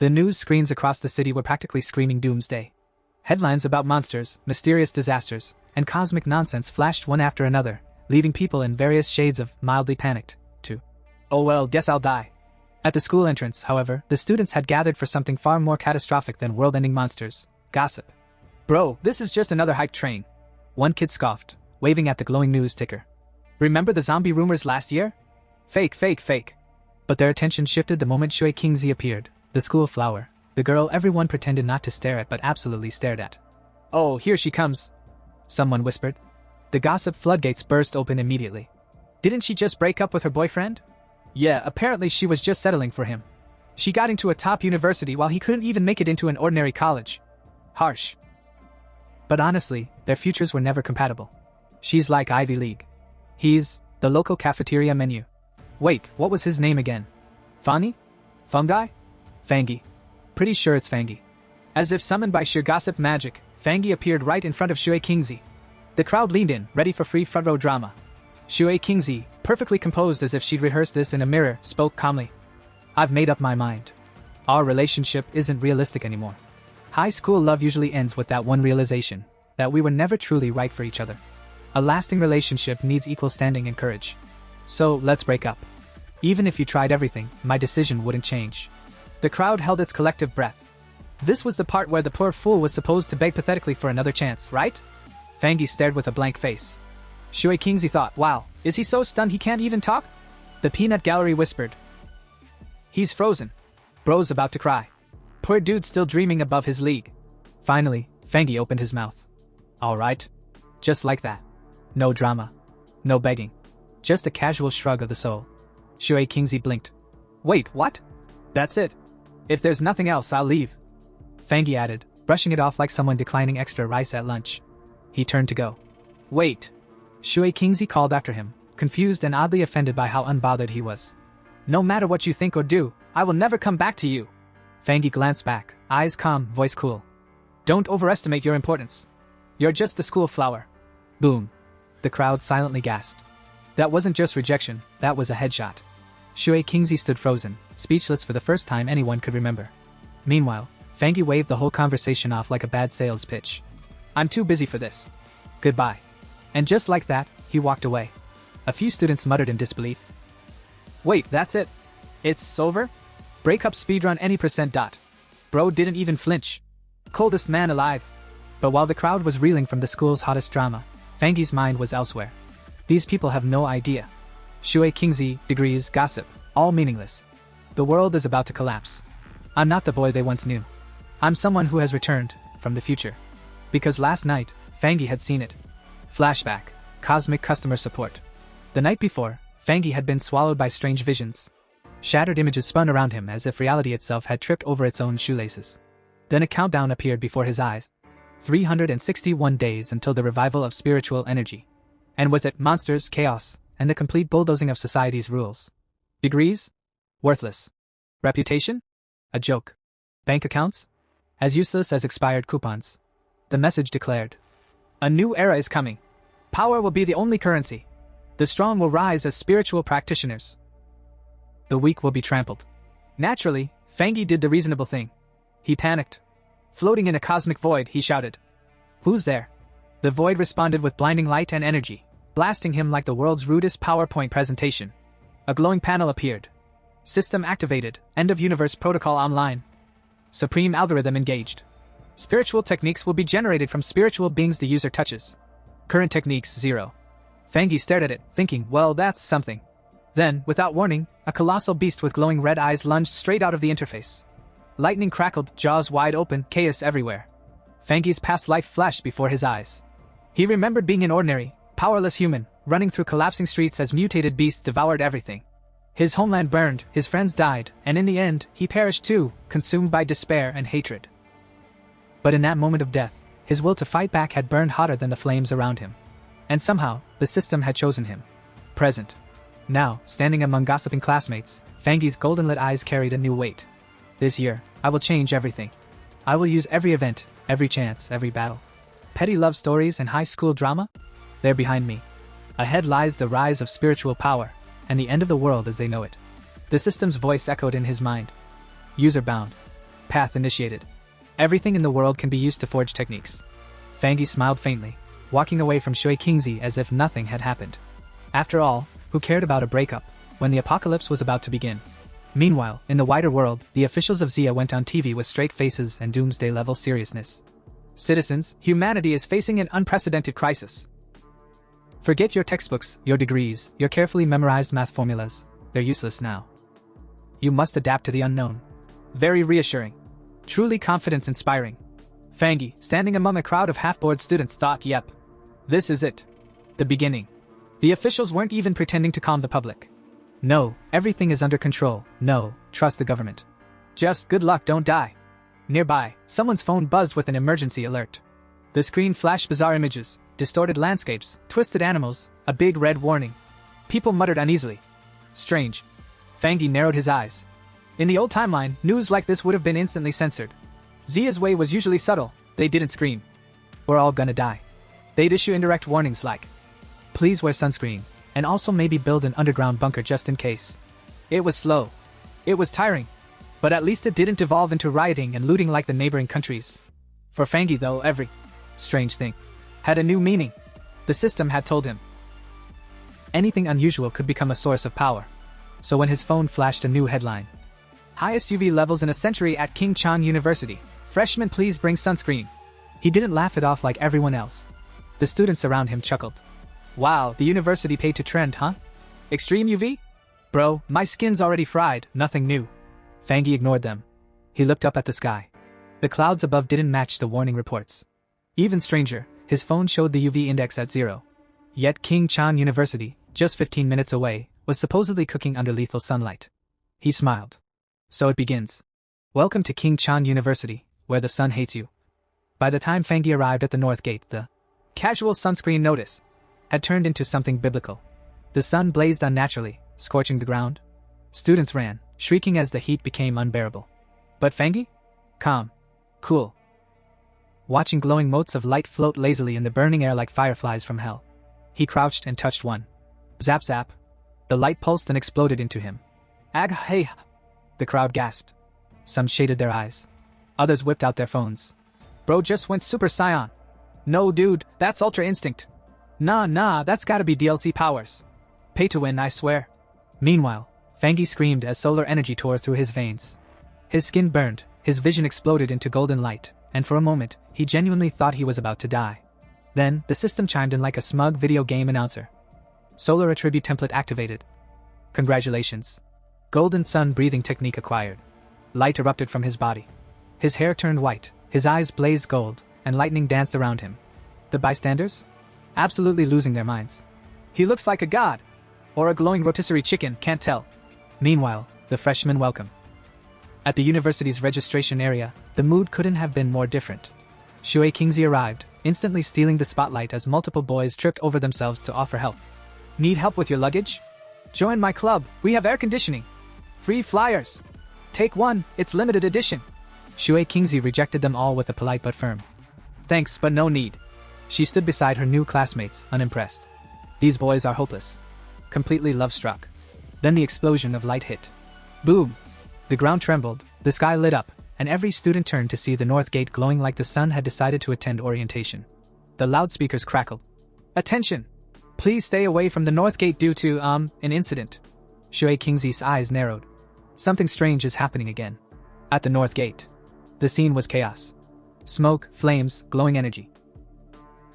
The news screens across the city were practically screaming doomsday. Headlines about monsters, mysterious disasters, and cosmic nonsense flashed one after another, leaving people in various shades of mildly panicked to, "Oh well, guess I'll die." At the school entrance, however, the students had gathered for something far more catastrophic than world-ending monsters: gossip. "Bro, this is just another hype train," one kid scoffed, waving at the glowing news ticker. "Remember the zombie rumors last year? Fake, fake, fake." But their attention shifted the moment Shui Qingzi appeared, the school flower, the girl everyone pretended not to stare at but absolutely stared at. "Oh, here she comes," someone whispered. The gossip floodgates burst open immediately. "Didn't she just break up with her boyfriend? Yeah, apparently she was just settling for him. She got into a top university while he couldn't even make it into an ordinary college. Harsh." But honestly, their futures were never compatible. She's like Ivy League. He's the local cafeteria menu. Wait, what was his name again? Fani? Fungi? Fangi. Pretty sure it's Fangi. As if summoned by sheer gossip magic, Fangi appeared right in front of Shui Qingzi. The crowd leaned in, ready for free front row drama. Shui Qingzi, perfectly composed as if she'd rehearsed this in a mirror, spoke calmly. "I've made up my mind. Our relationship isn't realistic anymore. High school love usually ends with that one realization, that we were never truly right for each other. A lasting relationship needs equal standing and courage. So, let's break up. Even if you tried everything, my decision wouldn't change." The crowd held its collective breath. This was the part where the poor fool was supposed to beg pathetically for another chance, right? Fangi stared with a blank face. Shui Qingzi thought, wow, is he so stunned he can't even talk? The peanut gallery whispered. He's frozen. Bro's about to cry. Poor dude's still dreaming above his league. Finally, Fangi opened his mouth. Alright. Just like that. No drama. No begging. Just a casual shrug of the soul. Shui Qingzi blinked. Wait, what? That's it. If there's nothing else, I'll leave. Fangi added, brushing it off like someone declining extra rice at lunch. He turned to go. Wait. Shui Qingzi called after him, confused and oddly offended by how unbothered he was. No matter what you think or do, I will never come back to you. Fangi glanced back, eyes calm, voice cool. Don't overestimate your importance. You're just the school flower. Boom. The crowd silently gasped. That wasn't just rejection, that was a headshot. Shui Qingzi stood frozen, speechless for the first time anyone could remember. Meanwhile, Fangi waved the whole conversation off like a bad sales pitch. I'm too busy for this. Goodbye. And just like that, he walked away. A few students muttered in disbelief. Wait, that's it? It's over? Breakup speedrun any %. Bro didn't even flinch. Coldest man alive. But while the crowd was reeling from the school's hottest drama, Fangi's mind was elsewhere. These people have no idea. Shui Qingzi, degrees, gossip, all meaningless. The world is about to collapse. I'm not the boy they once knew. I'm someone who has returned, from the future. Because last night, Fangi had seen it. Flashback, cosmic customer support. The night before, Fangi had been swallowed by strange visions. Shattered images spun around him as if reality itself had tripped over its own shoelaces. Then a countdown appeared before his eyes. 361 days until the revival of spiritual energy. And with it, monsters, chaos, and the complete bulldozing of society's rules. Degrees? Worthless. Reputation? A joke. Bank accounts? As useless as expired coupons. The message declared. A new era is coming. Power will be the only currency. The strong will rise as spiritual practitioners. The weak will be trampled. Naturally, Fangi did the reasonable thing. He panicked. Floating in a cosmic void, he shouted. Who's there? The void responded with blinding light and energy, blasting him like the world's rudest PowerPoint presentation. A glowing panel appeared. System activated, end of universe protocol online. Supreme algorithm engaged. Spiritual techniques will be generated from spiritual beings the user touches. Current techniques 0. Fangi stared at it, thinking, well, that's something. Then, without warning, a colossal beast with glowing red eyes lunged straight out of the interface. Lightning crackled, jaws wide open, chaos everywhere. Fangi's past life flashed before his eyes. He remembered being an ordinary, powerless human, running through collapsing streets as mutated beasts devoured everything. His homeland burned, his friends died, and in the end, he perished too, consumed by despair and hatred. But in that moment of death, his will to fight back had burned hotter than the flames around him. And somehow, the system had chosen him. Present. Now, standing among gossiping classmates, Fangi's golden-lit eyes carried a new weight. This year, I will change everything. I will use every event, every chance, every battle. Petty love stories and high school drama? They're behind me. Ahead lies the rise of spiritual power, and the end of the world as they know it. The system's voice echoed in his mind. User bound. path initiated. Everything in the world can be used to forge techniques. Fangi smiled faintly, walking away from Shui Qingzi as if nothing had happened. After all, who cared about a breakup when the apocalypse was about to begin? Meanwhile, in the wider world, the officials of Xia went on TV with straight faces and doomsday-level seriousness. Citizens, humanity is facing an unprecedented crisis. Forget your textbooks, your degrees, your carefully memorized math formulas. They're useless now. You must adapt to the unknown. Very reassuring. Truly confidence-inspiring. Fangi, standing among a crowd of half-bored students, thought, yep. This is it. The beginning. The officials weren't even pretending to calm the public. No, everything is under control. No, trust the government. Just good luck, don't die. Nearby, someone's phone buzzed with an emergency alert. The screen flashed bizarre images, distorted landscapes, twisted animals, a big red warning. People muttered uneasily. Strange. Fangi narrowed his eyes. In the old timeline, news like this would have been instantly censored. Zia's way was usually subtle. They didn't scream. We're all gonna die. They'd issue indirect warnings like, please wear sunscreen, and also maybe build an underground bunker just in case. It was slow. It was tiring. But at least it didn't evolve into rioting and looting like the neighboring countries. For Fangi though, every strange thing had a new meaning. The system had told him anything unusual could become a source of power. So when his phone flashed a new headline, highest UV levels in a century at King Chan University, freshmen please bring sunscreen, he didn't laugh it off like everyone else. The students around him chuckled. Wow, the university paid to trend, huh? Extreme UV? Bro, my skin's already fried, nothing new. Fangi ignored them. He looked up at the sky. The clouds above didn't match the warning reports. Even stranger, his phone showed the UV index at 0. Yet King Chan University, just 15 minutes away, was supposedly cooking under lethal sunlight. He smiled. So it begins. Welcome to King Chan University, where the sun hates you. By the time Fangi arrived at the north gate, the casual sunscreen notice had turned into something biblical. The sun blazed unnaturally, scorching the ground. Students ran, shrieking as the heat became unbearable. But Fangi? Calm. Cool. Watching glowing motes of light float lazily in the burning air like fireflies from hell. He crouched and touched one. Zap zap. The light pulsed and exploded into him. Ag hey! The crowd gasped. Some shaded their eyes. Others whipped out their phones. Bro just went Super Saiyan. No dude, that's Ultra Instinct. Nah, that's gotta be DLC powers. Pay to win, I swear. Meanwhile, Fangi screamed as solar energy tore through his veins. His skin burned, his vision exploded into golden light, and for a moment, he genuinely thought he was about to die. Then, the system chimed in like a smug video game announcer. Solar attribute template activated. Congratulations. Golden sun breathing technique acquired. Light erupted from his body. His hair turned white, his eyes blazed gold, and lightning danced around him. The bystanders? Absolutely losing their minds. He looks like a god. Or a glowing rotisserie chicken, can't tell. Meanwhile, the freshmen welcome. At the university's registration area, the mood couldn't have been more different. Shui Qingzi arrived, instantly stealing the spotlight as multiple boys tripped over themselves to offer help. Need help with your luggage? Join my club, we have air conditioning. Free flyers. Take one, it's limited edition. Shui Qingzi rejected them all with a polite but firm. Thanks, but no need. She stood beside her new classmates, unimpressed. These boys are hopeless. Completely love-struck. Then the explosion of light hit. Boom! The ground trembled, the sky lit up, and every student turned to see the north gate glowing like the sun had decided to attend orientation. The loudspeakers crackled. Attention! Please stay away from the north gate due to, an incident. Shui Qingzi's eyes narrowed. Something strange is happening again. At the north gate. The scene was chaos. Smoke, flames, glowing energy.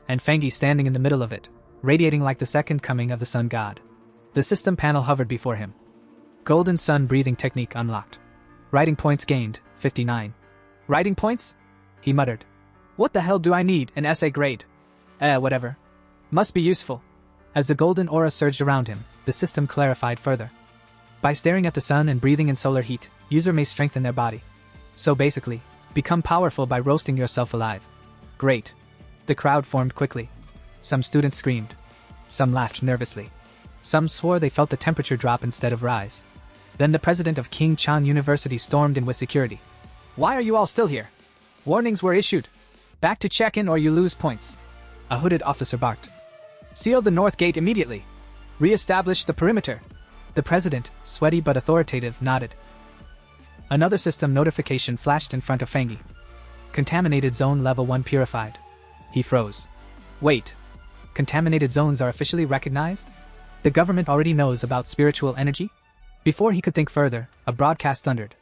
And Fangi standing in the middle of it, radiating like the second coming of the sun god. The system panel hovered before him. Golden sun breathing technique unlocked. Writing points gained, 59. Writing points? He muttered. What the hell do I need, an essay grade? Whatever. Must be useful. As the golden aura surged around him, the system clarified further. By staring at the sun and breathing in solar heat, user may strengthen their body. So basically, become powerful by roasting yourself alive. Great. The crowd formed quickly. Some students screamed. Some laughed nervously. Some swore they felt the temperature drop instead of rise. Then the president of King Chan University stormed in with security. Why are you all still here? Warnings were issued. Back to check-in or you lose points. A hooded officer barked. Seal the north gate immediately. Re-establish the perimeter. The president, sweaty but authoritative, nodded. Another system notification flashed in front of Fangi. Contaminated zone level 1 purified. He froze. Wait. Contaminated zones are officially recognized? The government already knows about spiritual energy? Before he could think further, a broadcast thundered.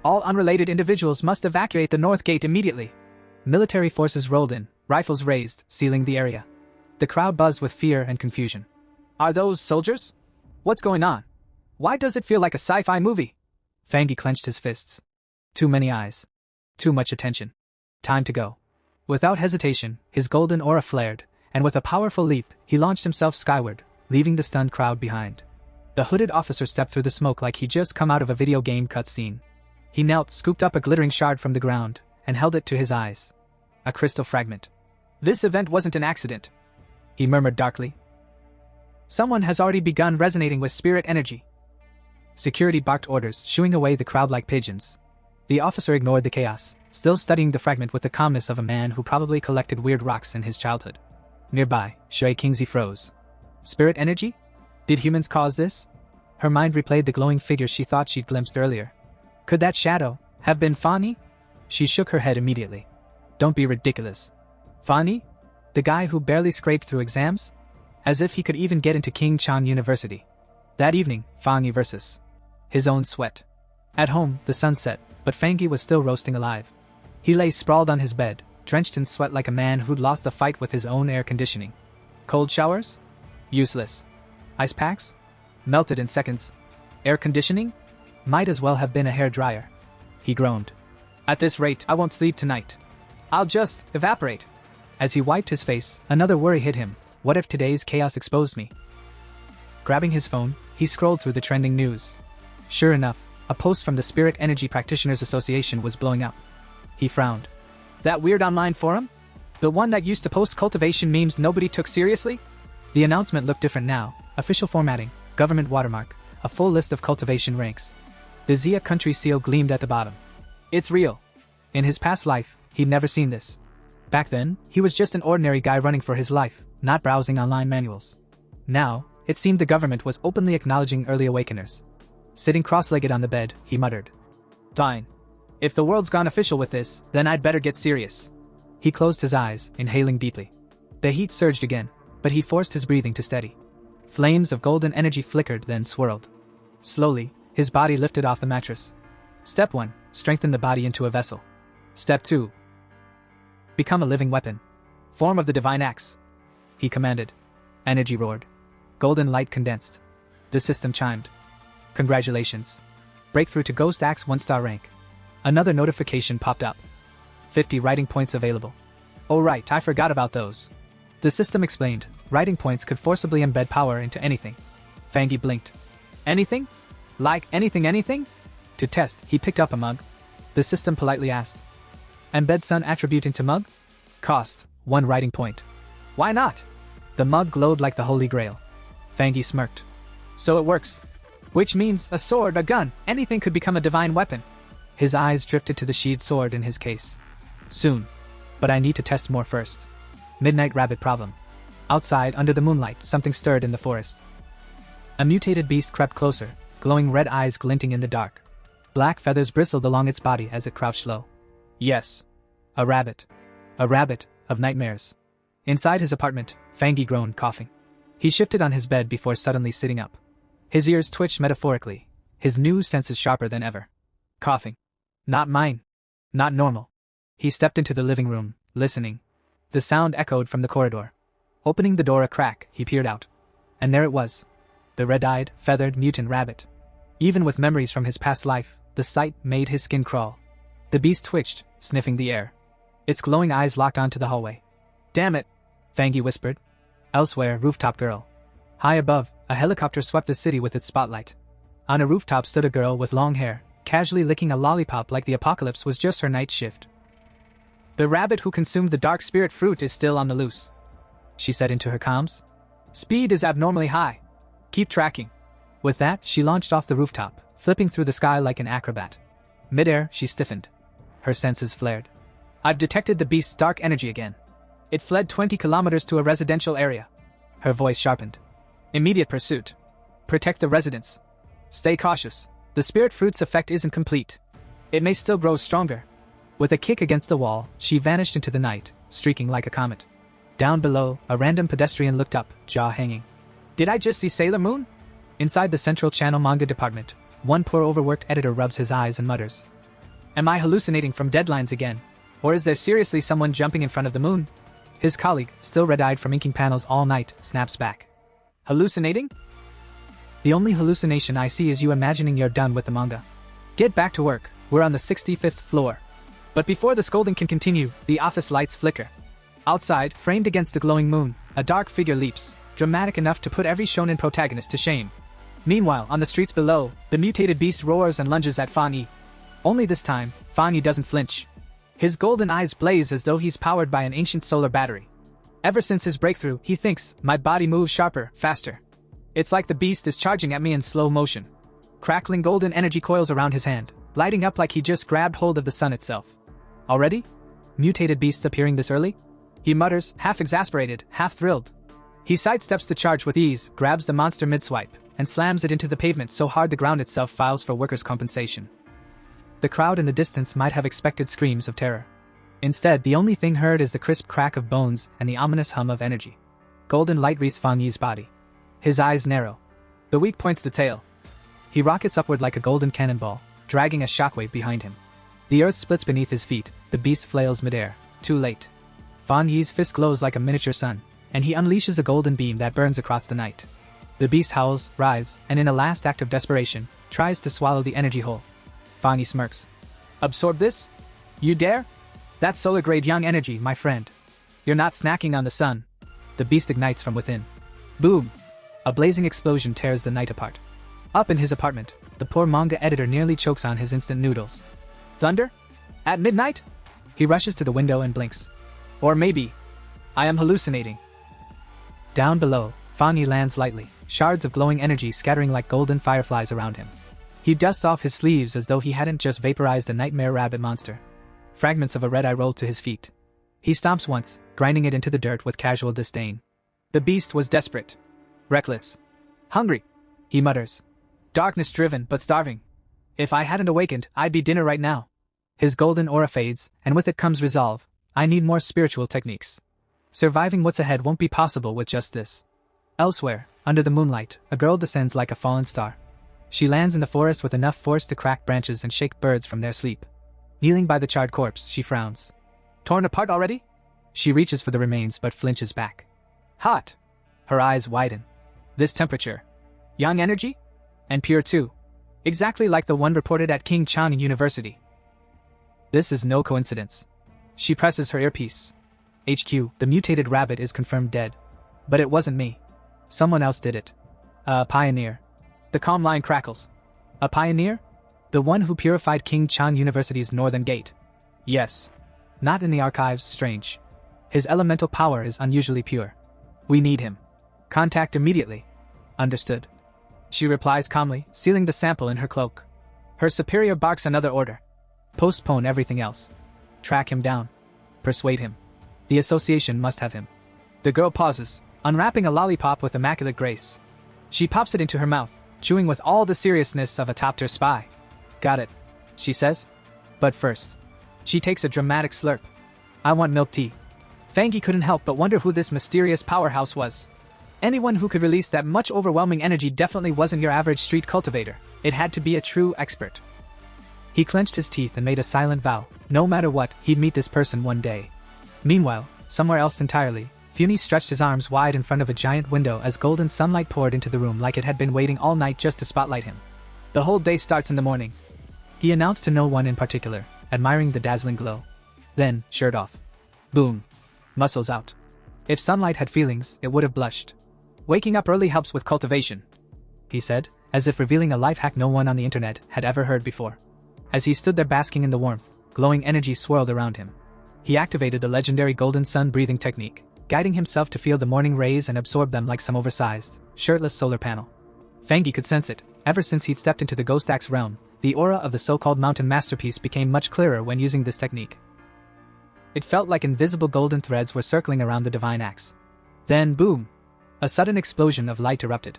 All unrelated individuals must evacuate the north gate immediately. Military forces rolled in, rifles raised, sealing the area. The crowd buzzed with fear and confusion. Are those soldiers? What's going on? Why does it feel like a sci-fi movie? Fangi clenched his fists. Too many eyes. Too much attention. Time to go. Without hesitation, his golden aura flared, and with a powerful leap, he launched himself skyward, leaving the stunned crowd behind. The hooded officer stepped through the smoke like he'd just come out of a video game cutscene. He knelt, scooped up a glittering shard from the ground, and held it to his eyes. A crystal fragment. This event wasn't an accident, he murmured darkly. Someone has already begun resonating with spirit energy. Security barked orders, shooing away the crowd like pigeons. The officer ignored the chaos, still studying the fragment with the calmness of a man who probably collected weird rocks in his childhood. Nearby, Shui Kingzi froze. Spirit energy? Did humans cause this? Her mind replayed the glowing figure she thought she'd glimpsed earlier. Could that shadow have been Fani? She shook her head immediately. Don't be ridiculous. Fani? The guy who barely scraped through exams? As if he could even get into King Chan University. That evening, Fani versus his own sweat. At home, the sun set, but Fangi was still roasting alive. He lay sprawled on his bed, drenched in sweat like a man who'd lost a fight with his own air conditioning. Cold showers? Useless. Ice packs? Melted in seconds. Air conditioning? Might as well have been a hair dryer. He groaned. At this rate, I won't sleep tonight. I'll just evaporate. As he wiped his face, another worry hit him. What if today's chaos exposed me? Grabbing his phone, he scrolled through the trending news. Sure enough, a post from the Spirit Energy Practitioners Association was blowing up. He frowned. That weird online forum? The one that used to post cultivation memes nobody took seriously? The announcement looked different now. Official formatting, government watermark, a full list of cultivation ranks. The Zia country seal gleamed at the bottom. It's real. In his past life, he'd never seen this. Back then, he was just an ordinary guy running for his life, not browsing online manuals. Now, it seemed the government was openly acknowledging early awakeners. Sitting cross-legged on the bed, he muttered. Fine. If the world's gone official with this, then I'd better get serious. He closed his eyes, inhaling deeply. The heat surged again, but he forced his breathing to steady. Flames of golden energy flickered, then swirled. Slowly, his body lifted off the mattress. Step 1, strengthen the body into a vessel. Step 2, become a living weapon. Form of the divine axe. He commanded. Energy roared. Golden light condensed. The system chimed. Congratulations. Breakthrough to Ghost Axe 1-star rank. Another notification popped up. 50 writing points available. Oh right, I forgot about those. The system explained, writing points could forcibly embed power into anything. Fangi blinked. Anything? Like anything? To test, he picked up a mug. The system politely asked. Embed sun attribute into mug? Cost, 1 writing point. Why not? The mug glowed like the Holy Grail. Fangi smirked. So it works. Which means a sword, a gun, anything could become a divine weapon. His eyes drifted to the sheathed sword in his case. Soon. But I need to test more first. Midnight rabbit problem. Outside, under the moonlight, something stirred in the forest. A mutated beast crept closer, glowing red eyes glinting in the dark. Black feathers bristled along its body as it crouched low. Yes. A rabbit. A rabbit of nightmares. Inside his apartment, Fangi groaned, coughing. He shifted on his bed before suddenly sitting up. His ears twitched metaphorically, his new senses sharper than ever. Coughing. Not mine. Not normal. He stepped into the living room, listening. The sound echoed from the corridor. Opening the door a crack, he peered out. And there it was. The red-eyed, feathered mutant rabbit. Even with memories from his past life, the sight made his skin crawl. The beast twitched, sniffing the air. Its glowing eyes locked onto the hallway. Damn it, Fangi whispered. Elsewhere, rooftop girl. High above, a helicopter swept the city with its spotlight. On a rooftop stood a girl with long hair, casually licking a lollipop like the apocalypse was just her night shift. The rabbit who consumed the dark spirit fruit is still on the loose, she said into her comms. Speed is abnormally high. Keep tracking. With that, she launched off the rooftop, flipping through the sky like an acrobat. Midair, she stiffened. Her senses flared. I've detected the beast's dark energy again. It fled 20 kilometers to a residential area. Her voice sharpened. Immediate pursuit. Protect the residents. Stay cautious. The spirit fruit's effect isn't complete. It may still grow stronger. With a kick against the wall, she vanished into the night, streaking like a comet. Down below, a random pedestrian looked up, jaw hanging. Did I just see Sailor Moon? Inside the Central Channel manga department, one poor overworked editor rubs his eyes and mutters. Am I hallucinating from deadlines again? Or is there seriously someone jumping in front of the moon? His colleague, still red-eyed from inking panels all night, snaps back. Hallucinating? The only hallucination I see is you imagining you're done with the manga. Get back to work, we're on the 65th floor. But before the scolding can continue, the office lights flicker. Outside, framed against the glowing moon, a dark figure leaps, dramatic enough to put every shonen protagonist to shame. Meanwhile, on the streets below, the mutated beast roars and lunges at Fan Yi. Only this time, Fan Yi doesn't flinch. His golden eyes blaze as though he's powered by an ancient solar battery. Ever since his breakthrough, he thinks, my body moves sharper, faster. It's like the beast is charging at me in slow motion. Crackling golden energy coils around his hand, lighting up like he just grabbed hold of the sun itself. Already? Mutated beasts appearing this early? He mutters, half exasperated, half thrilled. He sidesteps the charge with ease, grabs the monster mid-swipe, and slams it into the pavement so hard the ground itself files for workers' compensation. The crowd in the distance might have expected screams of terror. Instead, the only thing heard is the crisp crack of bones and the ominous hum of energy. Golden light wreathes Fan Yi's body. His eyes narrow. The weak points the tail. He rockets upward like a golden cannonball, dragging a shockwave behind him. The earth splits beneath his feet, the beast flails midair. Too late. Fan Yi's fist glows like a miniature sun, and he unleashes a golden beam that burns across the night. The beast howls, writhes, and in a last act of desperation, tries to swallow the energy whole. Fan Yi smirks. Absorb this? You dare? That's solar-grade young energy, my friend. You're not snacking on the sun. The beast ignites from within. Boom! A blazing explosion tears the night apart. Up in his apartment, the poor manga editor nearly chokes on his instant noodles. Thunder? At midnight? He rushes to the window and blinks. Or maybe, I am hallucinating. Down below, Fan Yi lands lightly, shards of glowing energy scattering like golden fireflies around him. He dusts off his sleeves as though he hadn't just vaporized a nightmare rabbit monster. Fragments of a red eye roll to his feet. He stomps once, grinding it into the dirt with casual disdain. The beast was desperate. Reckless. Hungry. He mutters. Darkness-driven, but starving. If I hadn't awakened, I'd be dinner right now. His golden aura fades, and with it comes resolve. I need more spiritual techniques. Surviving what's ahead won't be possible with just this. Elsewhere, under the moonlight, a girl descends like a fallen star. She lands in the forest with enough force to crack branches and shake birds from their sleep. Kneeling by the charred corpse, she frowns. Torn apart already? She reaches for the remains but flinches back. Hot! Her eyes widen. This temperature. Young energy? And pure too. Exactly like the one reported at King Chang University. This is no coincidence. She presses her earpiece. HQ, the mutated rabbit is confirmed dead. But it wasn't me. Someone else did it. A pioneer. The calm line crackles. A pioneer? The one who purified King Chang University's northern gate. Yes. Not in the archives, strange. His elemental power is unusually pure. We need him. Contact immediately. Understood. She replies calmly, sealing the sample in her cloak. Her superior barks another order. Postpone everything else. Track him down. Persuade him. The association must have him. The girl pauses, unwrapping a lollipop with immaculate grace. She pops it into her mouth, chewing with all the seriousness of a top-tier spy. Got it, she says. But first, she takes a dramatic slurp. I want milk tea. Fan Yi couldn't help but wonder who this mysterious powerhouse was. Anyone who could release that much overwhelming energy definitely wasn't your average street cultivator. It had to be a true expert. He clenched his teeth and made a silent vow. No matter what, he'd meet this person one day. Meanwhile, somewhere else entirely, Funi stretched his arms wide in front of a giant window as golden sunlight poured into the room like it had been waiting all night just to spotlight him. The whole day starts in the morning. He announced to no one in particular, admiring the dazzling glow. Then, shirt off. Boom. Muscles out. If sunlight had feelings, it would have blushed. Waking up early helps with cultivation, he said, as if revealing a life hack no one on the internet had ever heard before. As he stood there basking in the warmth, glowing energy swirled around him. He activated the legendary golden sun breathing technique, guiding himself to feel the morning rays and absorb them like some oversized, shirtless solar panel. Fan Yi could sense it. Ever since he'd stepped into the Ghost Axe realm, the aura of the so-called mountain masterpiece became much clearer when using this technique. It felt like invisible golden threads were circling around the divine axe. Then, boom! A sudden explosion of light erupted.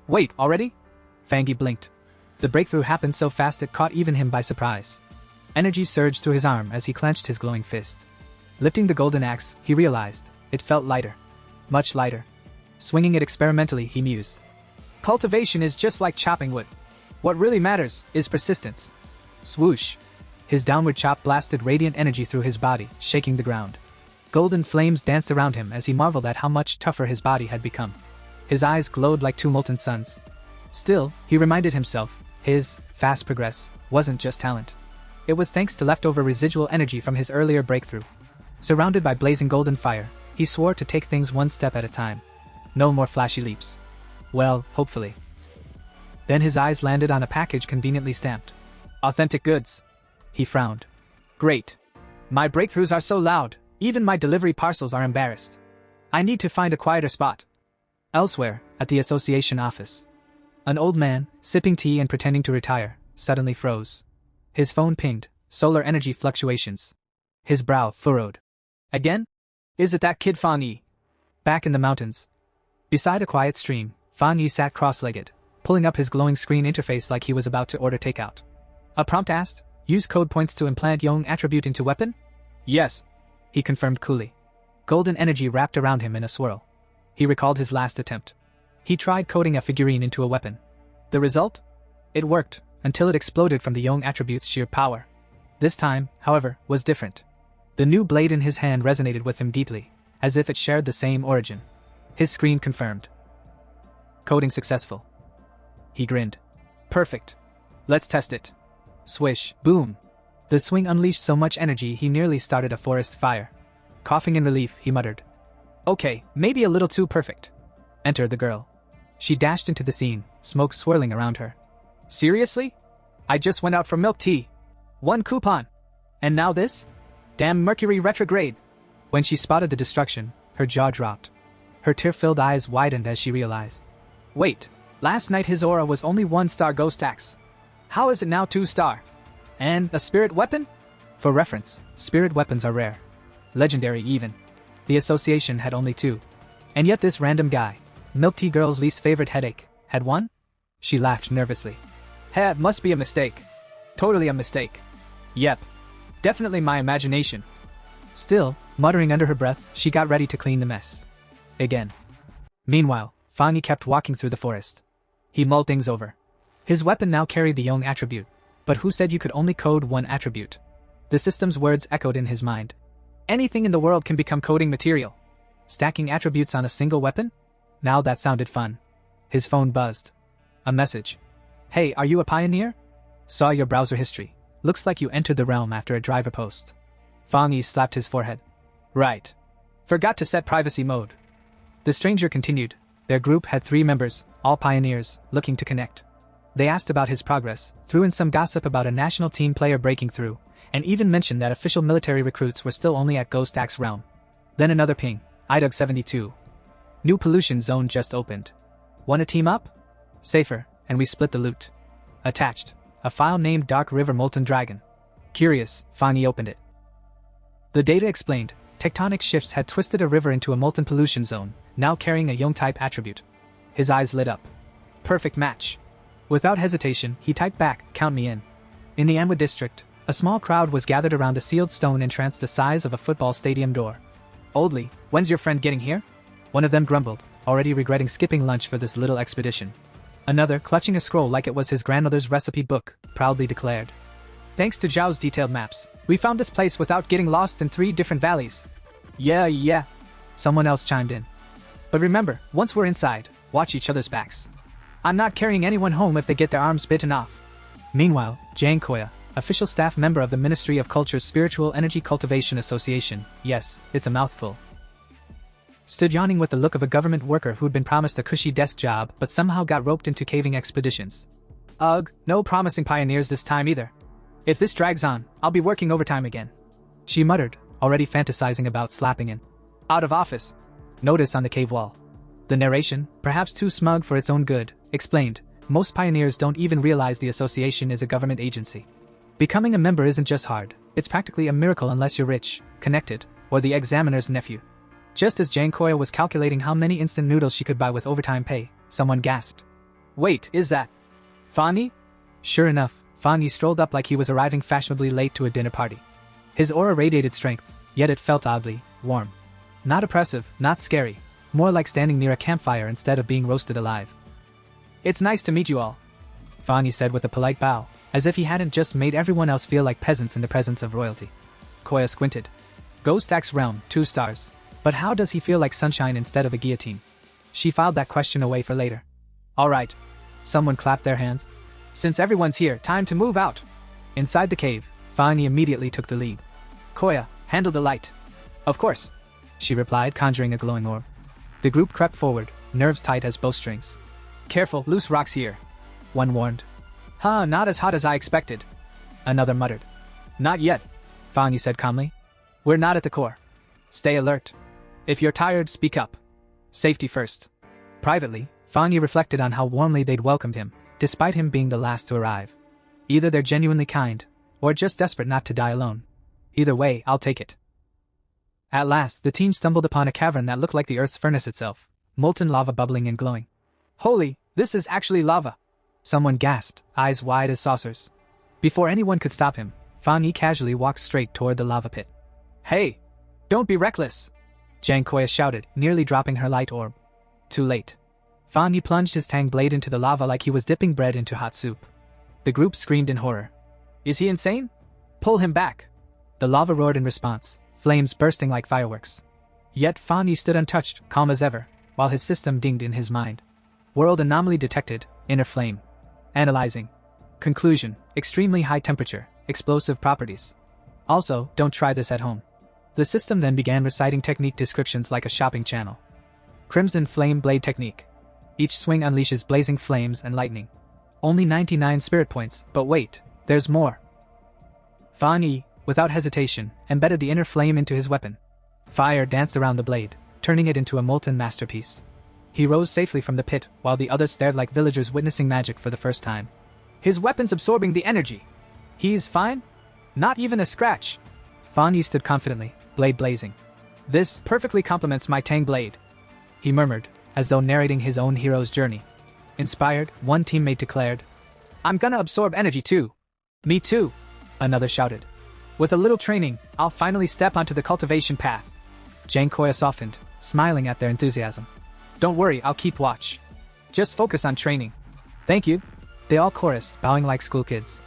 Wait, already? Fan Yi blinked. The breakthrough happened so fast it caught even him by surprise. Energy surged through his arm as he clenched his glowing fist. Lifting the golden axe, he realized it felt lighter. Much lighter. Swinging it experimentally, he mused. Cultivation is just like chopping wood. What really matters is persistence. Swoosh. His downward chop blasted radiant energy through his body, shaking the ground. Golden flames danced around him as he marveled at how much tougher his body had become. His eyes glowed like two molten suns. Still, he reminded himself, his fast progress wasn't just talent. It was thanks to leftover residual energy from his earlier breakthrough. Surrounded by blazing golden fire, he swore to take things one step at a time. No more flashy leaps. Well, hopefully. Then his eyes landed on a package conveniently stamped. Authentic goods. He frowned. Great. My breakthroughs are so loud, even my delivery parcels are embarrassed. I need to find a quieter spot. Elsewhere, at the association office. An old man, sipping tea and pretending to retire, suddenly froze. His phone pinged, solar energy fluctuations. His brow furrowed. Again? Is it that kid Fang Yi? Back in the mountains. Beside a quiet stream, Fang Yi sat cross-legged, pulling up his glowing screen interface like he was about to order takeout. A prompt asked, use code points to implant Yong attribute into weapon? Yes. He confirmed coolly. Golden energy wrapped around him in a swirl. He recalled his last attempt. He tried coding a figurine into a weapon. The result? It worked, until it exploded from the Yong attribute's sheer power. This time, however, was different. The new blade in his hand resonated with him deeply, as if it shared the same origin. His screen confirmed. Coding successful. He grinned. Perfect. Let's test it. Swish, boom. The swing unleashed so much energy he nearly started a forest fire. Coughing in relief, he muttered. Okay, maybe a little too perfect. Enter the girl. She dashed into the scene, smoke swirling around her. Seriously? I just went out for milk tea. 1 coupon. And now this? Damn Mercury retrograde. When she spotted the destruction, her jaw dropped. Her tear-filled eyes widened as she realized. Wait, last night his aura was only 1-star ghost axe. How is it now 2-star? And a spirit weapon? For reference, spirit weapons are rare. Legendary even. The association had only 2. And yet this random guy, Milk Tea Girl's least favorite headache, had 1? She laughed nervously. It must be a mistake. Totally a mistake. Yep. Definitely my imagination. Still, muttering under her breath, she got ready to clean the mess. Again. Meanwhile, Fang Yi kept walking through the forest. He mulled things over. His weapon now carried the Yong attribute, but who said you could only code 1 attribute? The system's words echoed in his mind. Anything in the world can become coding material. Stacking attributes on a single weapon? Now that sounded fun. His phone buzzed. A message. Hey, are you a pioneer? Saw your browser history. Looks like you entered the realm after a driver post. Fang Yi slapped his forehead. Right. Forgot to set privacy mode. The stranger continued. Their group had 3 members, all pioneers, looking to connect. They asked about his progress, threw in some gossip about a national team player breaking through, and even mentioned that official military recruits were still only at Ghost Axe realm. Then another ping, IDUG 72. New pollution zone just opened. Wanna team up? Safer, and we split the loot. Attached, a file named Dark River Molten Dragon. Curious, Fang Yi opened it. The data explained, tectonic shifts had twisted a river into a molten pollution zone, now carrying a Yong-type attribute. His eyes lit up. Perfect match. Without hesitation, he typed back, count me in. In the Anhwa district, a small crowd was gathered around a sealed stone entrance the size of a football stadium door. Oldly, when's your friend getting here? One of them grumbled, already regretting skipping lunch for this little expedition. Another, clutching a scroll like it was his grandmother's recipe book, proudly declared. Thanks to Zhao's detailed maps, we found this place without getting lost in 3 different valleys. Yeah. Someone else chimed in. But remember, once we're inside, watch each other's backs. I'm not carrying anyone home if they get their arms bitten off. Meanwhile, Jang Koya, official staff member of the Ministry of Culture's Spiritual Energy Cultivation Association, yes, it's a mouthful, stood yawning with the look of a government worker who'd been promised a cushy desk job but somehow got roped into caving expeditions. Ugh, no promising pioneers this time either. If this drags on, I'll be working overtime again. She muttered, already fantasizing about slapping in. Out of office. Notice on the cave wall. The narration, perhaps too smug for its own good, explained, most pioneers don't even realize the association is a government agency. Becoming a member isn't just hard, it's practically a miracle unless you're rich, connected, or the examiner's nephew. Just as Jang Koya was calculating how many instant noodles she could buy with overtime pay, someone gasped. Wait, is that Fang Yi? Sure enough, Fang Yi strolled up like he was arriving fashionably late to a dinner party. His aura radiated strength, yet it felt oddly warm. Not oppressive, not scary, more like standing near a campfire instead of being roasted alive. "It's nice to meet you all," Fang Yi said with a polite bow, as if he hadn't just made everyone else feel like peasants in the presence of royalty. Koya squinted. Ghost Axe Realm, 2 stars. But how does he feel like sunshine instead of a guillotine? She filed that question away for later. "Alright." Someone clapped their hands. "Since everyone's here, time to move out." Inside the cave, Fang Yi immediately took the lead. "Koya, handle the light." "Of course," she replied, conjuring a glowing orb. The group crept forward, nerves tight as bowstrings. "Careful, loose rocks here," one warned. "Huh, not as hot as I expected," another muttered. "Not yet," Fang Yi said calmly. "We're not at the core. Stay alert. If you're tired, speak up. Safety first." Privately, Fang Yi reflected on how warmly they'd welcomed him, despite him being the last to arrive. Either they're genuinely kind, or just desperate not to die alone. Either way, I'll take it. At last, the team stumbled upon a cavern that looked like the Earth's furnace itself, molten lava bubbling and glowing. "Holy, this is actually lava!" Someone gasped, eyes wide as saucers. Before anyone could stop him, Fang Yi casually walked straight toward the lava pit. "Hey! Don't be reckless!" Jang Koya shouted, nearly dropping her light orb. Too late. Fang Yi plunged his tang blade into the lava like he was dipping bread into hot soup. The group screamed in horror. "Is he insane? Pull him back!" The lava roared in response, flames bursting like fireworks. Yet Fang Yi stood untouched, calm as ever, while his system dinged in his mind. World anomaly detected, inner flame. Analyzing. Conclusion, extremely high temperature, explosive properties. Also, don't try this at home. The system then began reciting technique descriptions like a shopping channel. Crimson Flame Blade Technique. Each swing unleashes blazing flames and lightning. Only 99 spirit points, but wait, there's more. Fang Yi, without hesitation, embedded the inner flame into his weapon. Fire danced around the blade, turning it into a molten masterpiece. He rose safely from the pit, while the others stared like villagers witnessing magic for the first time. "His weapon's absorbing the energy. He's fine? Not even a scratch." Fang Yi stood confidently, blade blazing. "This perfectly complements my tang blade," he murmured, as though narrating his own hero's journey. Inspired, one teammate declared, "I'm gonna absorb energy too." "Me too," another shouted. "With a little training, I'll finally step onto the cultivation path." Jang Koya softened, smiling at their enthusiasm. "Don't worry, I'll keep watch. Just focus on training." "Thank you," they all chorused, bowing like school kids.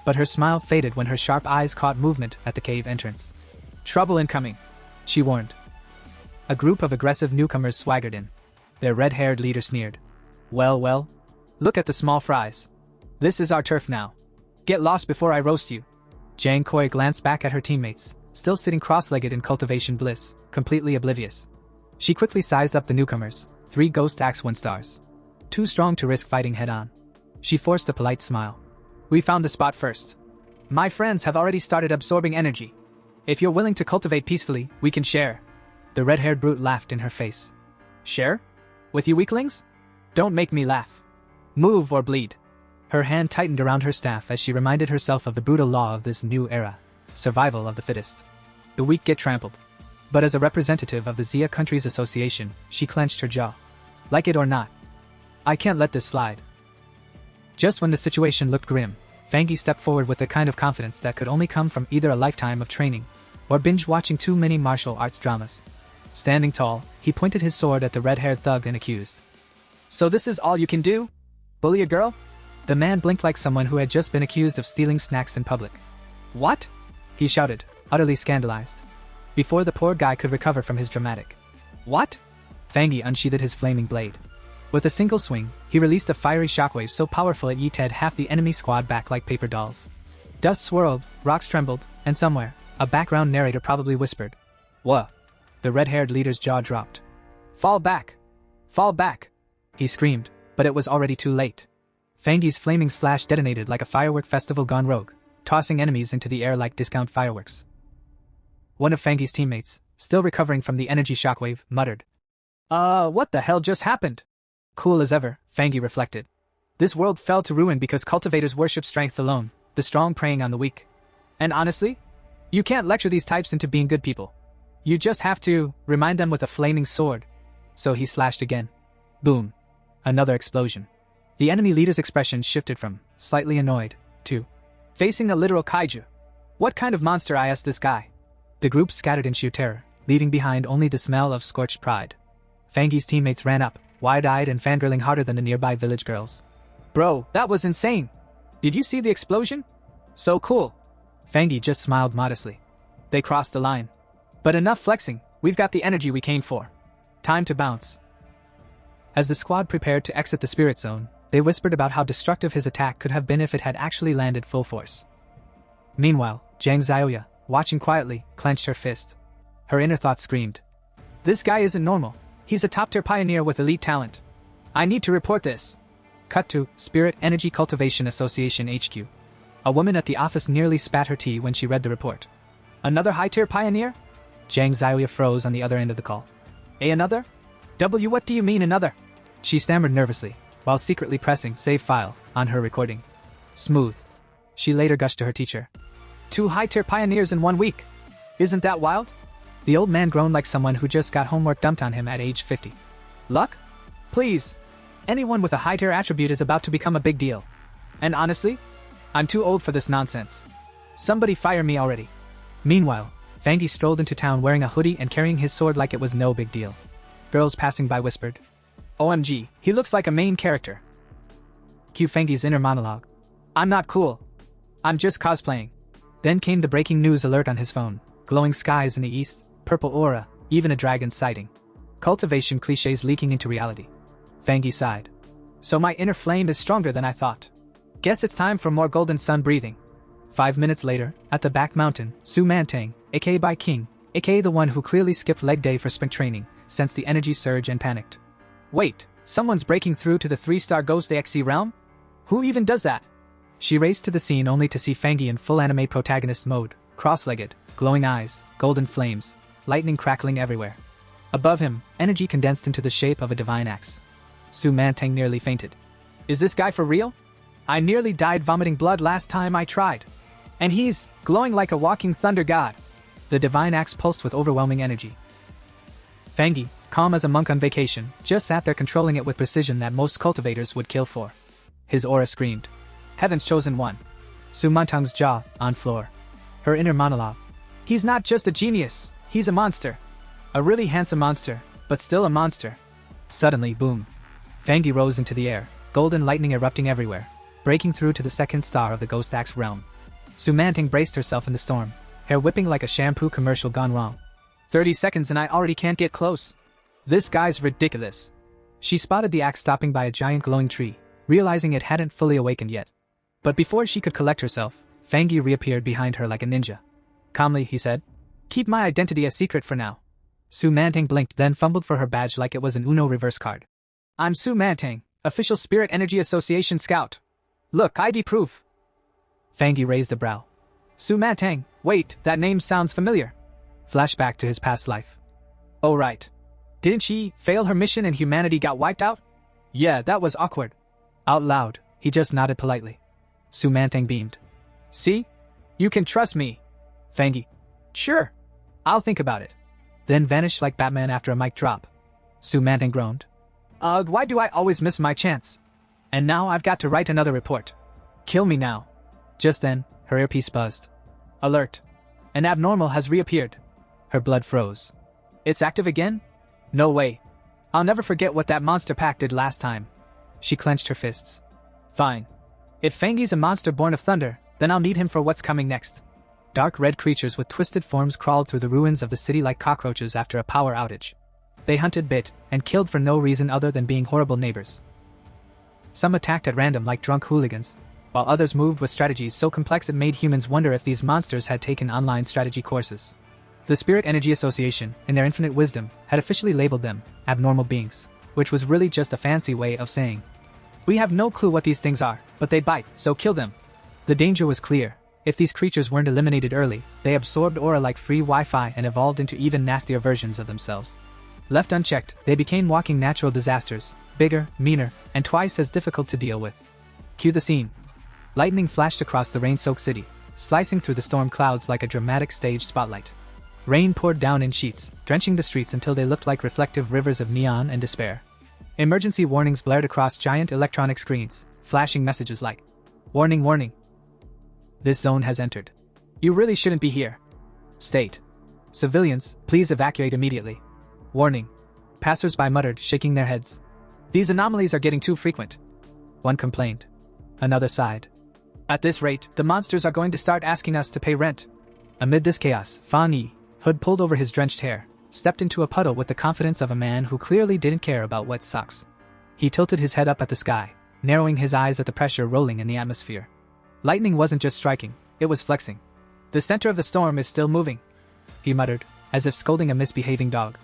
But her smile faded when her sharp eyes caught movement at the cave entrance. "Trouble incoming," she warned. A group of aggressive newcomers swaggered in. Their red-haired leader sneered. Well, look at the small fries. This is our turf now. Get lost before I roast you." Jang Koya glanced back at her teammates, still sitting cross-legged in cultivation bliss, completely oblivious. She quickly sized up the newcomers, 3 Ghost Axe 1 stars. Too strong to risk fighting head-on. She forced a polite smile. "We found the spot first. My friends have already started absorbing energy. If you're willing to cultivate peacefully, we can share." The red-haired brute laughed in her face. "Share? With you weaklings? Don't make me laugh. Move or bleed." Her hand tightened around her staff as she reminded herself of the brutal law of this new era. Survival of the fittest. The weak get trampled. But as a representative of the Xia Countries Association, she clenched her jaw. Like it or not, I can't let this slide. Just when the situation looked grim, Fang Yi stepped forward with the kind of confidence that could only come from either a lifetime of training or binge-watching too many martial arts dramas. Standing tall, he pointed his sword at the red-haired thug and accused. "So this is all you can do? Bully a girl?" The man blinked like someone who had just been accused of stealing snacks in public. "What?" he shouted, utterly scandalized. Before the poor guy could recover from his dramatic "What?" Fang Yi unsheathed his flaming blade. With a single swing, he released a fiery shockwave so powerful it yeeted half the enemy squad back like paper dolls. Dust swirled, rocks trembled, and somewhere, a background narrator probably whispered, "Wha?" The red-haired leader's jaw dropped. "Fall back! Fall back!" he screamed, but it was already too late. Fang Yi's flaming slash detonated like a firework festival gone rogue, tossing enemies into the air like discount fireworks. One of Fang Yi's teammates, still recovering from the energy shockwave, muttered, What the hell just happened?" Cool as ever, Fang Yi reflected. This world fell to ruin because cultivators worship strength alone, the strong preying on the weak. And honestly, you can't lecture these types into being good people. You just have to remind them with a flaming sword. So he slashed again. Boom. Another explosion. The enemy leader's expression shifted from slightly annoyed to facing a literal kaiju. What kind of monster is this guy? The group scattered in sheer terror, leaving behind only the smell of scorched pride. Fangi's teammates ran up, wide-eyed and fangirling harder than the nearby village girls. Bro, that was insane! Did you see the explosion? So cool! Fangi just smiled modestly. They crossed the line. But enough flexing, we've got the energy we came for. Time to bounce. As the squad prepared to exit the spirit zone, they whispered about how destructive his attack could have been if it had actually landed full force. Meanwhile, Zhang Xiaoya, watching quietly, clenched her fist. Her inner thoughts screamed. This guy isn't normal. He's a top-tier pioneer with elite talent. I need to report this. Cut to Spirit Energy Cultivation Association HQ. A woman at the office nearly spat her tea when she read the report. Another high-tier pioneer? Zhang Xiaoya froze on the other end of the call. Another? What do you mean another? She stammered nervously, while secretly pressing save file on her recording. Smooth. She later gushed to her teacher. 2 high-tier pioneers in 1 week. Isn't that wild? The old man groaned like someone who just got homework dumped on him at age 50. Luck? Please. Anyone with a high-tier attribute is about to become a big deal. And honestly, I'm too old for this nonsense. Somebody fire me already. Meanwhile, Fangi strolled into town wearing a hoodie and carrying his sword like it was no big deal. Girls passing by whispered, OMG, he looks like a main character. Cue Fangi's inner monologue. I'm not cool. I'm just cosplaying. Then came the breaking news alert on his phone. Glowing skies in the east, purple aura, even a dragon sighting. Cultivation cliches leaking into reality. Fangi sighed. So my inner flame is stronger than I thought. Guess it's time for more golden sun breathing. 5 minutes later, at the back mountain, Su Mantang, aka by King, aka the one who clearly skipped leg day for sprint training, sensed the energy surge and panicked. Wait, someone's breaking through to the 3-star Ghost AXE realm? Who even does that? She raced to the scene only to see Fangi in full anime protagonist mode, cross-legged, glowing eyes, golden flames, lightning crackling everywhere. Above him, energy condensed into the shape of a divine axe. Su Mantang nearly fainted. Is this guy for real? I nearly died vomiting blood last time I tried. And he's glowing like a walking thunder god. The divine axe pulsed with overwhelming energy. Fangi, calm as a monk on vacation, just sat there controlling it with precision that most cultivators would kill for. His aura screamed. Heaven's chosen one. Su Mantang's jaw on floor. Her inner monologue. He's not just a genius, he's a monster. A really handsome monster, but still a monster. Suddenly, boom. Fangi rose into the air, golden lightning erupting everywhere, breaking through to the 2nd star of the Ghost Axe realm. Su Mantang braced herself in the storm, hair whipping like a shampoo commercial gone wrong. 30 seconds and I already can't get close. This guy's ridiculous. She spotted the axe stopping by a giant glowing tree, realizing it hadn't fully awakened yet. But before she could collect herself, Fangi reappeared behind her like a ninja. Calmly, he said, keep my identity a secret for now. Su Mantang blinked, then fumbled for her badge like it was an Uno reverse card. I'm Su Mantang, official Spirit Energy Association scout. Look, ID proof. Fangi raised a brow. Su Mantang, wait, that name sounds familiar. Flashback to his past life. Oh right. Didn't she fail her mission and humanity got wiped out? Yeah, that was awkward. Out loud, he just nodded politely. Su Mantang beamed. See? You can trust me. Fangi. Sure. I'll think about it. Then vanished like Batman after a mic drop. Su Mantang groaned. Why do I always miss my chance? And now I've got to write another report. Kill me now. Just then, her earpiece buzzed. Alert. An abnormal has reappeared. Her blood froze. It's active again? No way. I'll never forget what that monster pack did last time. She clenched her fists. Fine. If Fangi's a monster born of thunder, then I'll need him for what's coming next. Dark red creatures with twisted forms crawled through the ruins of the city like cockroaches after a power outage. They hunted, bit, and killed for no reason other than being horrible neighbors. Some attacked at random like drunk hooligans, while others moved with strategies so complex it made humans wonder if these monsters had taken online strategy courses. The Spirit Energy Association, in their infinite wisdom, had officially labeled them abnormal beings, which was really just a fancy way of saying, we have no clue what these things are, but they bite, so kill them. The danger was clear. If these creatures weren't eliminated early, they absorbed aura like free Wi-Fi and evolved into even nastier versions of themselves. Left unchecked, they became walking natural disasters, bigger, meaner, and twice as difficult to deal with. Cue the scene. Lightning flashed across the rain-soaked city, slicing through the storm clouds like a dramatic stage spotlight. Rain poured down in sheets, drenching the streets until they looked like reflective rivers of neon and despair. Emergency warnings blared across giant electronic screens, flashing messages like, Warning, warning. This zone has entered. You really shouldn't be here. State. Civilians, please evacuate immediately. Warning. Passers-by muttered, shaking their heads. These anomalies are getting too frequent. One complained. Another sighed. At this rate, the monsters are going to start asking us to pay rent. Amid this chaos, Fang Yi, hood pulled over his drenched hair, stepped into a puddle with the confidence of a man who clearly didn't care about wet socks. He tilted his head up at the sky, narrowing his eyes at the pressure rolling in the atmosphere. Lightning wasn't just striking, it was flexing. The center of the storm is still moving, he muttered, as if scolding a misbehaving dog.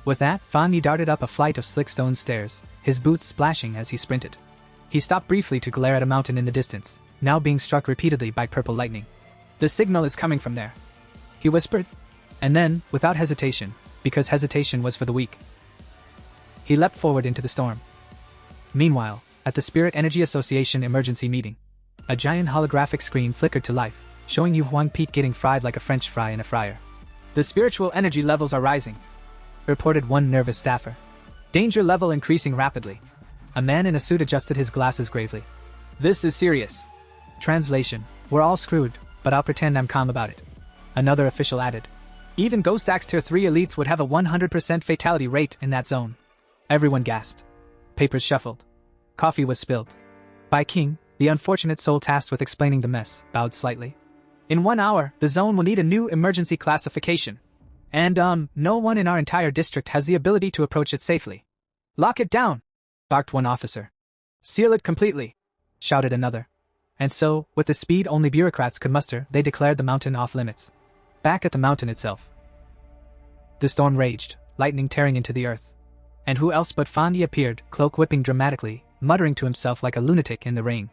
With that, Fang Yi darted up a flight of slick stone stairs, his boots splashing as he sprinted. He stopped briefly to glare at a mountain in the distance, now being struck repeatedly by purple lightning. The signal is coming from there, he whispered. And then, without hesitation, because hesitation was for the weak, he leapt forward into the storm. Meanwhile, at the Spirit Energy Association emergency meeting, a giant holographic screen flickered to life, showing Yu Huang Peak getting fried like a French fry in a fryer. The spiritual energy levels are rising, reported one nervous staffer. Danger level increasing rapidly. A man in a suit adjusted his glasses gravely. This is serious. Translation. We're all screwed, but I'll pretend I'm calm about it. Another official added. Even Ghost Axe Tier 3 elites would have a 100% fatality rate in that zone. Everyone gasped. Papers shuffled. Coffee was spilled. Bai King, the unfortunate soul tasked with explaining the mess, bowed slightly. In 1 hour, the zone will need a new emergency classification. And, no one in our entire district has the ability to approach it safely. Lock it down, barked one officer. Seal it completely, shouted another. And so, with the speed only bureaucrats could muster, they declared the mountain off limits. Back at the mountain itself, the storm raged, lightning tearing into the earth. And who else but Fang Yi appeared, cloak whipping dramatically, muttering to himself like a lunatic in the rain.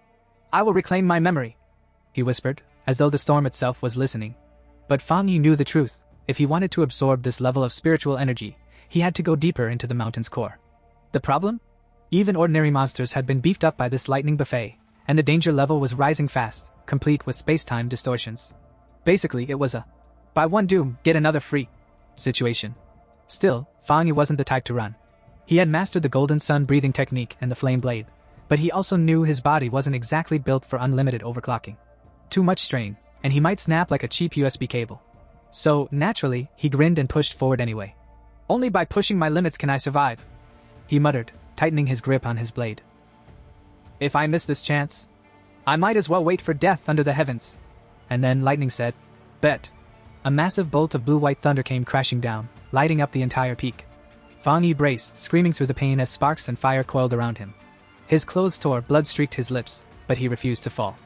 I will reclaim my memory, he whispered, as though the storm itself was listening. But Fang Yi knew the truth. If he wanted to absorb this level of spiritual energy, he had to go deeper into the mountain's core. The problem? Even ordinary monsters had been beefed up by this lightning buffet, and the danger level was rising fast, complete with space-time distortions. Basically, it was a buy one doom, get another free situation. Still, Fang Yi wasn't the type to run. He had mastered the golden sun breathing technique and the flame blade, but he also knew his body wasn't exactly built for unlimited overclocking. Too much strain, and he might snap like a cheap USB cable. So, naturally, he grinned and pushed forward anyway. Only by pushing my limits can I survive, he muttered, tightening his grip on his blade. If I miss this chance, I might as well wait for death under the heavens. And then lightning said, bet. A massive bolt of blue-white thunder came crashing down, lighting up the entire peak. Fang Yi braced, screaming through the pain as sparks and fire coiled around him. His clothes tore, blood streaked his lips, but he refused to fall.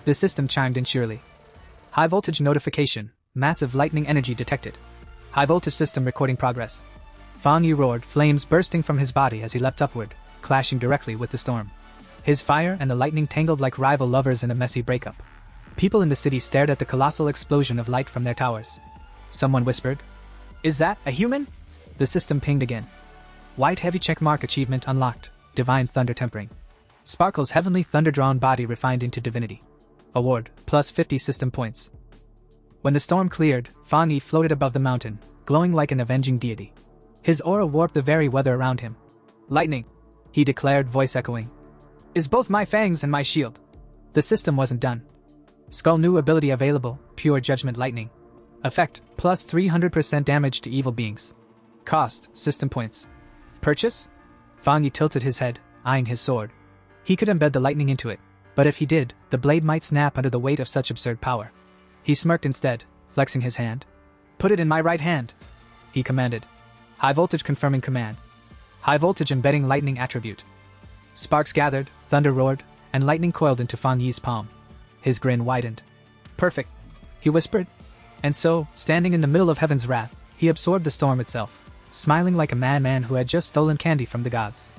The system chimed in cheerily. High voltage notification, massive lightning energy detected. High voltage system recording progress. Fang Yi roared, flames bursting from his body as he leapt upward, clashing directly with the storm. His fire and the lightning tangled like rival lovers in a messy breakup. People in the city stared at the colossal explosion of light from their towers. Someone whispered, "Is that a human?" The system pinged again. White heavy checkmark achievement unlocked. Divine thunder tempering. Sparkle's heavenly thunder-drawn body refined into divinity. Award, plus 50 system points. When the storm cleared, Fang Yi floated above the mountain, glowing like an avenging deity. His aura warped the very weather around him. Lightning, he declared, voice echoing, is both my fangs and my shield. The system wasn't done. Skull new ability available, pure judgment lightning. Effect, plus 300% damage to evil beings. Cost, system points. Purchase? Fang Yi tilted his head, eyeing his sword. He could embed the lightning into it, but if he did, the blade might snap under the weight of such absurd power. He smirked instead, flexing his hand. Put it in my right hand, he commanded. High voltage confirming command. High voltage embedding lightning attribute. Sparks gathered, thunder roared, and lightning coiled into Fang Yi's palm. His grin widened. Perfect, he whispered. And so, standing in the middle of heaven's wrath, he absorbed the storm itself, smiling like a madman who had just stolen candy from the gods.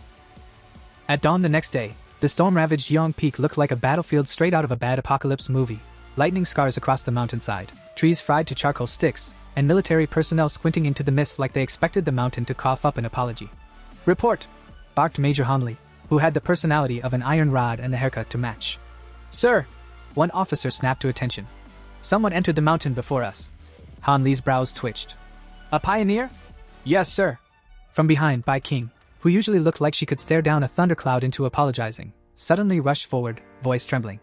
At dawn the next day, the storm-ravaged Yong Peak looked like a battlefield straight out of a bad apocalypse movie. Lightning scars across the mountainside, trees fried to charcoal sticks, and military personnel squinting into the mist like they expected the mountain to cough up an apology. Report, barked Major Hanli, who had the personality of an iron rod and the haircut to match. Sir, one officer snapped to attention. Someone entered the mountain before us. Hanli's brows twitched. A pioneer? Yes, sir. From behind, Bai King, who usually looked like she could stare down a thundercloud into apologizing, suddenly rushed forward, voice trembling.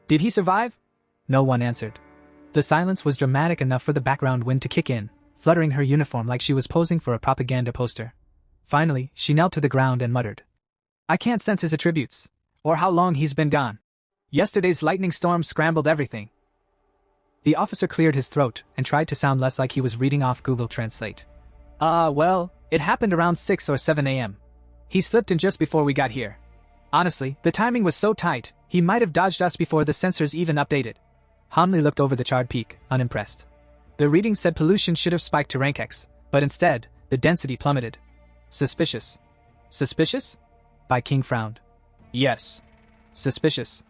Did he survive? No one answered. The silence was dramatic enough for the background wind to kick in, fluttering her uniform like she was posing for a propaganda poster. Finally, she knelt to the ground and muttered. I can't sense his attributes, or how long he's been gone. Yesterday's lightning storm scrambled everything. The officer cleared his throat and tried to sound less like he was reading off Google Translate. Well, it happened around 6 or 7 a.m. He slipped in just before we got here. Honestly, the timing was so tight, he might have dodged us before the sensors even updated. Hanli looked over the charred peak, unimpressed. The reading said pollution should have spiked to rank X, but instead, the density plummeted. Suspicious. Suspicious? Bai King frowned. Yes. Suspicious.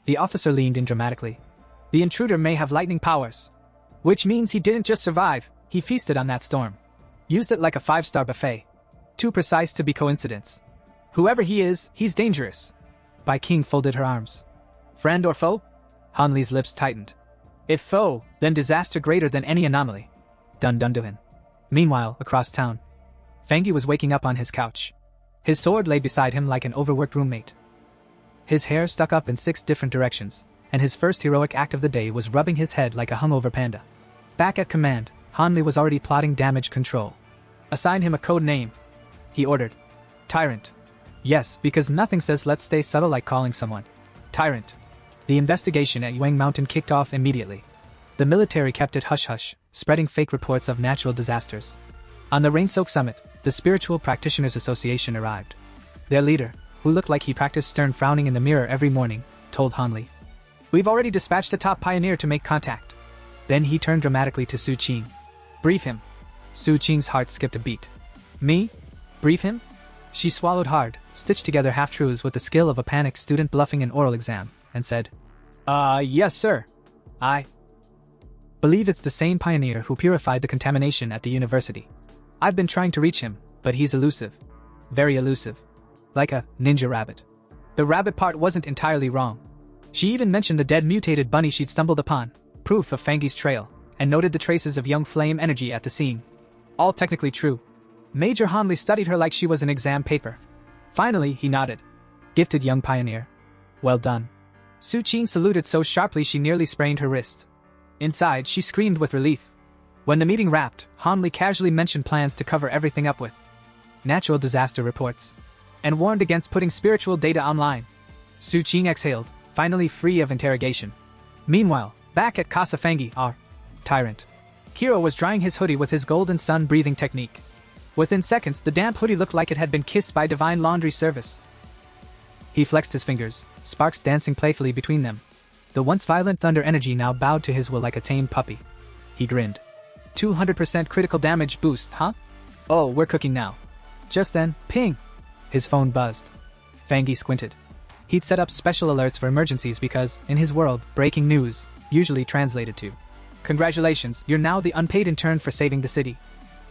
The officer leaned in dramatically. The intruder may have lightning powers. Which means he didn't just survive, he feasted on that storm. Used it like a 5-star buffet. Too precise to be coincidence. Whoever he is, he's dangerous. Bai King folded her arms. Friend or foe? Hanli's lips tightened. If foe, then disaster greater than any anomaly. Dun dun dun. Meanwhile, across town, Fangi was waking up on his couch. His sword lay beside him like an overworked roommate. His hair stuck up in 6 different directions, and his first heroic act of the day was rubbing his head like a hungover panda. Back at command, Hanli was already plotting damage control. Assign him a code name, he ordered. Tyrant. Yes, because nothing says let's stay subtle like calling someone Tyrant. The investigation at Yuang Mountain kicked off immediately. The military kept it hush-hush, spreading fake reports of natural disasters. On the Rain-Soaked Summit, the Spiritual Practitioners Association arrived. Their leader, who looked like he practiced stern frowning in the mirror every morning, told Hanli. We've already dispatched a top pioneer to make contact. Then he turned dramatically to Su Qing. Brief him. Su Qing's heart skipped a beat. Me? Brief him? She swallowed hard, stitched together half-truths with the skill of a panicked student bluffing an oral exam, and said, yes sir. I believe it's the same pioneer who purified the contamination at the university. I've been trying to reach him, but he's elusive. Very elusive. Like a ninja rabbit. The rabbit part wasn't entirely wrong. She even mentioned the dead mutated bunny she'd stumbled upon, proof of Fangi's trail, and noted the traces of young flame energy at the scene. All technically true. Major Hanli studied her like she was an exam paper. Finally, he nodded. Gifted young pioneer. Well done. Su Qing saluted so sharply she nearly sprained her wrist. Inside, she screamed with relief. When the meeting wrapped, Hanli casually mentioned plans to cover everything up with natural disaster reports, and warned against putting spiritual data online. Su Qing exhaled, finally free of interrogation. Meanwhile, back at Casa Fangi, our Tyrant, Kiro was drying his hoodie with his golden sun breathing technique. Within seconds, the damp hoodie looked like it had been kissed by divine laundry service. He flexed his fingers, sparks dancing playfully between them. The once violent thunder energy now bowed to his will like a tame puppy. He grinned. 200% critical damage boost, huh? Oh, we're cooking now. Just then, ping! His phone buzzed. Fangi squinted. He'd set up special alerts for emergencies because, in his world, breaking news usually translated to congratulations, you're now the unpaid intern for saving the city.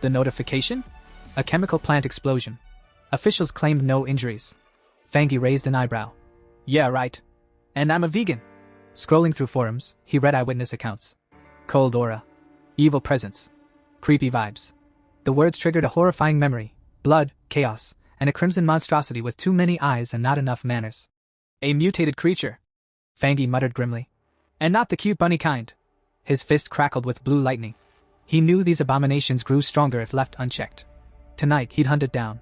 The notification? A chemical plant explosion. Officials claimed no injuries. Fangi raised an eyebrow. Yeah, right. And I'm a vegan. Scrolling through forums, he read eyewitness accounts. Cold aura. Evil presence. Creepy vibes. The words triggered a horrifying memory. Blood, chaos, and a crimson monstrosity with too many eyes and not enough manners. A mutated creature. Fangi muttered grimly. And not the cute bunny kind. His fist crackled with blue lightning. He knew these abominations grew stronger if left unchecked. Tonight he'd hunt it down.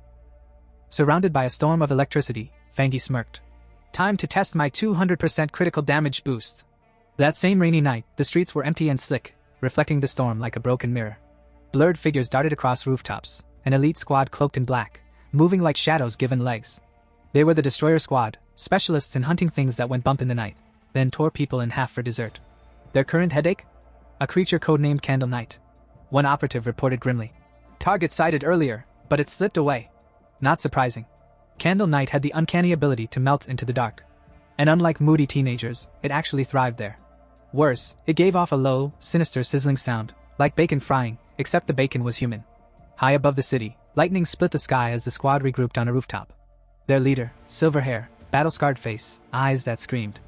Surrounded by a storm of electricity, Fangi smirked. Time to test my 200% critical damage boost. That same rainy night, the streets were empty and slick, reflecting the storm like a broken mirror. Blurred figures darted across rooftops, an elite squad cloaked in black, moving like shadows given legs. They were the Destroyer Squad, specialists in hunting things that went bump in the night, then tore people in half for dessert. Their current headache? A creature codenamed Candle Knight. One operative reported grimly. Target sighted earlier, but it slipped away. Not surprising. Candle Knight had the uncanny ability to melt into the dark. And unlike moody teenagers, it actually thrived there. Worse, it gave off a low, sinister sizzling sound, like bacon frying, except the bacon was human. High above the city, lightning split the sky as the squad regrouped on a rooftop. Their leader, silver hair, battle-scarred face, eyes that screamed.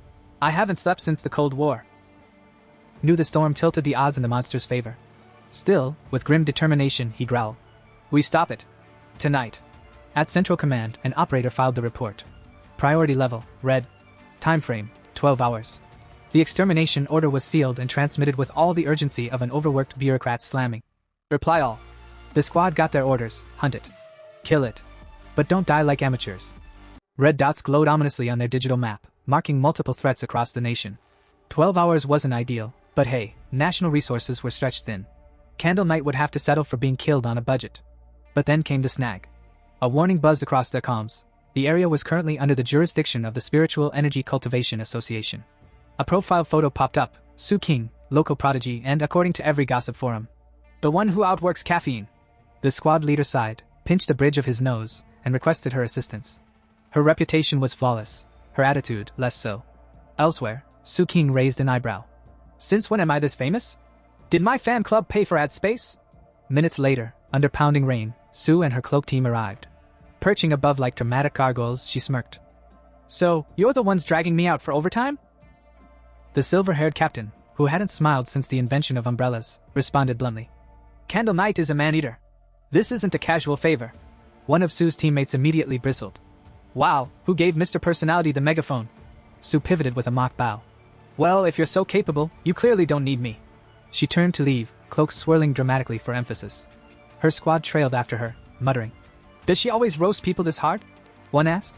I haven't slept since the Cold War. Knew the storm tilted the odds in the monster's favor. Still, with grim determination, he growled. We stop it. Tonight. At Central Command, an operator filed the report. Priority level, red. Time frame, 12 hours. The extermination order was sealed and transmitted with all the urgency of an overworked bureaucrat slamming. Reply all. The squad got their orders. Hunt it. Kill it. But don't die like amateurs. Red dots glowed ominously on their digital map, marking multiple threats across the nation. 12 hours wasn't ideal, but hey, national resources were stretched thin. Candle Knight would have to settle for being killed on a budget. But then came the snag. A warning buzzed across their comms. The area was currently under the jurisdiction of the Spiritual Energy Cultivation Association. A profile photo popped up, Su King, local prodigy and, according to every gossip forum, the one who outworks caffeine. The squad leader sighed, pinched the bridge of his nose, and requested her assistance. Her reputation was flawless, her attitude less so. Elsewhere, Su King raised an eyebrow. Since when am I this famous? Did my fan club pay for ad space? Minutes later, under pounding rain, Su and her cloak team arrived. Perching above like dramatic gargoyles, she smirked. So, you're the ones dragging me out for overtime? The silver-haired captain, who hadn't smiled since the invention of umbrellas, responded bluntly. Candle Knight is a man-eater. This isn't a casual favor. One of Su's teammates immediately bristled. Wow, who gave Mr. Personality the megaphone? Su pivoted with a mock bow. Well, if you're so capable, you clearly don't need me. She turned to leave, cloak swirling dramatically for emphasis. Her squad trailed after her, muttering. Does she always roast people this hard? One asked.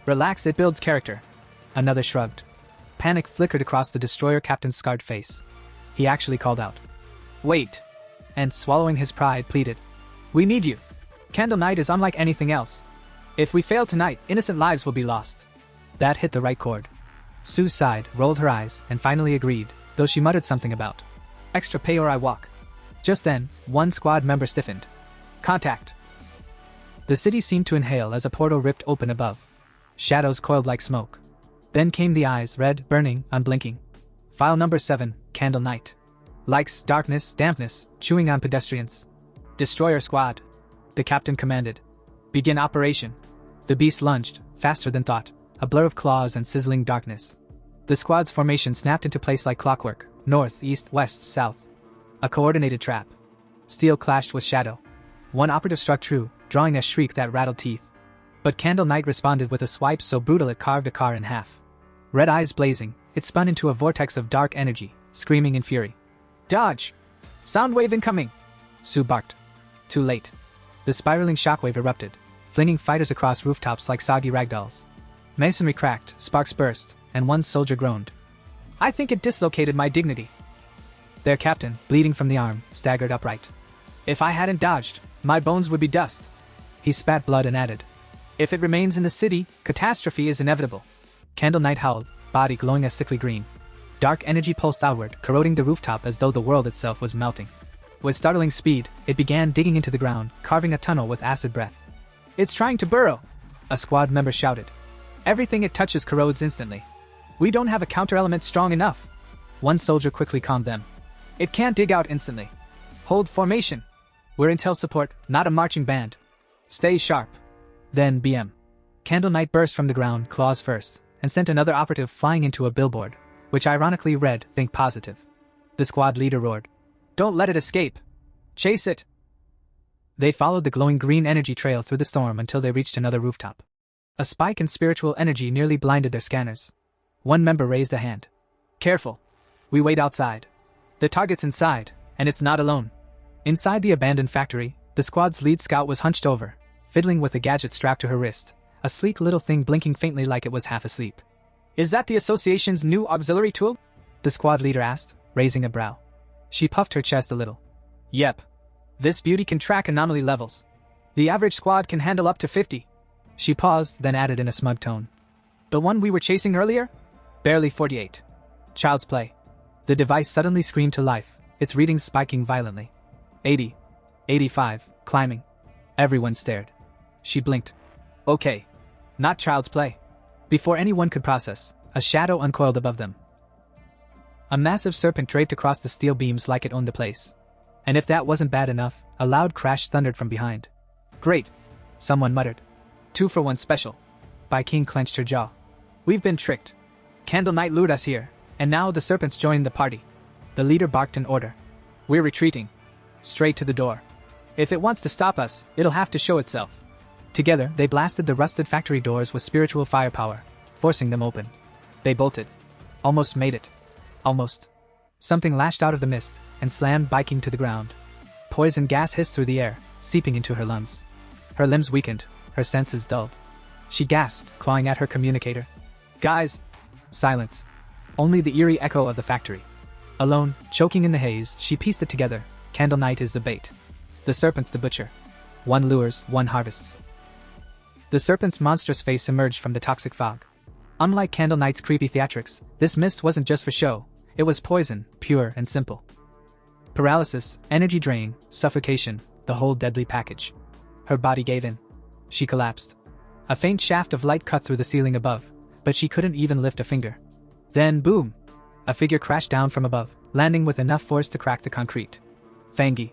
Relax, it builds character. Another shrugged. Panic flickered across the destroyer captain's scarred face. He actually called out. Wait. And swallowing his pride, pleaded. We need you. Candle Knight is unlike anything else. If we fail tonight, innocent lives will be lost. That hit the right chord. Su sighed, rolled her eyes, and finally agreed, though she muttered something about extra pay or I walk. Just then, one squad member stiffened. Contact. The city seemed to inhale as a portal ripped open above. Shadows coiled like smoke. Then came the eyes, red, burning, unblinking. File number 7, Candle Knight. Likes darkness, dampness, chewing on pedestrians. Destroyer squad. The captain commanded. Begin operation. The beast lunged, faster than thought, a blur of claws and sizzling darkness. The squad's formation snapped into place like clockwork, north, east, west, south. A coordinated trap. Steel clashed with shadow. One operative struck true, drawing a shriek that rattled teeth. But Candle Knight responded with a swipe so brutal it carved a car in half. Red eyes blazing, it spun into a vortex of dark energy, screaming in fury. Dodge! Soundwave incoming! Su barked. Too late. The spiraling shockwave erupted, flinging fighters across rooftops like soggy ragdolls. Masonry cracked, sparks burst, and one soldier groaned. I think it dislocated my dignity. Their captain, bleeding from the arm, staggered upright. If I hadn't dodged, my bones would be dust. He spat blood and added. If it remains in the city, catastrophe is inevitable. Candle Knight howled, body glowing a sickly green. Dark energy pulsed outward, corroding the rooftop as though the world itself was melting. With startling speed, it began digging into the ground, carving a tunnel with acid breath. It's trying to burrow! A squad member shouted. Everything it touches corrodes instantly. We don't have a counter-element strong enough. One soldier quickly calmed them. It can't dig out instantly. Hold formation. We're intel support, not a marching band. Stay sharp. Then BM. Candle Knight burst from the ground, claws first, and sent another operative flying into a billboard, which ironically read, Think Positive. The squad leader roared. Don't let it escape. Chase it. They followed the glowing green energy trail through the storm until they reached another rooftop. A spike in spiritual energy nearly blinded their scanners. One member raised a hand. Careful. We wait outside. The target's inside, and it's not alone. Inside the abandoned factory, the squad's lead scout was hunched over, fiddling with a gadget strapped to her wrist, a sleek little thing blinking faintly like it was half asleep. Is that the association's new auxiliary tool? The squad leader asked, raising a brow. She puffed her chest a little. Yep. This beauty can track anomaly levels. The average squad can handle up to 50. She paused, then added in a smug tone. The one we were chasing earlier? Barely 48. Child's play. The device suddenly screamed to life, its readings spiking violently. 80. 85. Climbing. Everyone stared. She blinked. Okay. Not child's play. Before anyone could process, a shadow uncoiled above them. A massive serpent draped across the steel beams like it owned the place. And if that wasn't bad enough, a loud crash thundered from behind. Great. Someone muttered. 2 for 1 special. Bai King clenched her jaw. We've been tricked. Candle Knight lured us here, and now the serpents joined the party. The leader barked an order. We're retreating. Straight to the door. If it wants to stop us, it'll have to show itself. Together, they blasted the rusted factory doors with spiritual firepower, forcing them open. They bolted. Almost made it. Almost. Something lashed out of the mist and slammed biking to the ground. Poison gas hissed through the air, seeping into her lungs. Her limbs weakened, her senses dulled. She gasped, clawing at her communicator. Guys! Silence. Only the eerie echo of the factory. Alone, choking in the haze, she pieced it together. Candle Knight is the bait. The serpent's the butcher. One lures, one harvests. The serpent's monstrous face emerged from the toxic fog. Unlike Candle Knight's creepy theatrics, this mist wasn't just for show. It was poison, pure and simple. Paralysis, energy drain, suffocation, the whole deadly package. Her body gave in. She collapsed. A faint shaft of light cut through the ceiling above, but she couldn't even lift a finger. Then, boom! A figure crashed down from above, landing with enough force to crack the concrete. Fangi.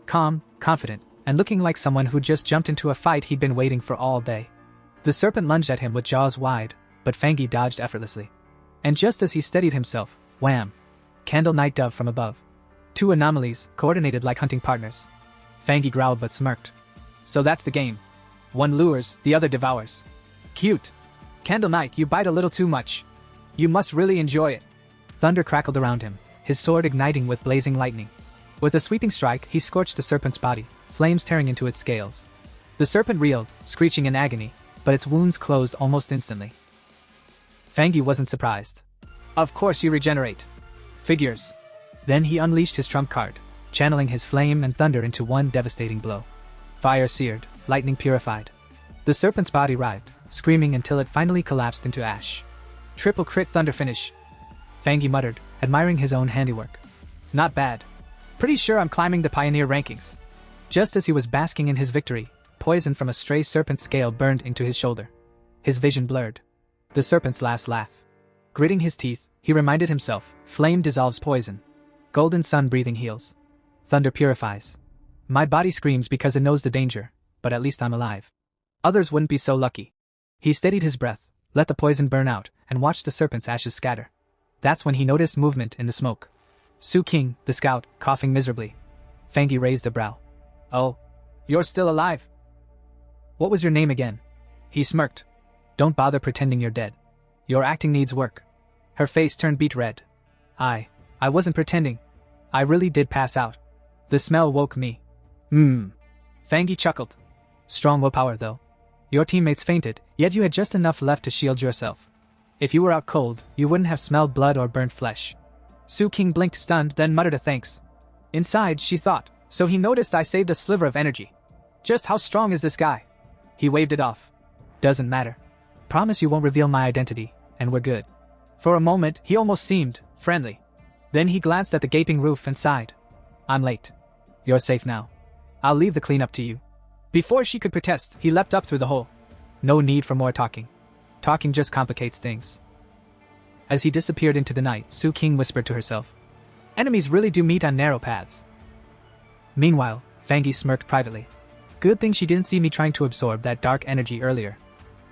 Calm, confident, and looking like someone who just jumped into a fight he'd been waiting for all day. The serpent lunged at him with jaws wide, but Fangi dodged effortlessly. And just as he steadied himself, wham! Candle Knight dove from above. Two anomalies, coordinated like hunting partners. Fangi growled but smirked. So that's the game. One lures, the other devours. Cute. Candle Knight, you bite a little too much. You must really enjoy it. Thunder crackled around him, his sword igniting with blazing lightning. With a sweeping strike, he scorched the serpent's body, flames tearing into its scales. The serpent reeled, screeching in agony, but its wounds closed almost instantly. Fangi wasn't surprised. Of course you regenerate. Figures. Then he unleashed his trump card, channeling his flame and thunder into one devastating blow. Fire seared, lightning purified. The serpent's body writhed, screaming until it finally collapsed into ash. Triple crit thunder finish. Fangi muttered, admiring his own handiwork. Not bad. Pretty sure I'm climbing the pioneer rankings. Just as he was basking in his victory, poison from a stray serpent's scale burned into his shoulder. His vision blurred. The serpent's last laugh. Gritting his teeth, he reminded himself, flame dissolves poison. Golden sun breathing heals. Thunder purifies. My body screams because it knows the danger, but at least I'm alive. Others wouldn't be so lucky. He steadied his breath, let the poison burn out, and watched the serpent's ashes scatter. That's when he noticed movement in the smoke. Su King, the scout, coughing miserably. Fangi raised a brow. Oh, you're still alive. What was your name again? He smirked. Don't bother pretending you're dead. Your acting needs work. Her face turned beet red. I wasn't pretending. I really did pass out. The smell woke me. Fangi chuckled. Strong willpower though. Your teammates fainted, yet you had just enough left to shield yourself. If you were out cold, you wouldn't have smelled blood or burnt flesh. Su King blinked stunned, then muttered a thanks. Inside, she thought, so he noticed I saved a sliver of energy. Just how strong is this guy? He waved it off. Doesn't matter. Promise you won't reveal my identity, and we're good. For a moment, he almost seemed friendly. Then he glanced at the gaping roof and sighed. I'm late. You're safe now. I'll leave the cleanup to you. Before she could protest, he leapt up through the hole. No need for more talking. Talking just complicates things. As he disappeared into the night, Su King whispered to herself. Enemies really do meet on narrow paths. Meanwhile, Fangi smirked privately. Good thing she didn't see me trying to absorb that dark energy earlier.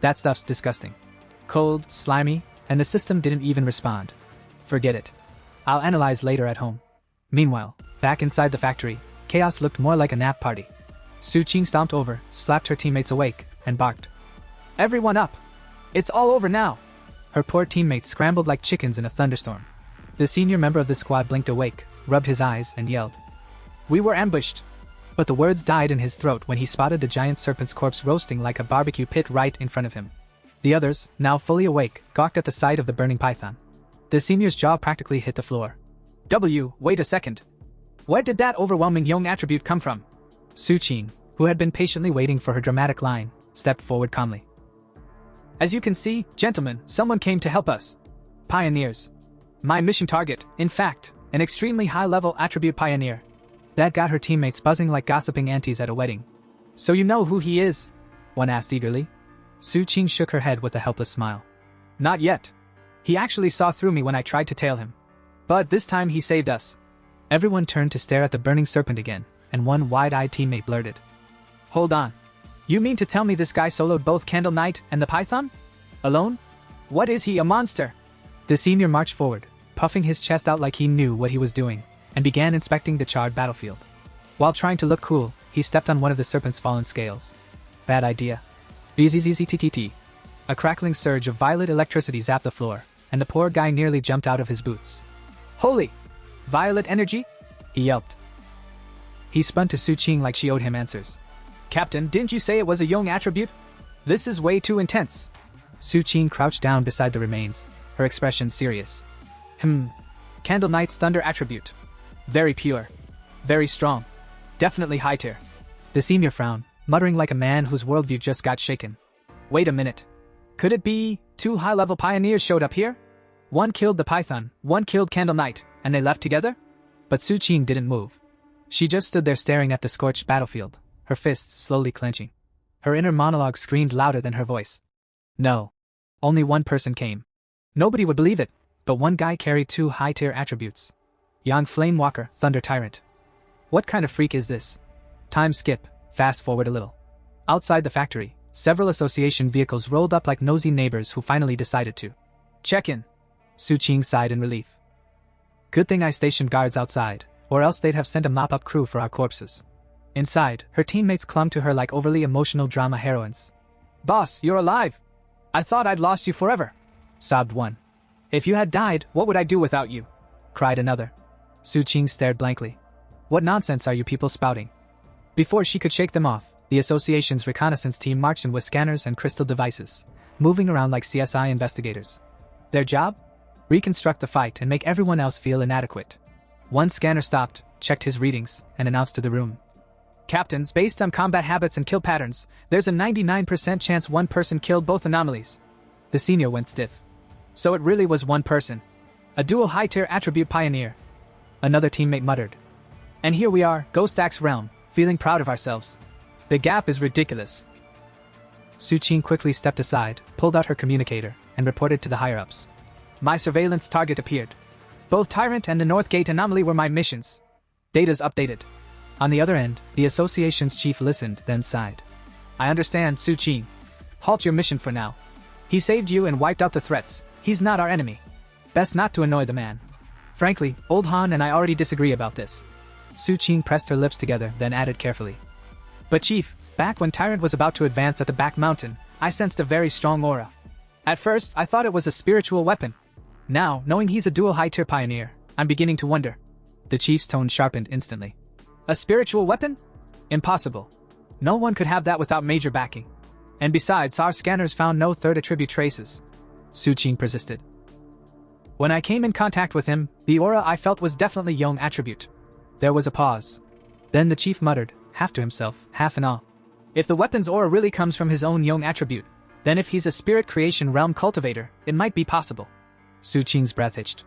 That stuff's disgusting. Cold, slimy, and the system didn't even respond. Forget it. I'll analyze later at home. Meanwhile, back inside the factory, chaos looked more like a nap party. Su King stomped over, slapped her teammates awake, and barked. Everyone up! It's all over now! Her poor teammates scrambled like chickens in a thunderstorm. The senior member of the squad blinked awake, rubbed his eyes, and yelled. We were ambushed! But the words died in his throat when he spotted the giant serpent's corpse roasting like a barbecue pit right in front of him. The others, now fully awake, gawked at the sight of the burning python. The senior's jaw practically hit the floor. Wait a second. Where did that overwhelming young attribute come from? Su King, who had been patiently waiting for her dramatic line, stepped forward calmly. As you can see, gentlemen, someone came to help us. Pioneers. My mission target, in fact, an extremely high-level attribute pioneer. That got her teammates buzzing like gossiping aunties at a wedding. So you know who he is? One asked eagerly. Su King shook her head with a helpless smile. Not yet. He actually saw through me when I tried to tail him. But this time he saved us. Everyone turned to stare at the burning serpent again, and one wide-eyed teammate blurted. Hold on. You mean to tell me this guy soloed both Candle Knight and the Python? Alone? What is he, a monster? The senior marched forward, puffing his chest out like he knew what he was doing, and began inspecting the charred battlefield. While trying to look cool, he stepped on one of the serpent's fallen scales. Bad idea. Bzzzztt. A crackling surge of violet electricity zapped the floor, and the poor guy nearly jumped out of his boots. Holy! Violet energy? He yelped. He spun to Su Qing like she owed him answers. Captain, didn't you say it was a Yong attribute? This is way too intense. Su Qing crouched down beside the remains, her expression serious. Candle Knight's thunder attribute. Very pure. Very strong. Definitely high tier. The senior frowned, muttering like a man whose worldview just got shaken. Wait a minute. Could it be 2 high-level pioneers showed up here? One killed the Python, one killed Candle Knight, and they left together? But Su Qing didn't move. She just stood there staring at the scorched battlefield, her fists slowly clenching. Her inner monologue screamed louder than her voice. No. Only one person came. Nobody would believe it, but one guy carried 2 high-tier attributes. Yang Flame Walker, Thunder Tyrant. What kind of freak is this? Time skip, fast forward a little. Outside the factory, several association vehicles rolled up like nosy neighbors who finally decided to check in. Su Qing sighed in relief. Good thing I stationed guards outside, or else they'd have sent a mop-up crew for our corpses. Inside, her teammates clung to her like overly emotional drama heroines. Boss, you're alive! I thought I'd lost you forever, sobbed one. If you had died, what would I do without you? Cried another. Su Qing stared blankly. What nonsense are you people spouting? Before she could shake them off, the association's reconnaissance team marched in with scanners and crystal devices, moving around like CSI investigators. Their job? Reconstruct the fight and make everyone else feel inadequate. One scanner stopped, checked his readings, and announced to the room. Captains, based on combat habits and kill patterns, there's a 99% chance one person killed both anomalies. The senior went stiff. So it really was one person. A dual high-tier attribute pioneer. Another teammate muttered. And here we are, Ghost Axe realm, feeling proud of ourselves. The gap is ridiculous. Su Qing quickly stepped aside, pulled out her communicator, and reported to the higher-ups. My surveillance target appeared. Both Tyrant and the Northgate anomaly were my missions. Data's updated. On the other end, the association's chief listened, then sighed. I understand, Su Qing. Halt your mission for now. He saved you and wiped out the threats. He's not our enemy. Best not to annoy the man. Frankly, Old Han and I already disagree about this. Su Qing pressed her lips together, then added carefully. But Chief, back when Tyrant was about to advance at the back mountain, I sensed a very strong aura. At first, I thought it was a spiritual weapon. Now, knowing he's a dual high-tier pioneer, I'm beginning to wonder. The chief's tone sharpened instantly. A spiritual weapon? Impossible. No one could have that without major backing. And besides, our scanners found no third attribute traces. Su Qing persisted. When I came in contact with him, the aura I felt was definitely Yong attribute. There was a pause. Then the chief muttered, half to himself, half in awe. If the weapon's aura really comes from his own Yong attribute, then if he's a spirit creation realm cultivator, it might be possible. Su Qing's breath hitched.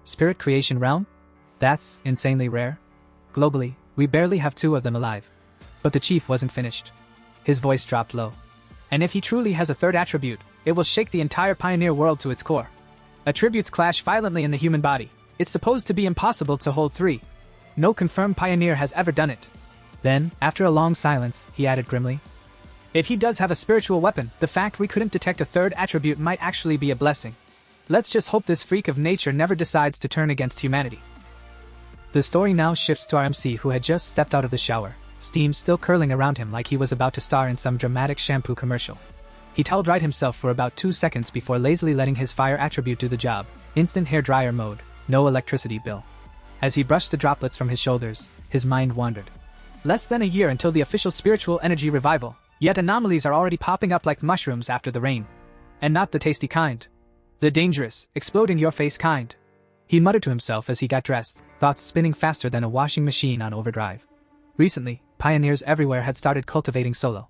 Spirit creation realm? That's insanely rare. Globally, we barely have 2 of them alive. But the chief wasn't finished. His voice dropped low. And if he truly has a third attribute, it will shake the entire pioneer world to its core. Attributes clash violently in the human body. It's supposed to be impossible to hold 3. No confirmed pioneer has ever done it. Then, after a long silence, he added grimly. If he does have a spiritual weapon, the fact we couldn't detect a third attribute might actually be a blessing. Let's just hope this freak of nature never decides to turn against humanity. The story now shifts to our MC who had just stepped out of the shower, steam still curling around him like he was about to star in some dramatic shampoo commercial. He towel-dried himself for about 2 seconds before lazily letting his fire attribute do the job. Instant hair dryer mode, no electricity bill. As he brushed the droplets from his shoulders, his mind wandered. Less than a year until the official spiritual energy revival, yet anomalies are already popping up like mushrooms after the rain. And not the tasty kind. The dangerous, explode-in-your-face kind. He muttered to himself as he got dressed, thoughts spinning faster than a washing machine on overdrive. Recently, pioneers everywhere had started cultivating solo.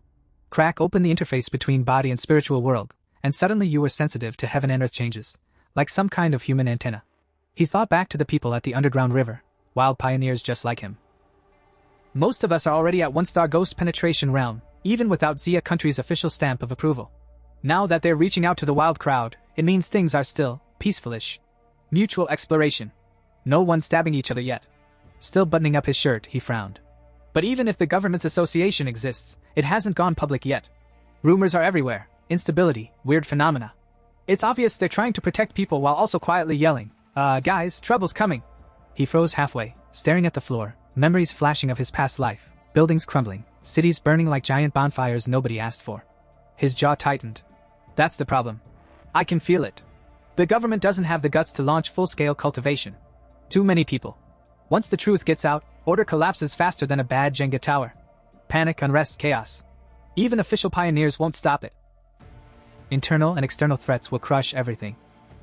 Crack opened the interface between body and spiritual world, and suddenly you were sensitive to heaven and earth changes, like some kind of human antenna. He thought back to the people at the underground river, wild pioneers just like him. Most of us are already at 1-star ghost penetration realm, even without Zia country's official stamp of approval. Now that they're reaching out to the wild crowd, it means things are still peaceful-ish. Mutual exploration. No one stabbing each other yet. Still buttoning up his shirt, he frowned. But even if the government's association exists, it hasn't gone public yet. Rumors are everywhere. Instability, weird phenomena. It's obvious they're trying to protect people while also quietly yelling, guys, trouble's coming. He froze halfway, staring at the floor, memories flashing of his past life, buildings crumbling, cities burning like giant bonfires nobody asked for. His jaw tightened. That's the problem. I can feel it. The government doesn't have the guts to launch full-scale cultivation. Too many people. Once the truth gets out, order collapses faster than a bad Jenga tower. Panic, unrest, chaos. Even official pioneers won't stop it. Internal and external threats will crush everything.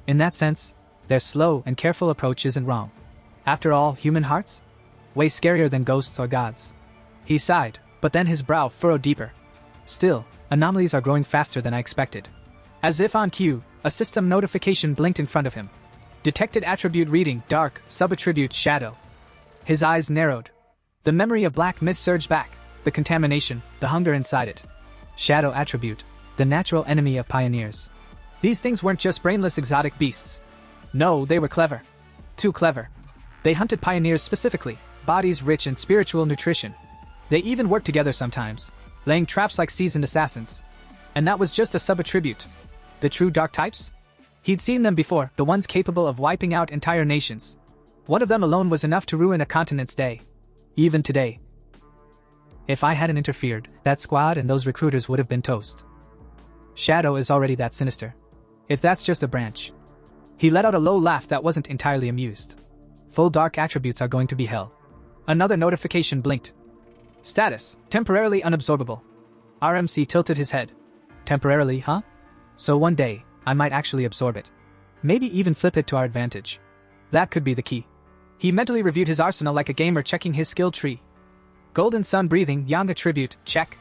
In that sense, their slow and careful approach isn't wrong. After all, human hearts? Way scarier than ghosts or gods. He sighed, but then his brow furrowed deeper. Still, anomalies are growing faster than I expected. As if on cue, a system notification blinked in front of him. Detected attribute reading, dark, subattribute, shadow. His eyes narrowed. The memory of black mist surged back, the contamination, the hunger inside it. Shadow attribute, the natural enemy of pioneers. These things weren't just brainless exotic beasts. No, they were clever. Too clever. They hunted pioneers specifically, bodies rich in spiritual nutrition. They even worked together sometimes, laying traps like seasoned assassins. And that was just a subattribute. The true dark types? He'd seen them before, the ones capable of wiping out entire nations. One of them alone was enough to ruin a continent's day. Even today. If I hadn't interfered, that squad and those recruiters would have been toast. Shadow is already that sinister. If that's just a branch. He let out a low laugh that wasn't entirely amused. Full dark attributes are going to be hell. Another notification blinked. Status, temporarily unabsorbable. RMC tilted his head. Temporarily, huh? So one day, I might actually absorb it. Maybe even flip it to our advantage. That could be the key. He mentally reviewed his arsenal like a gamer checking his skill tree. Golden Sun breathing, Yang attribute, check.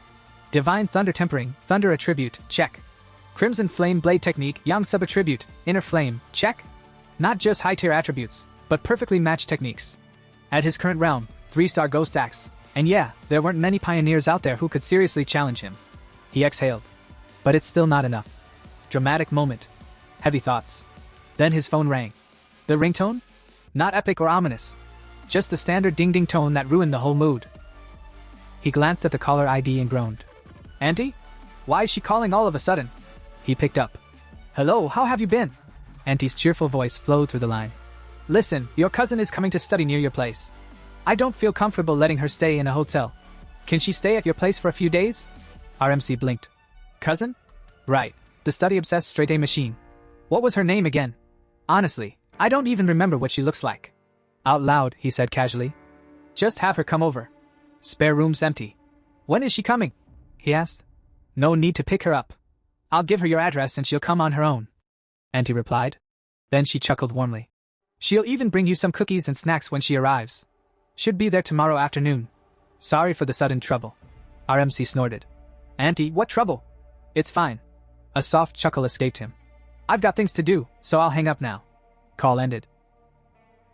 Divine Thunder tempering, Thunder attribute, check. Crimson Flame blade technique, Yang subattribute, Inner Flame, check. Not just high-tier attributes, but perfectly matched techniques. At his current realm, 3-star Ghost Axe, and yeah, there weren't many pioneers out there who could seriously challenge him. He exhaled. But it's still not enough. Dramatic moment. Heavy thoughts. Then his phone rang. The ringtone? Not epic or ominous. Just the standard ding-ding tone that ruined the whole mood. He glanced at the caller ID and groaned. Auntie? Why is she calling all of a sudden? He picked up. Hello, how have you been? Auntie's cheerful voice flowed through the line. Listen, your cousin is coming to study near your place. I don't feel comfortable letting her stay in a hotel. Can she stay at your place for a few days? RMC blinked. Cousin? Right. The study-obsessed straight-A machine. What was her name again? Honestly, I don't even remember what she looks like. Out loud, he said casually. Just have her come over. Spare room's empty. When is she coming? He asked. No need to pick her up. I'll give her your address and she'll come on her own. Auntie replied. Then she chuckled warmly. She'll even bring you some cookies and snacks when she arrives. Should be there tomorrow afternoon. Sorry for the sudden trouble. RMC snorted. Auntie, what trouble? It's fine. A soft chuckle escaped him. I've got things to do, so I'll hang up now. Call ended.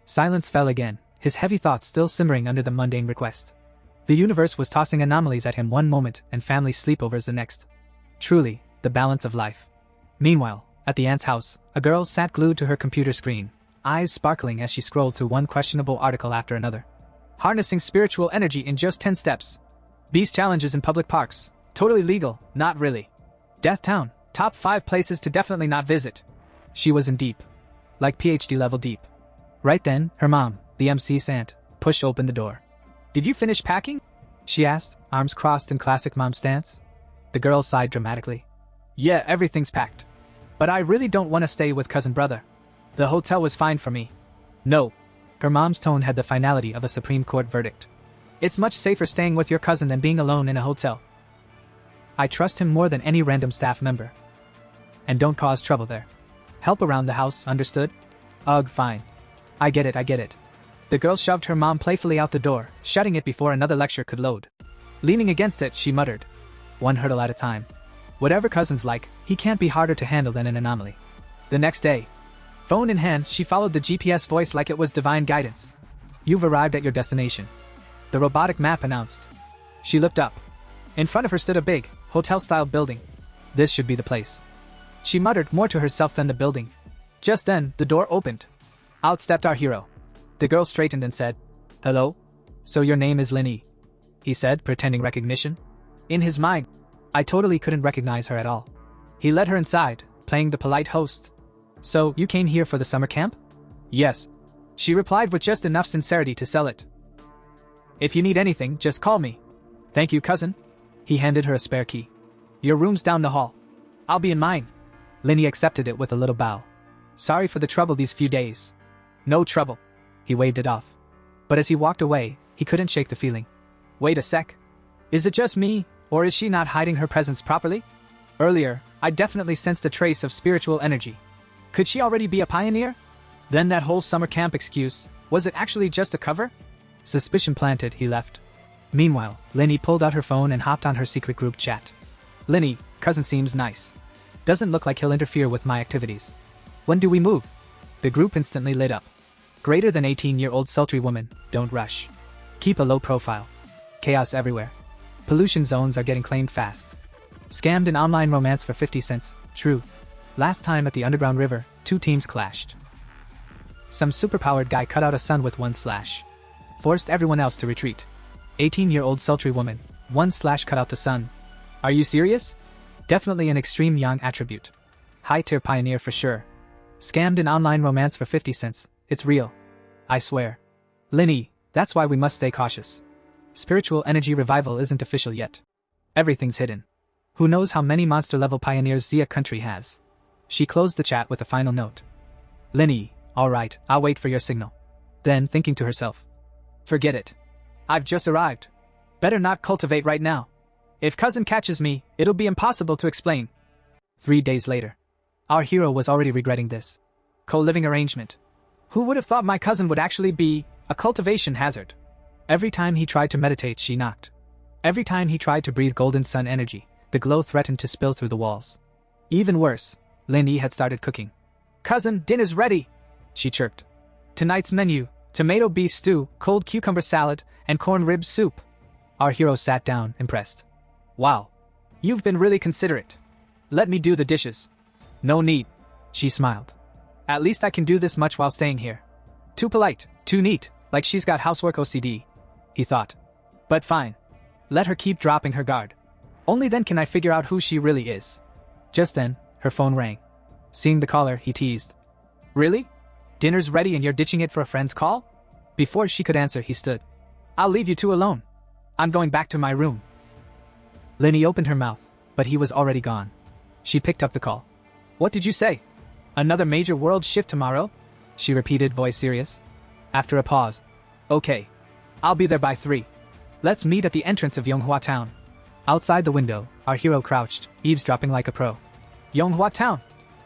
Silence fell again, his heavy thoughts still simmering under the mundane request. The universe was tossing anomalies at him one moment and family sleepovers the next. Truly, the balance of life. Meanwhile, at the aunt's house, a girl sat glued to her computer screen, eyes sparkling as she scrolled through one questionable article after another. Harnessing spiritual energy in just 10 steps. Beast challenges in public parks. Totally legal, not really. Death Town, top 5 places to definitely not visit. She was in deep. Like PhD level deep. Right then, her mom, the MC's aunt, pushed open the door. Did you finish packing? She asked, arms crossed in classic mom stance. The girl sighed dramatically. Yeah, everything's packed. But I really don't want to stay with cousin brother. The hotel was fine for me. No. Her mom's tone had the finality of a Supreme Court verdict. It's much safer staying with your cousin than being alone in a hotel. I trust him more than any random staff member. And don't cause trouble there. Help around the house, understood? Ugh, fine. I get it. The girl shoved her mom playfully out the door, shutting it before another lecture could load. Leaning against it, she muttered. One hurdle at a time. Whatever cousin's like, he can't be harder to handle than an anomaly. The next day, phone in hand, she followed the GPS voice like it was divine guidance. You've arrived at your destination. The robotic map announced. She looked up. In front of her stood a big, hotel-style building. This should be the place. She muttered more to herself than the building. Just then, the door opened. Out stepped our hero. The girl straightened and said, Hello? So your name is Linny? He said, pretending recognition. In his mind, I totally couldn't recognize her at all. He led her inside, playing the polite host. So, you came here for the summer camp? Yes. She replied with just enough sincerity to sell it. If you need anything, just call me. Thank you, cousin. He handed her a spare key. Your room's down the hall. I'll be in mine. Linny accepted it with a little bow. Sorry for the trouble these few days. No trouble. He waved it off. But as he walked away, he couldn't shake the feeling. Wait a sec. Is it just me, or is she not hiding her presence properly? Earlier, I definitely sensed a trace of spiritual energy. Could she already be a pioneer? Then that whole summer camp excuse, was it actually just a cover? Suspicion planted, he left. Meanwhile, Lenny pulled out her phone and hopped on her secret group chat. Lenny, cousin seems nice. Doesn't look like he'll interfere with my activities. When do we move? The group instantly lit up. Greater than 18-year-old sultry woman, don't rush. Keep a low profile. Chaos everywhere. Pollution zones are getting claimed fast. Scammed in online romance for 50 cents, true. Last time at the underground river, 2 teams clashed. Some superpowered guy cut out a sun with 1 slash. Forced everyone else to retreat. 18-year-old sultry woman, 1 slash cut out the sun. Are you serious? Definitely an extreme young attribute. High-tier pioneer for sure. Scammed in online romance for 50 cents, it's real. I swear. Lenny, that's why we must stay cautious. Spiritual energy revival isn't official yet. Everything's hidden. Who knows how many monster-level pioneers Zia country has. She closed the chat with a final note. Lenny, alright, I'll wait for your signal. Then, thinking to herself. Forget it. I've just arrived. Better not cultivate right now. If cousin catches me, it'll be impossible to explain. 3 days later. Our hero was already regretting this. Co-living arrangement. Who would have thought my cousin would actually be a cultivation hazard? Every time he tried to meditate, she knocked. Every time he tried to breathe golden sun energy, the glow threatened to spill through the walls. Even worse, Lenny had started cooking. Cousin, dinner's ready, she chirped. Tonight's menu, tomato beef stew, cold cucumber salad, and corn rib soup. Our hero sat down, impressed. Wow. You've been really considerate. Let me do the dishes. No need, she smiled. At least I can do this much while staying here. Too polite, too neat, like she's got housework OCD, he thought. But fine. Let her keep dropping her guard. Only then can I figure out who she really is. Just then, her phone rang. Seeing the caller, he teased. Really? Dinner's ready and you're ditching it for a friend's call? Before she could answer, he stood. I'll leave you two alone. I'm going back to my room. Lenny opened her mouth, but he was already gone. She picked up the call. What did you say? Another major world shift tomorrow? She repeated, voice serious. After a pause. Okay. I'll be there by 3. Let's meet at the entrance of Donghua town. Outside the window, our hero crouched, eavesdropping like a pro. Donghua town?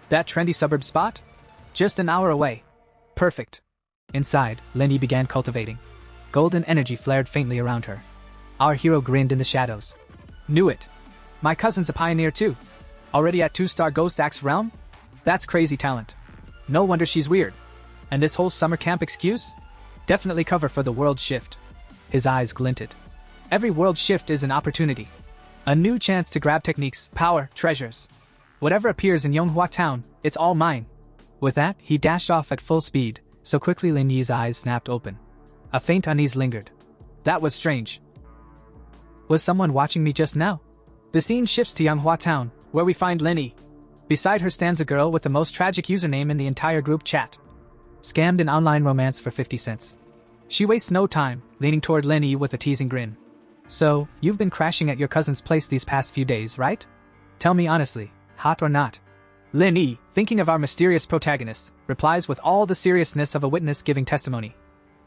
That trendy suburb spot? Just an hour away. Perfect. Inside, Lenny began cultivating. Golden energy flared faintly around her. Our hero grinned in the shadows. Knew it. My cousin's a pioneer too. Already at 2-star Ghost Axe realm? That's crazy talent. No wonder she's weird. And this whole summer camp excuse? Definitely cover for the world shift. His eyes glinted. Every world shift is an opportunity. A new chance to grab techniques, power, treasures. Whatever appears in Donghua town, it's all mine. With that, he dashed off at full speed, so quickly Lenny's eyes snapped open. A faint unease lingered. That was strange. Was someone watching me just now? The scene shifts to Donghua town, where we find Lenny. Beside her stands a girl with the most tragic username in the entire group chat. Scammed in online romance for 50 cents. She wastes no time, leaning toward Lenny with a teasing grin. So, you've been crashing at your cousin's place these past few days, right? Tell me honestly, hot or not? Lenny, thinking of our mysterious protagonist, replies with all the seriousness of a witness giving testimony.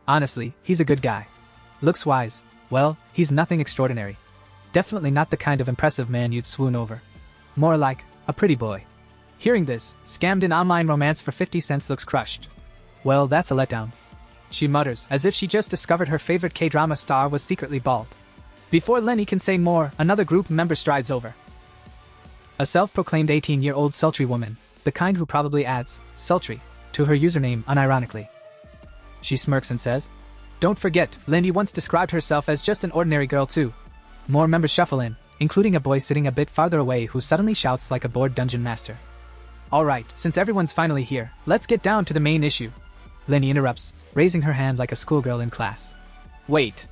Honestly, he's a good guy. Looks wise. Well, he's nothing extraordinary. Definitely not the kind of impressive man you'd swoon over. More like a pretty boy. Hearing this, scammed in online romance for 50 cents looks crushed. Well, that's a letdown. She mutters, as if she just discovered her favorite K-drama star was secretly bald. Before Lenny can say more, another group member strides over. A self-proclaimed 18-year-old sultry woman, the kind who probably adds sultry to her username unironically. She smirks and says, Don't forget, Lenny once described herself as just an ordinary girl too. More members shuffle in, including a boy sitting a bit farther away who suddenly shouts like a bored dungeon master. Alright, since everyone's finally here, let's get down to the main issue. Lenny interrupts, raising her hand like a schoolgirl in class. Wait.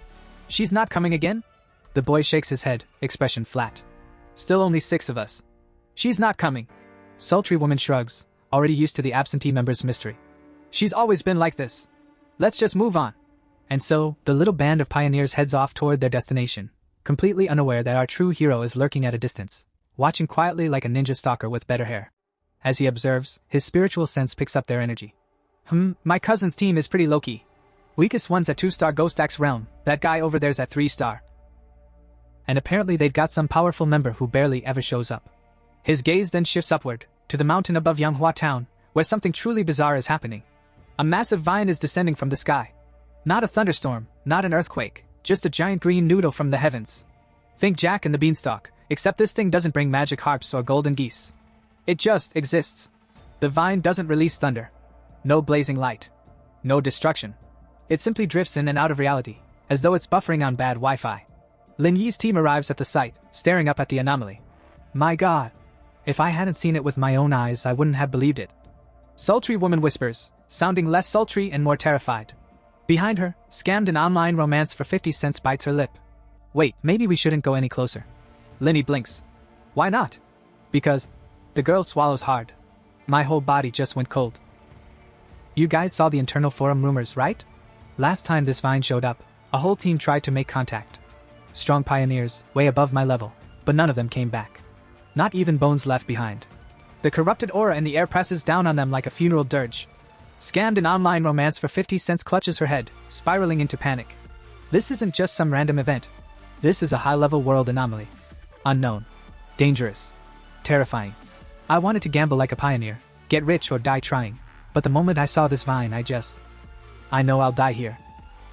She's not coming again? The boy shakes his head, expression flat. Still only 6 of us. She's not coming. Sultry woman shrugs, already used to the absentee member's mystery. She's always been like this. Let's just move on. And so, the little band of pioneers heads off toward their destination, completely unaware that our true hero is lurking at a distance, watching quietly like a ninja stalker with better hair. As he observes, his spiritual sense picks up their energy. My cousin's team is pretty low-key. Weakest one's at 2-star Ghost Axe realm, that guy over there's at 3-star. And apparently they've got some powerful member who barely ever shows up. His gaze then shifts upward, to the mountain above Manhwa town, where something truly bizarre is happening. A massive vine is descending from the sky. Not a thunderstorm, not an earthquake, just a giant green noodle from the heavens. Think Jack and the Beanstalk, except this thing doesn't bring magic harps or golden geese. It just exists. The vine doesn't release thunder. No blazing light. No destruction. It simply drifts in and out of reality, as though it's buffering on bad Wi-Fi. Lin Yi's team arrives at the site, staring up at the anomaly. My god. If I hadn't seen it with my own eyes, I wouldn't have believed it. Sultry woman whispers, sounding less sultry and more terrified. Behind her, scammed an online romance for 50 cents bites her lip. Wait, maybe we shouldn't go any closer. Linny blinks. Why not? Because. The girl swallows hard. My whole body just went cold. You guys saw the internal forum rumors, right? Last time this vine showed up, a whole team tried to make contact. Strong pioneers, way above my level, but none of them came back. Not even bones left behind. The corrupted aura in the air presses down on them like a funeral dirge. Scammed an online romance for 50 cents clutches her head, spiraling into panic. This isn't just some random event. This is a high-level world anomaly. Unknown. Dangerous. Terrifying. I wanted to gamble like a pioneer, get rich or die trying, but the moment I saw this vine I know I'll die here.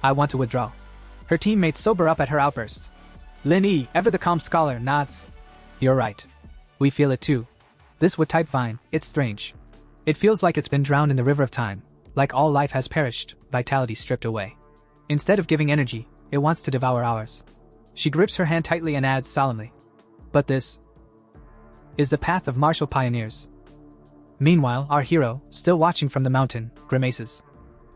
I want to withdraw. Her teammates sober up at her outburst. Lin Yi, ever the calm scholar, nods. You're right. We feel it too. This wood-type vine, it's strange. It feels like it's been drowned in the river of time, like all life has perished, vitality stripped away. Instead of giving energy, it wants to devour ours. She grips her hand tightly and adds solemnly. But this is the path of martial pioneers. Meanwhile, our hero, still watching from the mountain, grimaces.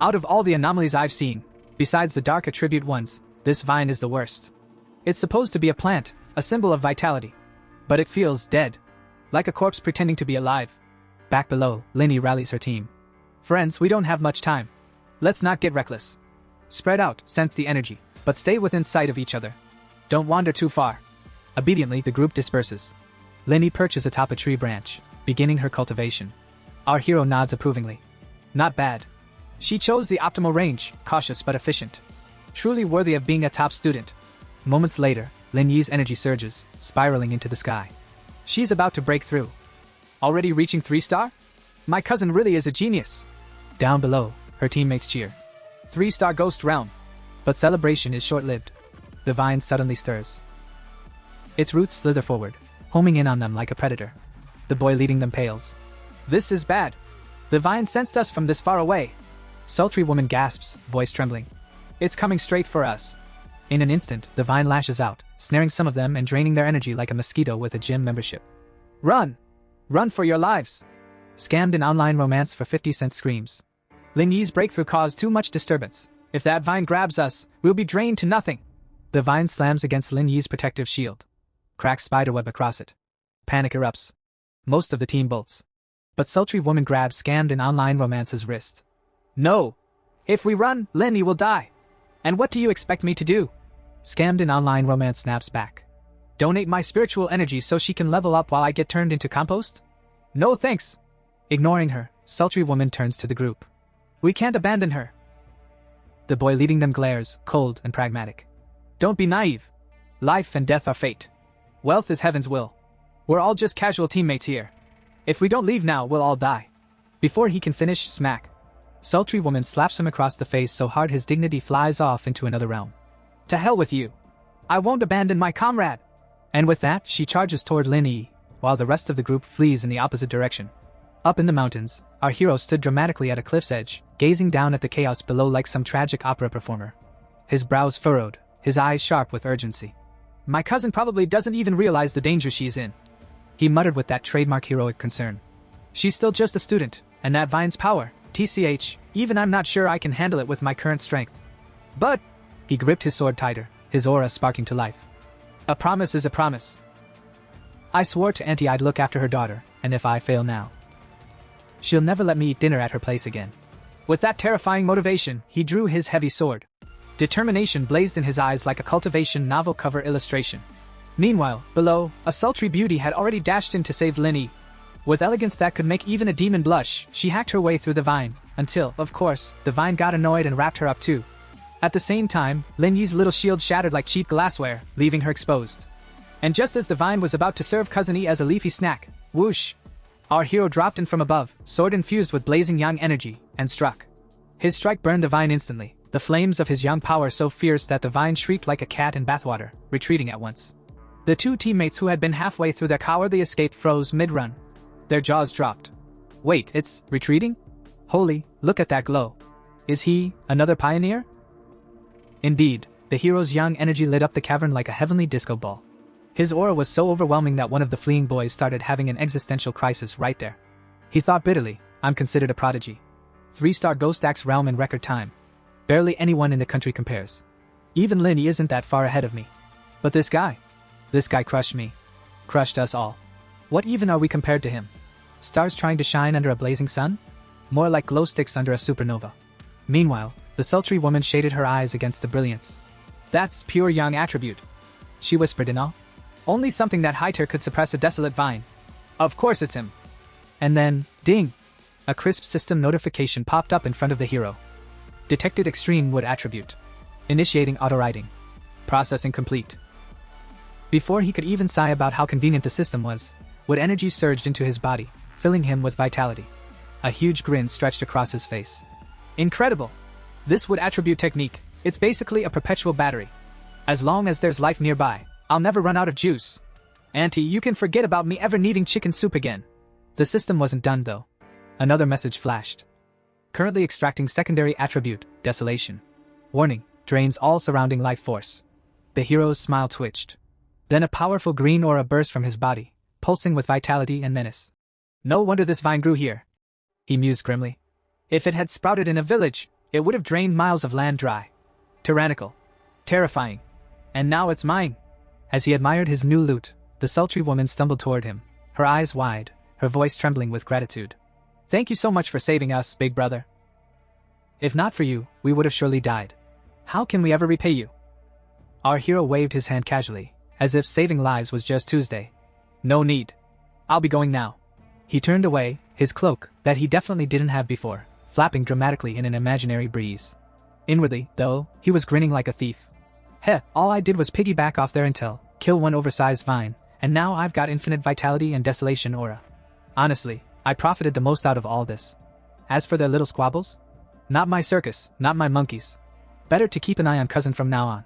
Out of all the anomalies I've seen, besides the dark attribute ones, this vine is the worst. It's supposed to be a plant, a symbol of vitality. But it feels dead. Like a corpse pretending to be alive. Back below, Linny rallies her team. Friends, we don't have much time. Let's not get reckless. Spread out, sense the energy, but stay within sight of each other. Don't wander too far. Obediently, the group disperses. Linny perches atop a tree branch, beginning her cultivation. Our hero nods approvingly. Not bad. She chose the optimal range, cautious but efficient. Truly worthy of being a top student. Moments later, Lin Yi's energy surges, spiraling into the sky. She's about to break through. Already reaching 3-star? My cousin really is a genius. Down below, her teammates cheer. 3-star Ghost Realm. But celebration is short-lived. The vine suddenly stirs. Its roots slither forward, homing in on them like a predator. The boy leading them pales. This is bad. The vine sensed us from this far away. Sultry woman gasps, voice trembling. It's coming straight for us. In an instant, the vine lashes out, snaring some of them and draining their energy like a mosquito with a gym membership. Run! Run for your lives! Scammed an online romance for 50 cents screams. Lin Yi's breakthrough caused too much disturbance. If that vine grabs us, we'll be drained to nothing. The vine slams against Lin Yi's protective shield. Cracks spiderweb across it. Panic erupts. Most of the team bolts. But sultry woman grabs scammed an online romance's wrist. No! If we run, Lin Yi will die. And what do you expect me to do? Scammed an online romance snaps back. Donate my spiritual energy so she can level up while I get turned into compost? No thanks. Ignoring her, sultry woman turns to the group. We can't abandon her. The boy leading them glares, cold and pragmatic. Don't be naive. Life and death are fate. Wealth is heaven's will. We're all just casual teammates here. If we don't leave now, we'll all die. Before he can finish, smack. Sultry woman slaps him across the face so hard his dignity flies off into another realm. To hell with you. I won't abandon my comrade. And with that, she charges toward Lin Yi, while the rest of the group flees in the opposite direction. Up in the mountains, our hero stood dramatically at a cliff's edge, gazing down at the chaos below like some tragic opera performer. His brows furrowed, his eyes sharp with urgency. My cousin probably doesn't even realize the danger she's in. He muttered with that trademark heroic concern. She's still just a student, and that vine's power, TCH, even I'm not sure I can handle it with my current strength. But, he gripped his sword tighter, his aura sparking to life. A promise is a promise. I swore to Auntie I'd look after her daughter, and if I fail now, she'll never let me eat dinner at her place again. With that terrifying motivation, he drew his heavy sword. Determination blazed in his eyes like a cultivation novel cover illustration. Meanwhile, below, a sultry beauty had already dashed in to save Lin Yi. With elegance that could make even a demon blush, she hacked her way through the vine, until, of course, the vine got annoyed and wrapped her up too, At the same time, Lin Yi's little shield shattered like cheap glassware, leaving her exposed. And just as the vine was about to serve Cousin Yi as a leafy snack, whoosh! Our hero dropped in from above, sword infused with blazing yang energy, and struck. His strike burned the vine instantly, the flames of his yang power so fierce that the vine shrieked like a cat in bathwater, retreating at once. The two teammates who had been halfway through their cowardly escape froze mid-run. Their jaws dropped. Wait, it's retreating? Holy, look at that glow. Is he another pioneer? Indeed, the hero's yang energy lit up the cavern like a heavenly disco ball. His aura was so overwhelming that one of the fleeing boys started having an existential crisis right there. He thought bitterly, I'm considered a prodigy. 3-star Ghost Axe realm in record time. Barely anyone in the country compares. Even Lin Yi isn't that far ahead of me. But this guy crushed me. Crushed us all. What even are we compared to him? Stars trying to shine under a blazing sun? More like glow sticks under a supernova. Meanwhile, the sultry woman shaded her eyes against the brilliance. That's pure yang attribute, she whispered in awe. Only something that high-tier could suppress a desolate vine. Of course it's him. And then, ding! A crisp system notification popped up in front of the hero. Detected extreme wood attribute. Initiating auto-writing. Processing complete. Before he could even sigh about how convenient the system was, wood energy surged into his body, filling him with vitality. A huge grin stretched across his face. Incredible! This wood attribute technique, it's basically a perpetual battery. As long as there's life nearby, I'll never run out of juice. Auntie, you can forget about me ever needing chicken soup again. The system wasn't done though. Another message flashed. Currently extracting secondary attribute, desolation. Warning, drains all surrounding life force. The hero's smile twitched. Then a powerful green aura burst from his body, pulsing with vitality and menace. No wonder this vine grew here, he mused grimly. If it had sprouted in a village, it would have drained miles of land dry. Tyrannical. Terrifying. And now it's mine. As he admired his new loot, the sultry woman stumbled toward him, her eyes wide, her voice trembling with gratitude. Thank you so much for saving us, big brother. If not for you, we would have surely died. How can we ever repay you? Our hero waved his hand casually, as if saving lives was just Tuesday. No need. I'll be going now. He turned away, his cloak, that he definitely didn't have before, flapping dramatically in an imaginary breeze. Inwardly, though, he was grinning like a thief. Heh, all I did was piggyback off their intel, kill one oversized vine, and now I've got infinite vitality and desolation aura. Honestly, I profited the most out of all this. As for their little squabbles? Not my circus, not my monkeys. Better to keep an eye on Cousin from now on.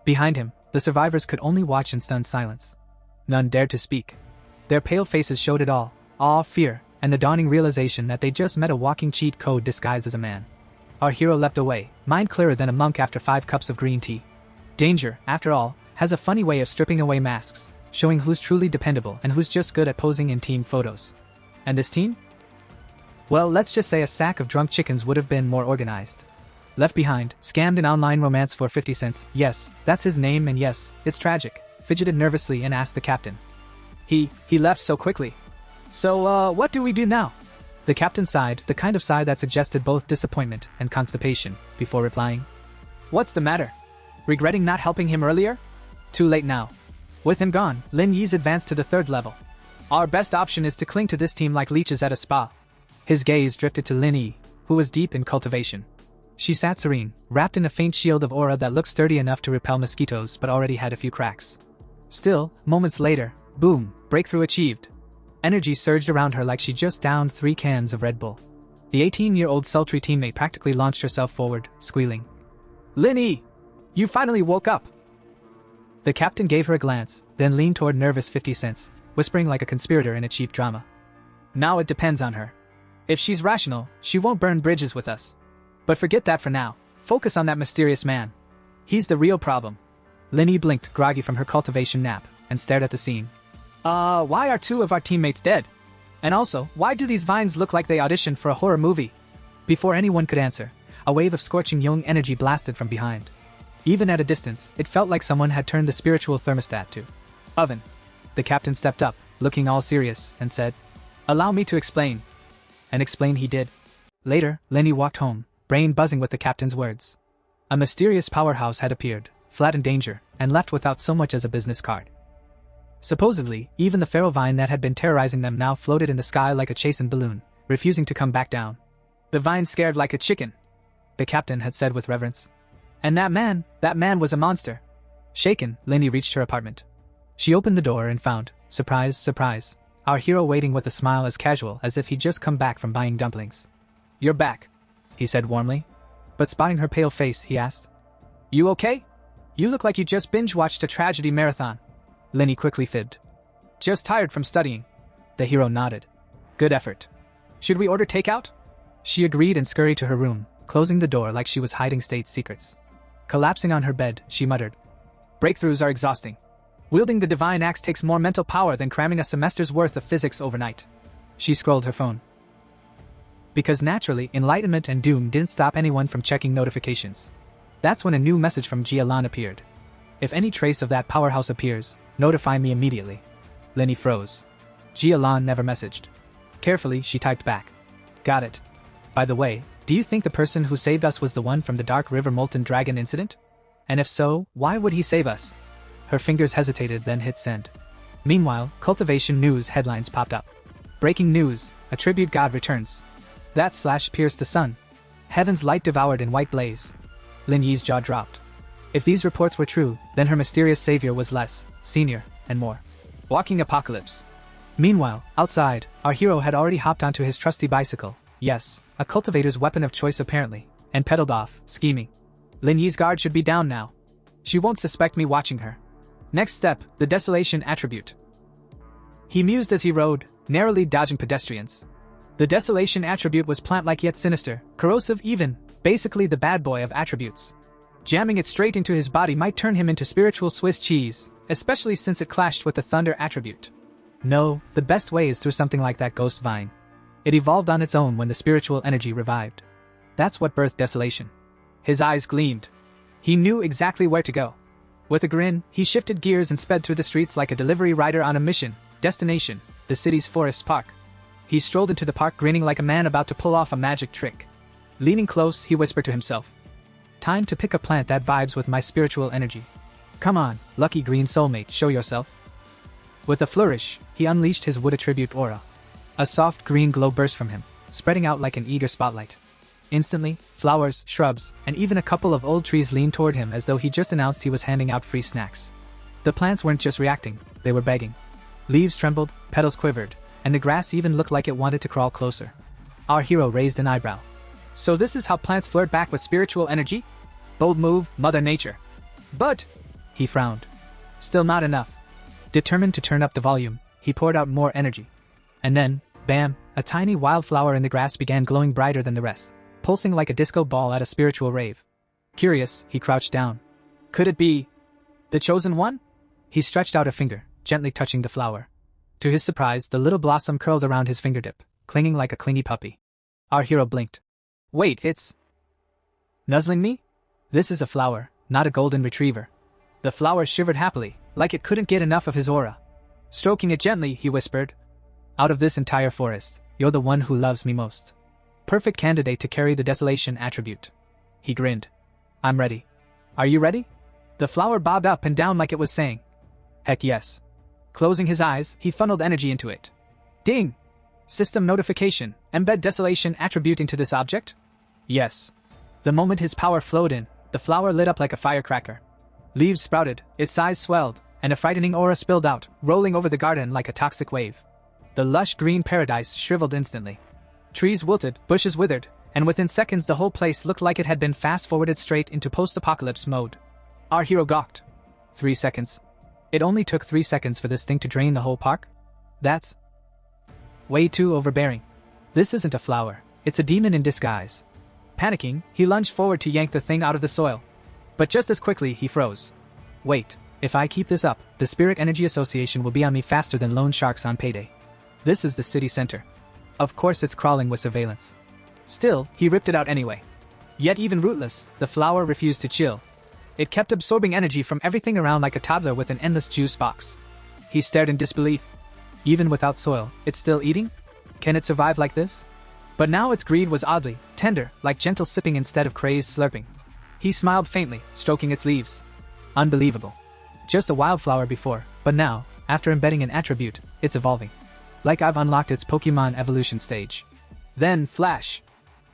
Behind him, the survivors could only watch in stunned silence. None dared to speak. Their pale faces showed it all, awe, fear, and the dawning realization that they just met a walking cheat code disguised as a man. Our hero leapt away, mind clearer than a monk after 5 cups of green tea. Danger, after all, has a funny way of stripping away masks, showing who's truly dependable and who's just good at posing in team photos. And this team? Well, let's just say a sack of drunk chickens would have been more organized. Left behind, scammed an online romance for 50 cents, yes, that's his name and yes, it's tragic, fidgeted nervously and asked the captain. He left so quickly. So, what do we do now? The captain sighed, the kind of sigh that suggested both disappointment and constipation, before replying. What's the matter? Regretting not helping him earlier? Too late now. With him gone, Lin Yi's advanced to the 3rd level. Our best option is to cling to this team like leeches at a spa. His gaze drifted to Lin Yi, who was deep in cultivation. She sat serene, wrapped in a faint shield of aura that looked sturdy enough to repel mosquitoes but already had a few cracks. Still, moments later, boom, breakthrough achieved. Energy surged around her like she just downed 3 cans of Red Bull. The 18-year-old sultry teammate practically launched herself forward, squealing. Lin Yi! You finally woke up! The captain gave her a glance, then leaned toward nervous 50 cents, whispering like a conspirator in a cheap drama. Now it depends on her. If she's rational, she won't burn bridges with us. But forget that for now. Focus on that mysterious man. He's the real problem. Lin Yi blinked, groggy from her cultivation nap, and stared at the scene. Why are 2 of our teammates dead? And also, why do these vines look like they auditioned for a horror movie? Before anyone could answer, a wave of scorching yang energy blasted from behind. Even at a distance, it felt like someone had turned the spiritual thermostat to oven. The captain stepped up, looking all serious, and said, Allow me to explain. And explain he did. Later, Lin Yi walked home, brain buzzing with the captain's words. A mysterious powerhouse had appeared, flat in danger, and left without so much as a business card. Supposedly, even the feral vine that had been terrorizing them now floated in the sky like a chastened balloon, refusing to come back down. The vine scared like a chicken, the captain had said with reverence. And that man was a monster. Shaken, Lindy reached her apartment. She opened the door and found, surprise, surprise, our hero waiting with a smile as casual as if he'd just come back from buying dumplings. "You're back," he said warmly. But spotting her pale face, he asked, "You okay? You look like you just binge-watched a tragedy marathon." Lindy quickly fibbed. "Just tired from studying." The hero nodded. "Good effort. Should we order takeout?" She agreed and scurried to her room, closing the door like she was hiding state secrets. Collapsing on her bed, she muttered, "Breakthroughs are exhausting. Wielding the divine axe takes more mental power than cramming a semester's worth of physics overnight." She scrolled her phone. Because naturally, enlightenment and doom didn't stop anyone from checking notifications. That's when a new message from Jialan appeared. "If any trace of that powerhouse appears, notify me immediately." Lenny froze. Jialan never messaged. Carefully, she typed back, "Got it. By the way, do you think the person who saved us was the one from the Dark River Molten Dragon incident? And if so, why would he save us?" Her fingers hesitated, then hit send. Meanwhile, cultivation news headlines popped up. "Breaking news, a tribute god returns. That slash pierced the sun. Heaven's light devoured in white blaze." Lin Yi's jaw dropped. If these reports were true, then her mysterious savior was less, senior, and more. Walking apocalypse. Meanwhile, outside, our hero had already hopped onto his trusty bicycle, yes, a cultivator's weapon of choice apparently, and pedaled off, scheming. Lin Yi's guard should be down now. She won't suspect me watching her. Next step, the desolation attribute. He mused as he rode, narrowly dodging pedestrians. The desolation attribute was plant-like yet sinister, corrosive even, basically the bad boy of attributes. Jamming it straight into his body might turn him into spiritual Swiss cheese, especially since it clashed with the thunder attribute. No, the best way is through something like that ghost vine. It evolved on its own when the spiritual energy revived. That's what birthed desolation. His eyes gleamed. He knew exactly where to go. With a grin, he shifted gears and sped through the streets like a delivery rider on a mission. Destination, the city's forest park. He strolled into the park grinning like a man about to pull off a magic trick. Leaning close, he whispered to himself, "Time to pick a plant that vibes with my spiritual energy. Come on, lucky green soulmate, show yourself." With a flourish, he unleashed his wood attribute aura. A soft green glow burst from him, spreading out like an eager spotlight. Instantly, flowers, shrubs, and even a couple of old trees leaned toward him as though he just announced he was handing out free snacks. The plants weren't just reacting, they were begging. Leaves trembled, petals quivered, and the grass even looked like it wanted to crawl closer. Our hero raised an eyebrow. "So this is how plants flirt back with spiritual energy? Bold move, Mother Nature." "But," he frowned. Still not enough. Determined to turn up the volume, he poured out more energy. And then, bam, a tiny wildflower in the grass began glowing brighter than the rest, pulsing like a disco ball at a spiritual rave. Curious, he crouched down. Could it be the chosen one? He stretched out a finger, gently touching the flower. To his surprise, the little blossom curled around his fingertip, clinging like a clingy puppy. Our hero blinked. "Wait, it's nuzzling me? This is a flower, not a golden retriever." The flower shivered happily, like it couldn't get enough of his aura. Stroking it gently, he whispered, "Out of this entire forest, you're the one who loves me most. Perfect candidate to carry the desolation attribute." He grinned. "I'm ready. Are you ready?" The flower bobbed up and down like it was saying, "Heck yes." Closing his eyes, he funneled energy into it. Ding! System notification, embed desolation attribute into this object? Yes. The moment his power flowed in, the flower lit up like a firecracker. Leaves sprouted, its size swelled, and a frightening aura spilled out, rolling over the garden like a toxic wave. The lush green paradise shriveled instantly. Trees wilted, bushes withered, and within seconds the whole place looked like it had been fast-forwarded straight into post-apocalypse mode. Our hero gawked. 3 seconds. It only took 3 seconds for this thing to drain the whole park? That's way too overbearing. This isn't a flower, it's a demon in disguise. Panicking, he lunged forward to yank the thing out of the soil. But just as quickly, he froze. Wait, if I keep this up, the Spirit Energy Association will be on me faster than loan sharks on payday. This is the city center. Of course it's crawling with surveillance. Still, he ripped it out anyway. Yet even rootless, the flower refused to chill. It kept absorbing energy from everything around like a toddler with an endless juice box. He stared in disbelief. Even without soil, it's still eating? Can it survive like this? But now its greed was oddly tender, like gentle sipping instead of crazed slurping. He smiled faintly, stroking its leaves. Unbelievable. Just a wildflower before, but now, after embedding an attribute, it's evolving. Like I've unlocked its Pokemon evolution stage. Then, flash.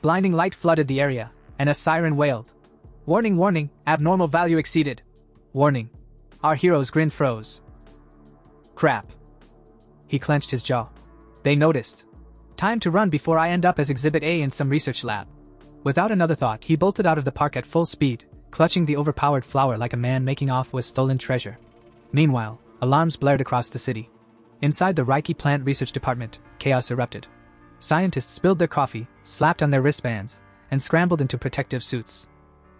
Blinding light flooded the area, and a siren wailed. Warning, warning, abnormal value exceeded. Warning. Our hero's grin froze. Crap. He clenched his jaw. They noticed. Time to run before I end up as Exhibit A in some research lab. Without another thought, he bolted out of the park at full speed, clutching the overpowered flower like a man making off with stolen treasure. Meanwhile, alarms blared across the city. Inside the Reiki plant research department, chaos erupted. Scientists spilled their coffee, slapped on their wristbands, and scrambled into protective suits.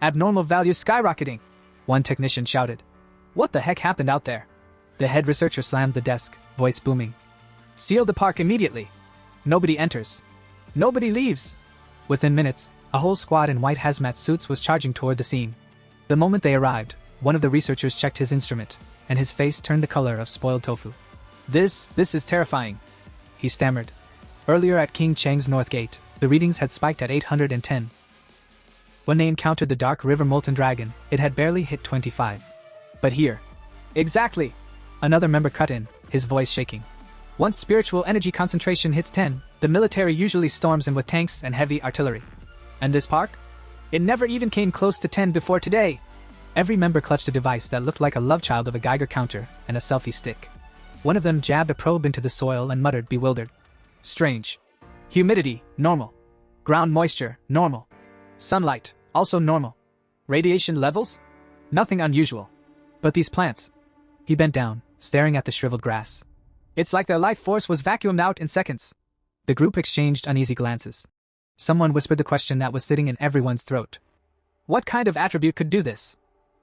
Abnormal value skyrocketing! One technician shouted. What the heck happened out there? The head researcher slammed the desk, voice booming. Seal the park immediately! Nobody enters. Nobody leaves! Within minutes, a whole squad in white hazmat suits was charging toward the scene. The moment they arrived, one of the researchers checked his instrument, and his face turned the color of spoiled tofu. This is terrifying, he stammered. Earlier at King Cheng's North Gate, the readings had spiked at 810. When they encountered the Dark River Molten Dragon, it had barely hit 25. But here... Exactly! Another member cut in, his voice shaking. Once spiritual energy concentration hits 10, the military usually storms in with tanks and heavy artillery. And this park? It never even came close to 10 before today. Every member clutched a device that looked like a love child of a Geiger counter and a selfie stick. One of them jabbed a probe into the soil and muttered, bewildered. Strange. Humidity, normal. Ground moisture, normal. Sunlight, also normal. Radiation levels? Nothing unusual. But these plants. He bent down, staring at the shriveled grass. It's like their life force was vacuumed out in seconds. The group exchanged uneasy glances. Someone whispered the question that was sitting in everyone's throat. What kind of attribute could do this?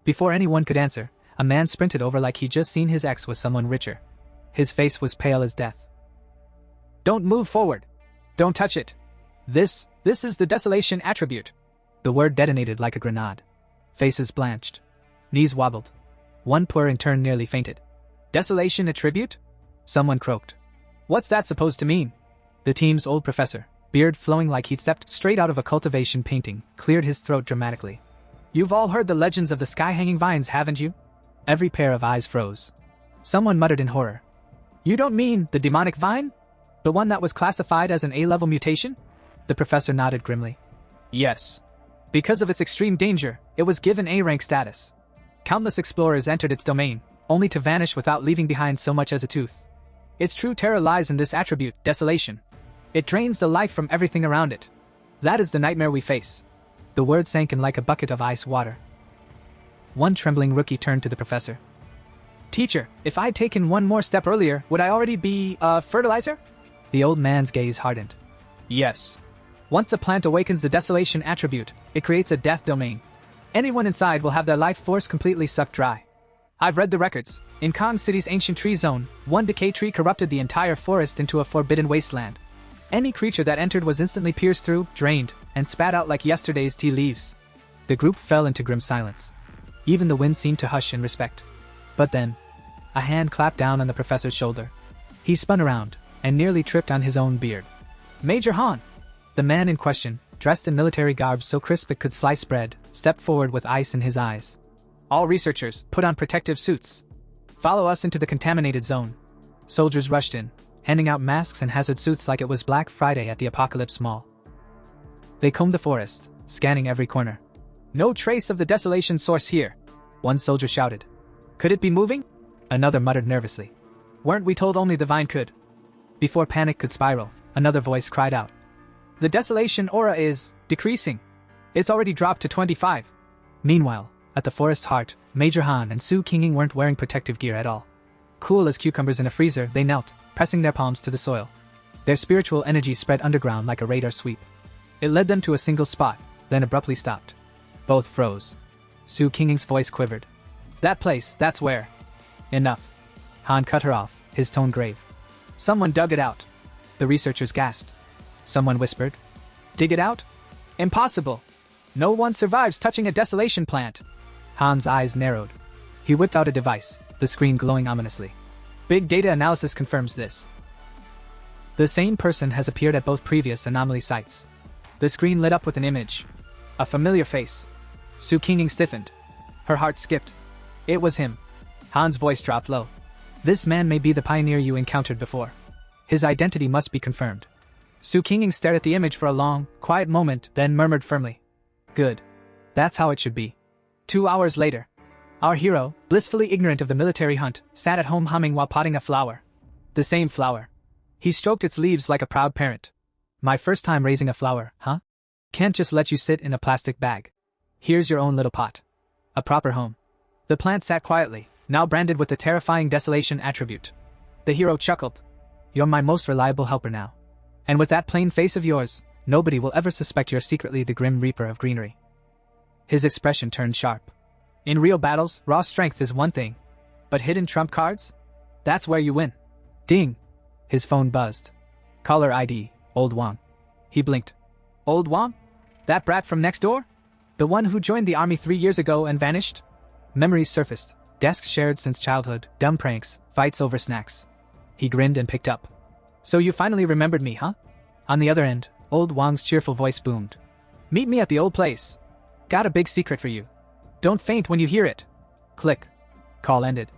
Before anyone could answer, a man sprinted over like he'd just seen his ex with someone richer. His face was pale as death. Don't move forward. Don't touch it. This is the desolation attribute. The word detonated like a grenade. Faces blanched. Knees wobbled. One poor intern nearly fainted. Desolation attribute? Someone croaked. What's that supposed to mean? The team's old professor, beard flowing like he'd stepped straight out of a cultivation painting, cleared his throat dramatically. You've all heard the legends of the sky-hanging vines, haven't you? Every pair of eyes froze. Someone muttered in horror. You don't mean the demonic vine? The one that was classified as an A-level mutation? The professor nodded grimly. Yes. Because of its extreme danger, it was given A-rank status. Countless explorers entered its domain, only to vanish without leaving behind so much as a tooth. Its true terror lies in this attribute, desolation. It drains the life from everything around it. That is the nightmare we face. The word sank in like a bucket of ice water. One trembling rookie turned to the professor. Teacher, if I'd taken one more step earlier, would I already be, fertilizer? The old man's gaze hardened. Yes. Once a plant awakens the desolation attribute, it creates a death domain. Anyone inside will have their life force completely sucked dry. I've read the records. In Kong City's ancient tree zone, one decay tree corrupted the entire forest into a forbidden wasteland. Any creature that entered was instantly pierced through, drained, and spat out like yesterday's tea leaves. The group fell into grim silence. Even the wind seemed to hush in respect. But then, a hand clapped down on the professor's shoulder. He spun around, and nearly tripped on his own beard. Major Han! The man in question, dressed in military garb so crisp it could slice bread, stepped forward with ice in his eyes. All researchers, put on protective suits. Follow us into the contaminated zone. Soldiers rushed in, handing out masks and hazard suits like it was Black Friday at the Apocalypse Mall. They combed the forest, scanning every corner. No trace of the desolation source here, one soldier shouted. Could it be moving? Another muttered nervously. Weren't we told only the vine could? Before panic could spiral, another voice cried out. The desolation aura is decreasing. It's already dropped to 25. Meanwhile, at the forest's heart, Major Han and Su Qinging weren't wearing protective gear at all. Cool as cucumbers in a freezer, they knelt, pressing their palms to the soil. Their spiritual energy spread underground like a radar sweep. It led them to a single spot, then abruptly stopped. Both froze. Su Qinging's voice quivered. That place, that's where. Enough. Han cut her off, his tone grave. Someone dug it out. The researchers gasped. Someone whispered. Dig it out? Impossible. No one survives touching a desolation plant. Han's eyes narrowed. He whipped out a device, the screen glowing ominously. Big data analysis confirms this. The same person has appeared at both previous anomaly sites. The screen lit up with an image. A familiar face. Su Qinging stiffened. Her heart skipped. It was him. Han's voice dropped low. This man may be the pioneer you encountered before. His identity must be confirmed. Su Qinging stared at the image for a long, quiet moment, then murmured firmly. Good. That's how it should be. 2 hours later, our hero, blissfully ignorant of the military hunt, sat at home humming while potting a flower. The same flower. He stroked its leaves like a proud parent. My first time raising a flower, huh? Can't just let you sit in a plastic bag. Here's your own little pot. A proper home. The plant sat quietly, now branded with the terrifying desolation attribute. The hero chuckled. You're my most reliable helper now. And with that plain face of yours, nobody will ever suspect you're secretly the grim reaper of greenery. His expression turned sharp. In real battles, raw strength is one thing. But hidden trump cards? That's where you win. Ding! His phone buzzed. Caller ID, Old Wong. He blinked. Old Wong? That brat from next door? The one who joined the army 3 years ago and vanished? Memories surfaced. Desks shared since childhood, dumb pranks, fights over snacks. He grinned and picked up. So you finally remembered me, huh? On the other end, Old Wong's cheerful voice boomed. Meet me at the old place. Got a big secret for you. Don't faint when you hear it. Click. Call ended.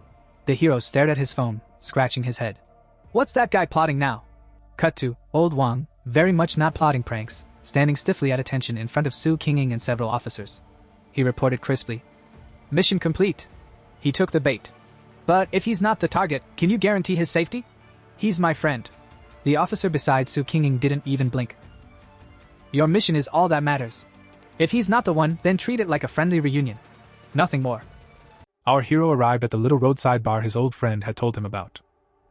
The hero stared at his phone, scratching his head. What's that guy plotting now? Cut to Old Wong, very much not plotting pranks, standing stiffly at attention in front of Su Qinging and several officers. He reported crisply. Mission complete. He took the bait. But if he's not the target, can you guarantee his safety? He's my friend. The officer beside Su Qinging didn't even blink. Your mission is all that matters. If he's not the one, then treat it like a friendly reunion. Nothing more. Our hero arrived at the little roadside bar his old friend had told him about.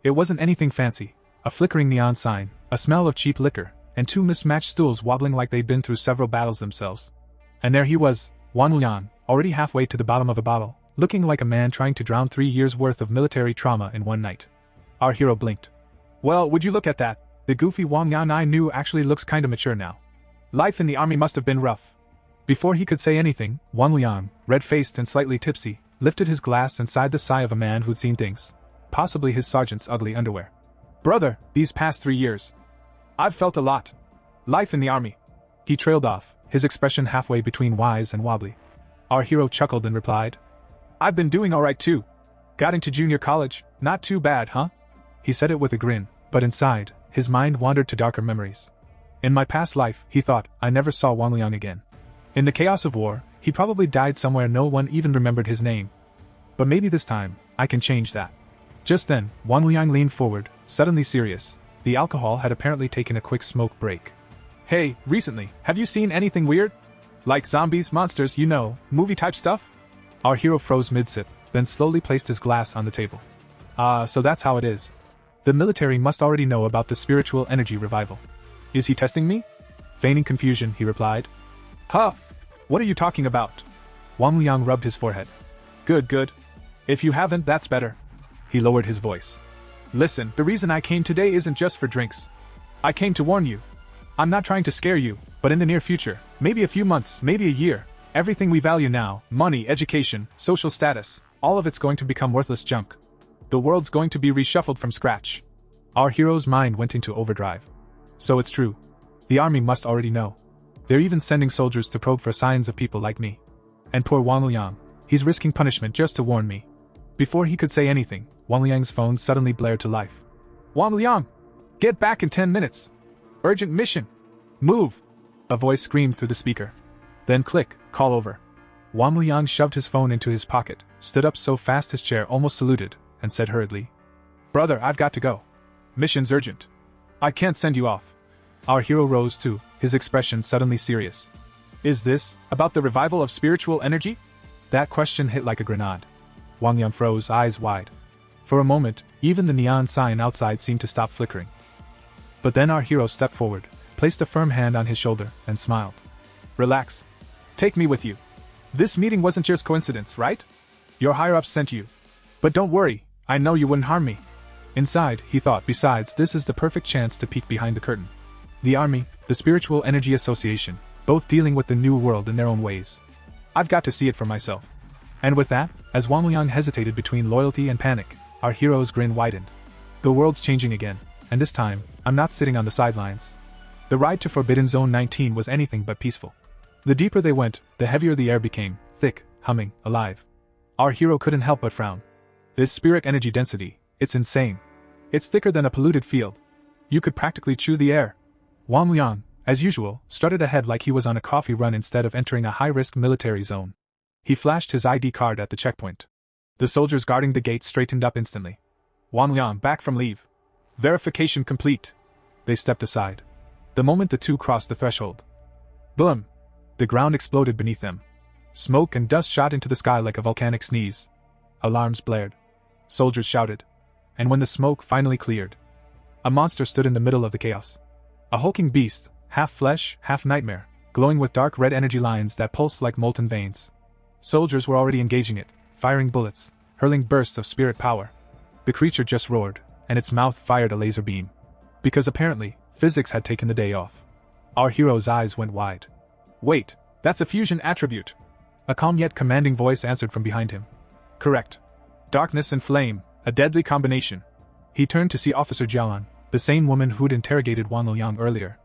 It wasn't anything fancy. A flickering neon sign, a smell of cheap liquor, and 2 mismatched stools wobbling like they'd been through several battles themselves. And there he was, Wang Liang, already halfway to the bottom of a bottle, looking like a man trying to drown 3 years' worth of military trauma in one night. Our hero blinked. Well, would you look at that? The goofy Wang Liang I knew actually looks kinda mature now. Life in the army must have been rough. Before he could say anything, Wang Liang, red-faced and slightly tipsy, lifted his glass and sighed the sigh of a man who'd seen things. Possibly his sergeant's ugly underwear. Brother, these past 3 years, I've felt a lot. Life in the army. He trailed off, his expression halfway between wise and wobbly. Our hero chuckled and replied, I've been doing alright too. Got into junior college, not too bad, huh? He said it with a grin, but inside, his mind wandered to darker memories. In my past life, he thought, I never saw Wang Liang again. In the chaos of war, he probably died somewhere no one even remembered his name. But maybe this time, I can change that. Just then, Wang Liang leaned forward, suddenly serious. The alcohol had apparently taken a quick smoke break. Hey, recently, have you seen anything weird? Like zombies, monsters, you know, movie-type stuff? Our hero froze mid-sip, then slowly placed his glass on the table. So that's how it is. The military must already know about the spiritual energy revival. Is he testing me? Feigning confusion, he replied. Huh? What are you talking about? Wang Liang rubbed his forehead. Good. If you haven't, that's better. He lowered his voice. Listen, the reason I came today isn't just for drinks. I came to warn you. I'm not trying to scare you, but in the near future, maybe a few months, maybe a year, everything we value now, money, education, social status, all of it's going to become worthless junk. The world's going to be reshuffled from scratch. Our hero's mind went into overdrive. So it's true. The army must already know. They're even sending soldiers to probe for signs of people like me. And poor Wang Liang, he's risking punishment just to warn me. Before he could say anything, Wang Liang's phone suddenly blared to life. Wang Liang! Get back in 10 minutes! Urgent mission! Move! A voice screamed through the speaker. Then click, call over. Wang Liang shoved his phone into his pocket, stood up so fast his chair almost saluted, and said hurriedly, Brother, I've got to go. Mission's urgent. I can't send you off. Our hero rose too, his expression suddenly serious. Is this about the revival of spiritual energy? That question hit like a grenade. Wang Liang froze, eyes wide. For a moment, even the neon sign outside seemed to stop flickering. But then our hero stepped forward, placed a firm hand on his shoulder, and smiled. Relax. Take me with you. This meeting wasn't just coincidence, right? Your higher-ups sent you. But don't worry, I know you wouldn't harm me. Inside, he thought, besides, this is the perfect chance to peek behind the curtain. The army, the Spiritual Energy Association, both dealing with the new world in their own ways. I've got to see it for myself. And with that, as Wang Liang hesitated between loyalty and panic, our hero's grin widened. The world's changing again, and this time, I'm not sitting on the sidelines. The ride to Forbidden Zone 19 was anything but peaceful. The deeper they went, the heavier the air became, thick, humming, alive. Our hero couldn't help but frown. This spirit energy density, it's insane. It's thicker than a polluted field. You could practically chew the air. Wang Liang, As usual, strutted ahead like he was on a coffee run instead of entering a high-risk military zone. He flashed his ID card at the checkpoint. The soldiers guarding the gate straightened up instantly. Wang Liang, back from leave. Verification complete. They stepped aside. The moment the two crossed the threshold. Boom! The ground exploded beneath them. Smoke and dust shot into the sky like a volcanic sneeze. Alarms blared. Soldiers shouted. And when the smoke finally cleared, a monster stood in the middle of the chaos. A hulking beast, half flesh, half nightmare, glowing with dark red energy lines that pulsed like molten veins. Soldiers were already engaging it, firing bullets, hurling bursts of spirit power. The creature just roared, and its mouth fired a laser beam. Because apparently, physics had taken the day off. Our hero's eyes went wide. Wait, that's a fusion attribute. A calm yet commanding voice answered from behind him. Correct. Darkness and flame, a deadly combination. He turned to see Officer Jialan, the same woman who'd interrogated Wang Liang earlier.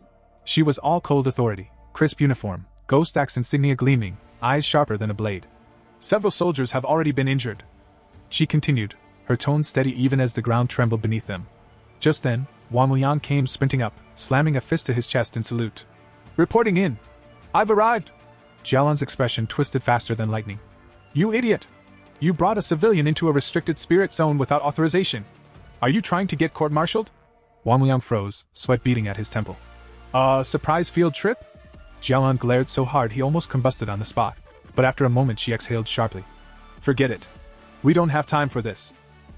She was all cold authority, crisp uniform, ghost axe insignia gleaming, eyes sharper than a blade. Several soldiers have already been injured. She continued, her tone steady even as the ground trembled beneath them. Just then, Wang Liang came sprinting up, slamming a fist to his chest in salute. Reporting in. I've arrived. Jialan's expression twisted faster than lightning. You idiot! You brought a civilian into a restricted spirit zone without authorization. Are you trying to get court-martialed? Wang Liang froze, sweat beading at his temple. Surprise field trip? Jialan glared so hard he almost combusted on the spot, but after a moment she exhaled sharply. Forget it. We don't have time for this.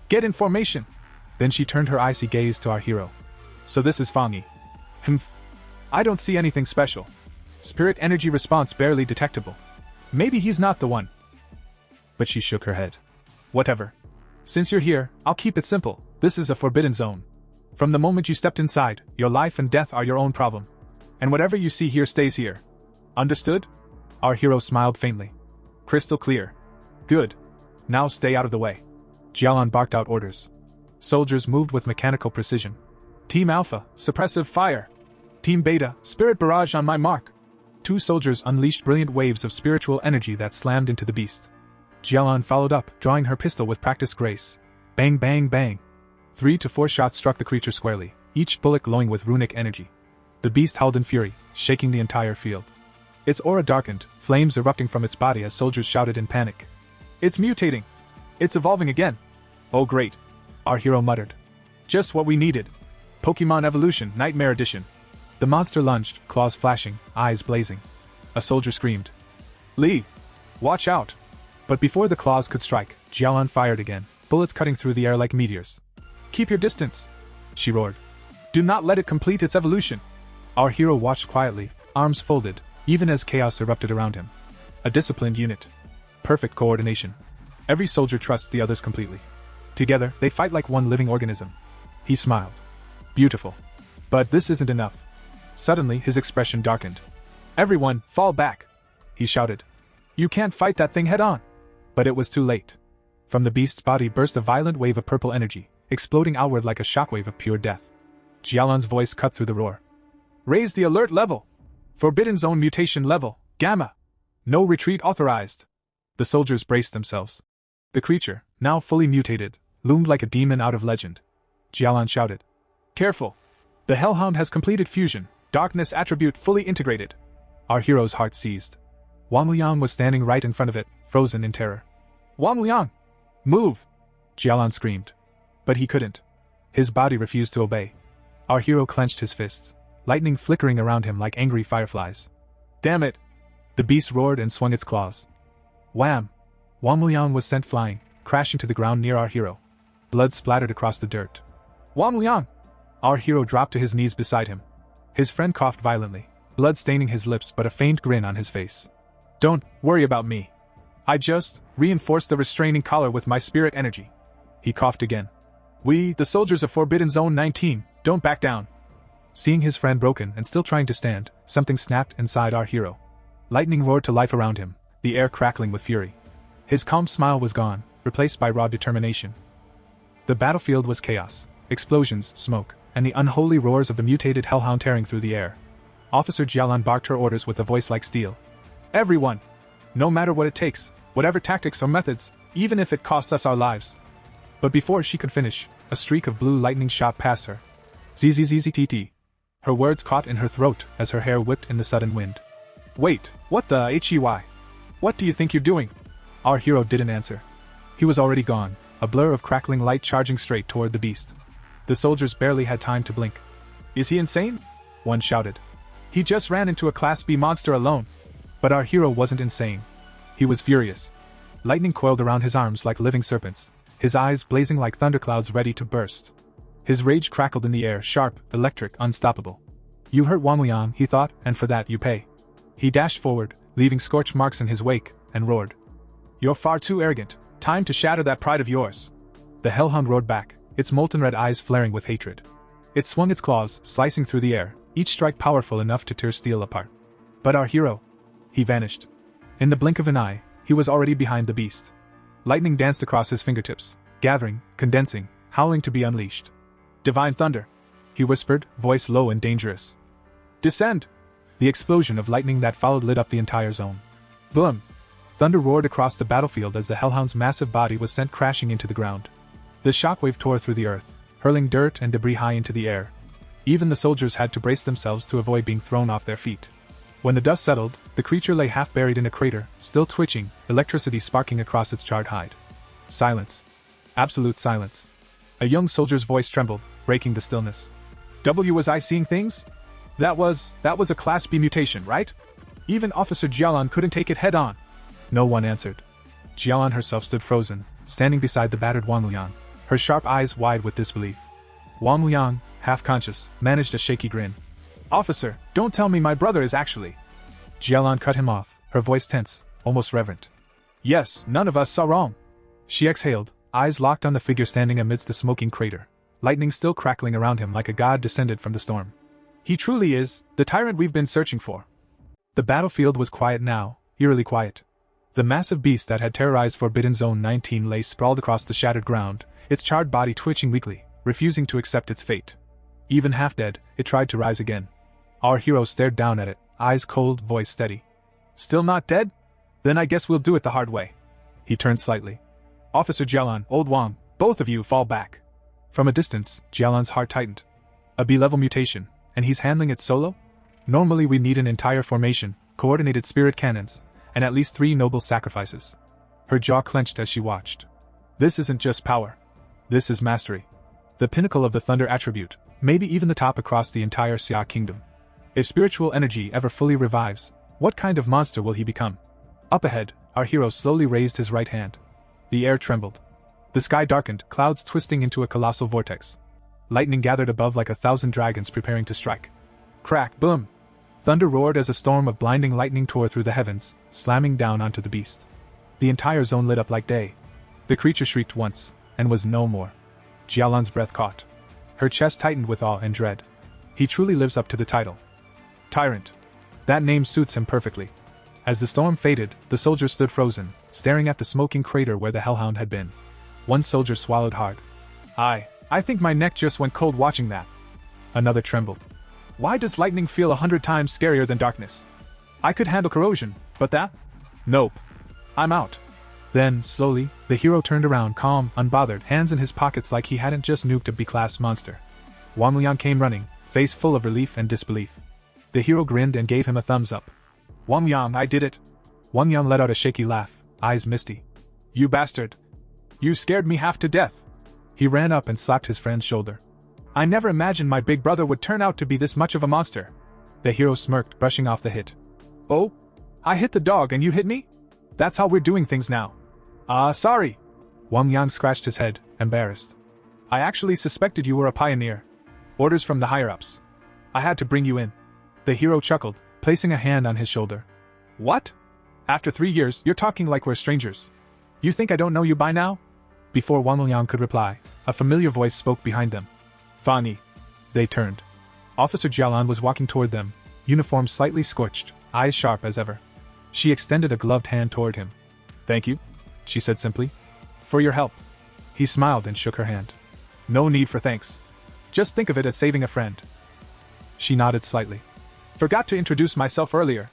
Get in formation! Then she turned her icy gaze to our hero. So this is Fangi. Humph. I don't see anything special. Spirit energy response barely detectable. Maybe he's not the one. But she shook her head. Whatever. Since you're here, I'll keep it simple. This is a forbidden zone. From the moment you stepped inside, your life and death are your own problem. And whatever you see here stays here. Understood? Our hero smiled faintly. Crystal clear. Good. Now stay out of the way. Jialan barked out orders. Soldiers moved with mechanical precision. Team Alpha, suppressive fire. Team Beta, spirit barrage on my mark. Two soldiers unleashed brilliant waves of spiritual energy that slammed into the beast. Jialan followed up, drawing her pistol with practiced grace. Bang bang bang. 3 to 4 shots struck the creature squarely, each bullet glowing with runic energy. The beast howled in fury, shaking the entire field. Its aura darkened, flames erupting from its body as soldiers shouted in panic. It's mutating! It's evolving again! Oh great! Our hero muttered. Just what we needed. Pokemon Evolution, Nightmare Edition. The monster lunged, claws flashing, eyes blazing. A soldier screamed. Li! Watch out! But before the claws could strike, Jialan fired again, bullets cutting through the air like meteors. Keep your distance! She roared. Do not let it complete its evolution! Our hero watched quietly, arms folded, even as chaos erupted around him. A disciplined unit. Perfect coordination. Every soldier trusts the others completely. Together, they fight like one living organism. He smiled. Beautiful. But this isn't enough. Suddenly, his expression darkened. Everyone, fall back! He shouted. You can't fight that thing head-on! But it was too late. From the beast's body burst a violent wave of purple energy, exploding outward like a shockwave of pure death. Jialan's voice cut through the roar. Raise the alert level! Forbidden zone mutation level, Gamma! No retreat authorized! The soldiers braced themselves. The creature, now fully mutated, loomed like a demon out of legend. Jialan shouted. Careful! The hellhound has completed fusion, darkness attribute fully integrated. Our hero's heart seized. Wang Liang was standing right in front of it, frozen in terror. Wang Liang! Move! Jialan screamed. But he couldn't. His body refused to obey. Our hero clenched his fists, lightning flickering around him like angry fireflies. Damn it! The beast roared and swung its claws. Wham! Wang Liang was sent flying, crashing to the ground near our hero. Blood splattered across the dirt. Wang Liang! Our hero dropped to his knees beside him. His friend coughed violently, blood staining his lips but a faint grin on his face. Don't worry about me. I just reinforced the restraining collar with my spirit energy. He coughed again. We, the soldiers of Forbidden Zone 19, don't back down. Seeing his friend broken and still trying to stand, something snapped inside our hero. Lightning roared to life around him, the air crackling with fury. His calm smile was gone, replaced by raw determination. The battlefield was chaos, explosions, smoke, and the unholy roars of the mutated hellhound tearing through the air. Officer Jialan barked her orders with a voice like steel. Everyone! No matter what it takes, whatever tactics or methods, even if it costs us our lives. But before she could finish, a streak of blue lightning shot past her. ZZZZTT. Her words caught in her throat as her hair whipped in the sudden wind. Wait, what the HEY? What do you think you're doing? Our hero didn't answer. He was already gone, a blur of crackling light charging straight toward the beast. The soldiers barely had time to blink. Is he insane? One shouted. He just ran into a Class B monster alone. But our hero wasn't insane. He was furious. Lightning coiled around his arms like living serpents, his eyes blazing like thunderclouds ready to burst. His rage crackled in the air, sharp, electric, unstoppable. You hurt Wang Liang, he thought, and for that you pay. He dashed forward, leaving scorch marks in his wake, and roared. You're far too arrogant. Time to shatter that pride of yours. The hellhound roared back, its molten red eyes flaring with hatred. It swung its claws, slicing through the air, each strike powerful enough to tear steel apart. But our hero? He vanished. In the blink of an eye, he was already behind the beast. Lightning danced across his fingertips, gathering, condensing, howling to be unleashed. Divine thunder, he whispered, voice low and dangerous. Descend! The explosion of lightning that followed lit up the entire zone. Boom! Thunder roared across the battlefield as the hellhound's massive body was sent crashing into the ground. The shockwave tore through the earth, hurling dirt and debris high into the air. Even the soldiers had to brace themselves to avoid being thrown off their feet. When the dust settled, the creature lay half buried in a crater, still twitching, electricity sparking across its charred hide. Silence. Absolute silence. A young soldier's voice trembled, breaking the stillness. Was I seeing things? That was a Class B mutation, right? Even Officer Jialan couldn't take it head on. No one answered. Jialan herself stood frozen, standing beside the battered Wang Liang, her sharp eyes wide with disbelief. Wang Liang, half conscious, managed a shaky grin. Officer, don't tell me my brother is actually... Jialan cut him off, her voice tense, almost reverent. Yes, none of us saw wrong. She exhaled, eyes locked on the figure standing amidst the smoking crater, lightning still crackling around him like a god descended from the storm. He truly is, the tyrant we've been searching for. The battlefield was quiet now, eerily quiet. The massive beast that had terrorized Forbidden Zone 19 lay sprawled across the shattered ground, its charred body twitching weakly, refusing to accept its fate. Even half dead, it tried to rise again. Our hero stared down at it, eyes cold, voice steady. Still not dead? Then I guess we'll do it the hard way. He turned slightly. Officer Jialan, Old Wong, both of you fall back. From a distance, Jialan's heart tightened. A B-level mutation, and he's handling it solo? Normally we need an entire formation, coordinated spirit cannons, and at least 3 noble sacrifices. Her jaw clenched as she watched. This isn't just power. This is mastery. The pinnacle of the thunder attribute, maybe even the top across the entire Xia kingdom. If spiritual energy ever fully revives, what kind of monster will he become? Up ahead, our hero slowly raised his right hand. The air trembled. The sky darkened, clouds twisting into a colossal vortex. Lightning gathered above like 1,000 dragons preparing to strike. Crack, boom! Thunder roared as a storm of blinding lightning tore through the heavens, slamming down onto the beast. The entire zone lit up like day. The creature shrieked once, and was no more. Jialan's breath caught. Her chest tightened with awe and dread. He truly lives up to the title. Tyrant. That name suits him perfectly. As the storm faded, the soldiers stood frozen, staring at the smoking crater where the hellhound had been. One soldier swallowed hard. I think my neck just went cold watching that. Another trembled. Why does lightning feel 100 times scarier than darkness? I could handle corrosion, but that? Nope. I'm out. Then, slowly, the hero turned around, calm, unbothered, hands in his pockets like he hadn't just nuked a B-class monster. Wang Liang came running, face full of relief and disbelief. The hero grinned and gave him a thumbs up. Wang Liang, I did it. Wang Liang let out a shaky laugh, eyes misty. You bastard. You scared me half to death. He ran up and slapped his friend's shoulder. I never imagined my big brother would turn out to be this much of a monster. The hero smirked, brushing off the hit. Oh? I hit the dog and you hit me? That's how we're doing things now. Sorry. Wang Liang scratched his head, embarrassed. I actually suspected you were a pioneer. Orders from the higher-ups. I had to bring you in. The hero chuckled, placing a hand on his shoulder. What? After 3 years, you're talking like we're strangers. You think I don't know you by now? Before Wang Liang could reply, a familiar voice spoke behind them. Fani. They turned. Officer Jialan was walking toward them, uniform slightly scorched, eyes sharp as ever. She extended a gloved hand toward him. Thank you, she said simply. For your help. He smiled and shook her hand. No need for thanks. Just think of it as saving a friend. She nodded slightly. Forgot to introduce myself earlier.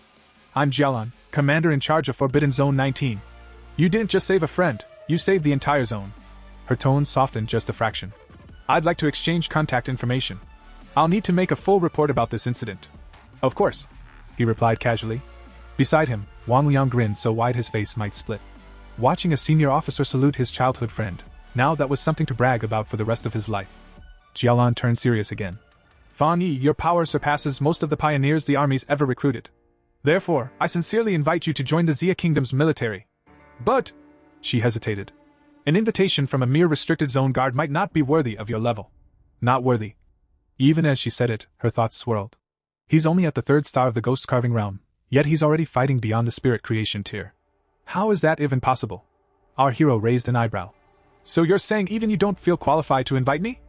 I'm Jialan, commander in charge of Forbidden Zone 19. You didn't just save a friend, you saved the entire zone. Her tone softened just a fraction. I'd like to exchange contact information. I'll need to make a full report about this incident. Of course, he replied casually. Beside him, Wang Liang grinned so wide his face might split. Watching a senior officer salute his childhood friend, now that was something to brag about for the rest of his life. Jialan turned serious again. Fan Yi, your power surpasses most of the pioneers the army's ever recruited. Therefore, I sincerely invite you to join the Xia Kingdom's military. But, she hesitated. An invitation from a mere restricted zone guard might not be worthy of your level. Not worthy. Even as she said it, her thoughts swirled. He's only at the 3rd star of the ghost carving realm, yet he's already fighting beyond the spirit creation tier. How is that even possible? Our hero raised an eyebrow. So you're saying even you don't feel qualified to invite me?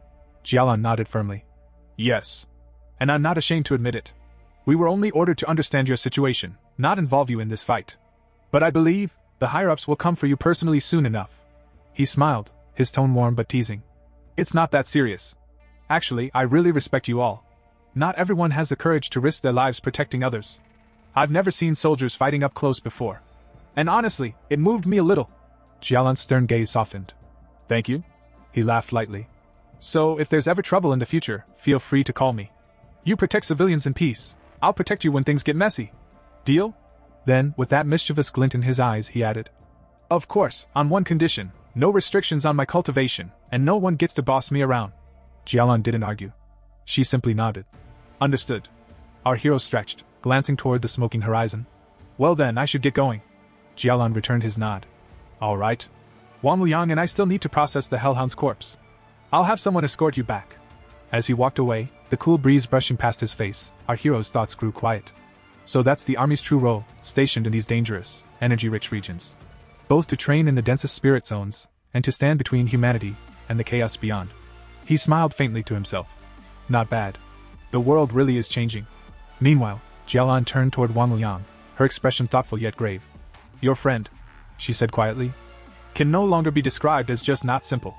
Jialan nodded firmly. Yes. And I'm not ashamed to admit it. We were only ordered to understand your situation, not involve you in this fight. But I believe the higher-ups will come for you personally soon enough. He smiled, his tone warm but teasing. It's not that serious. Actually, I really respect you all. Not everyone has the courage to risk their lives protecting others. I've never seen soldiers fighting up close before. And honestly, it moved me a little. Jialan's stern gaze softened. Thank you? He laughed lightly. So, if there's ever trouble in the future, feel free to call me. You protect civilians in peace. I'll protect you when things get messy. Deal? Then, with that mischievous glint in his eyes, he added. Of course, on one condition, no restrictions on my cultivation, and no one gets to boss me around. Jialan didn't argue. She simply nodded. Understood. Our hero stretched, glancing toward the smoking horizon. Well then, I should get going. Jialan returned his nod. All right. Wang Liang and I still need to process the hellhound's corpse. I'll have someone escort you back. As he walked away, the cool breeze brushing past his face, our hero's thoughts grew quiet. So that's the army's true role, stationed in these dangerous, energy-rich regions. Both to train in the densest spirit zones, and to stand between humanity and the chaos beyond. He smiled faintly to himself. Not bad. The world really is changing. Meanwhile, Jialan turned toward Wang Liang, her expression thoughtful yet grave. Your friend, she said quietly, can no longer be described as just not simple.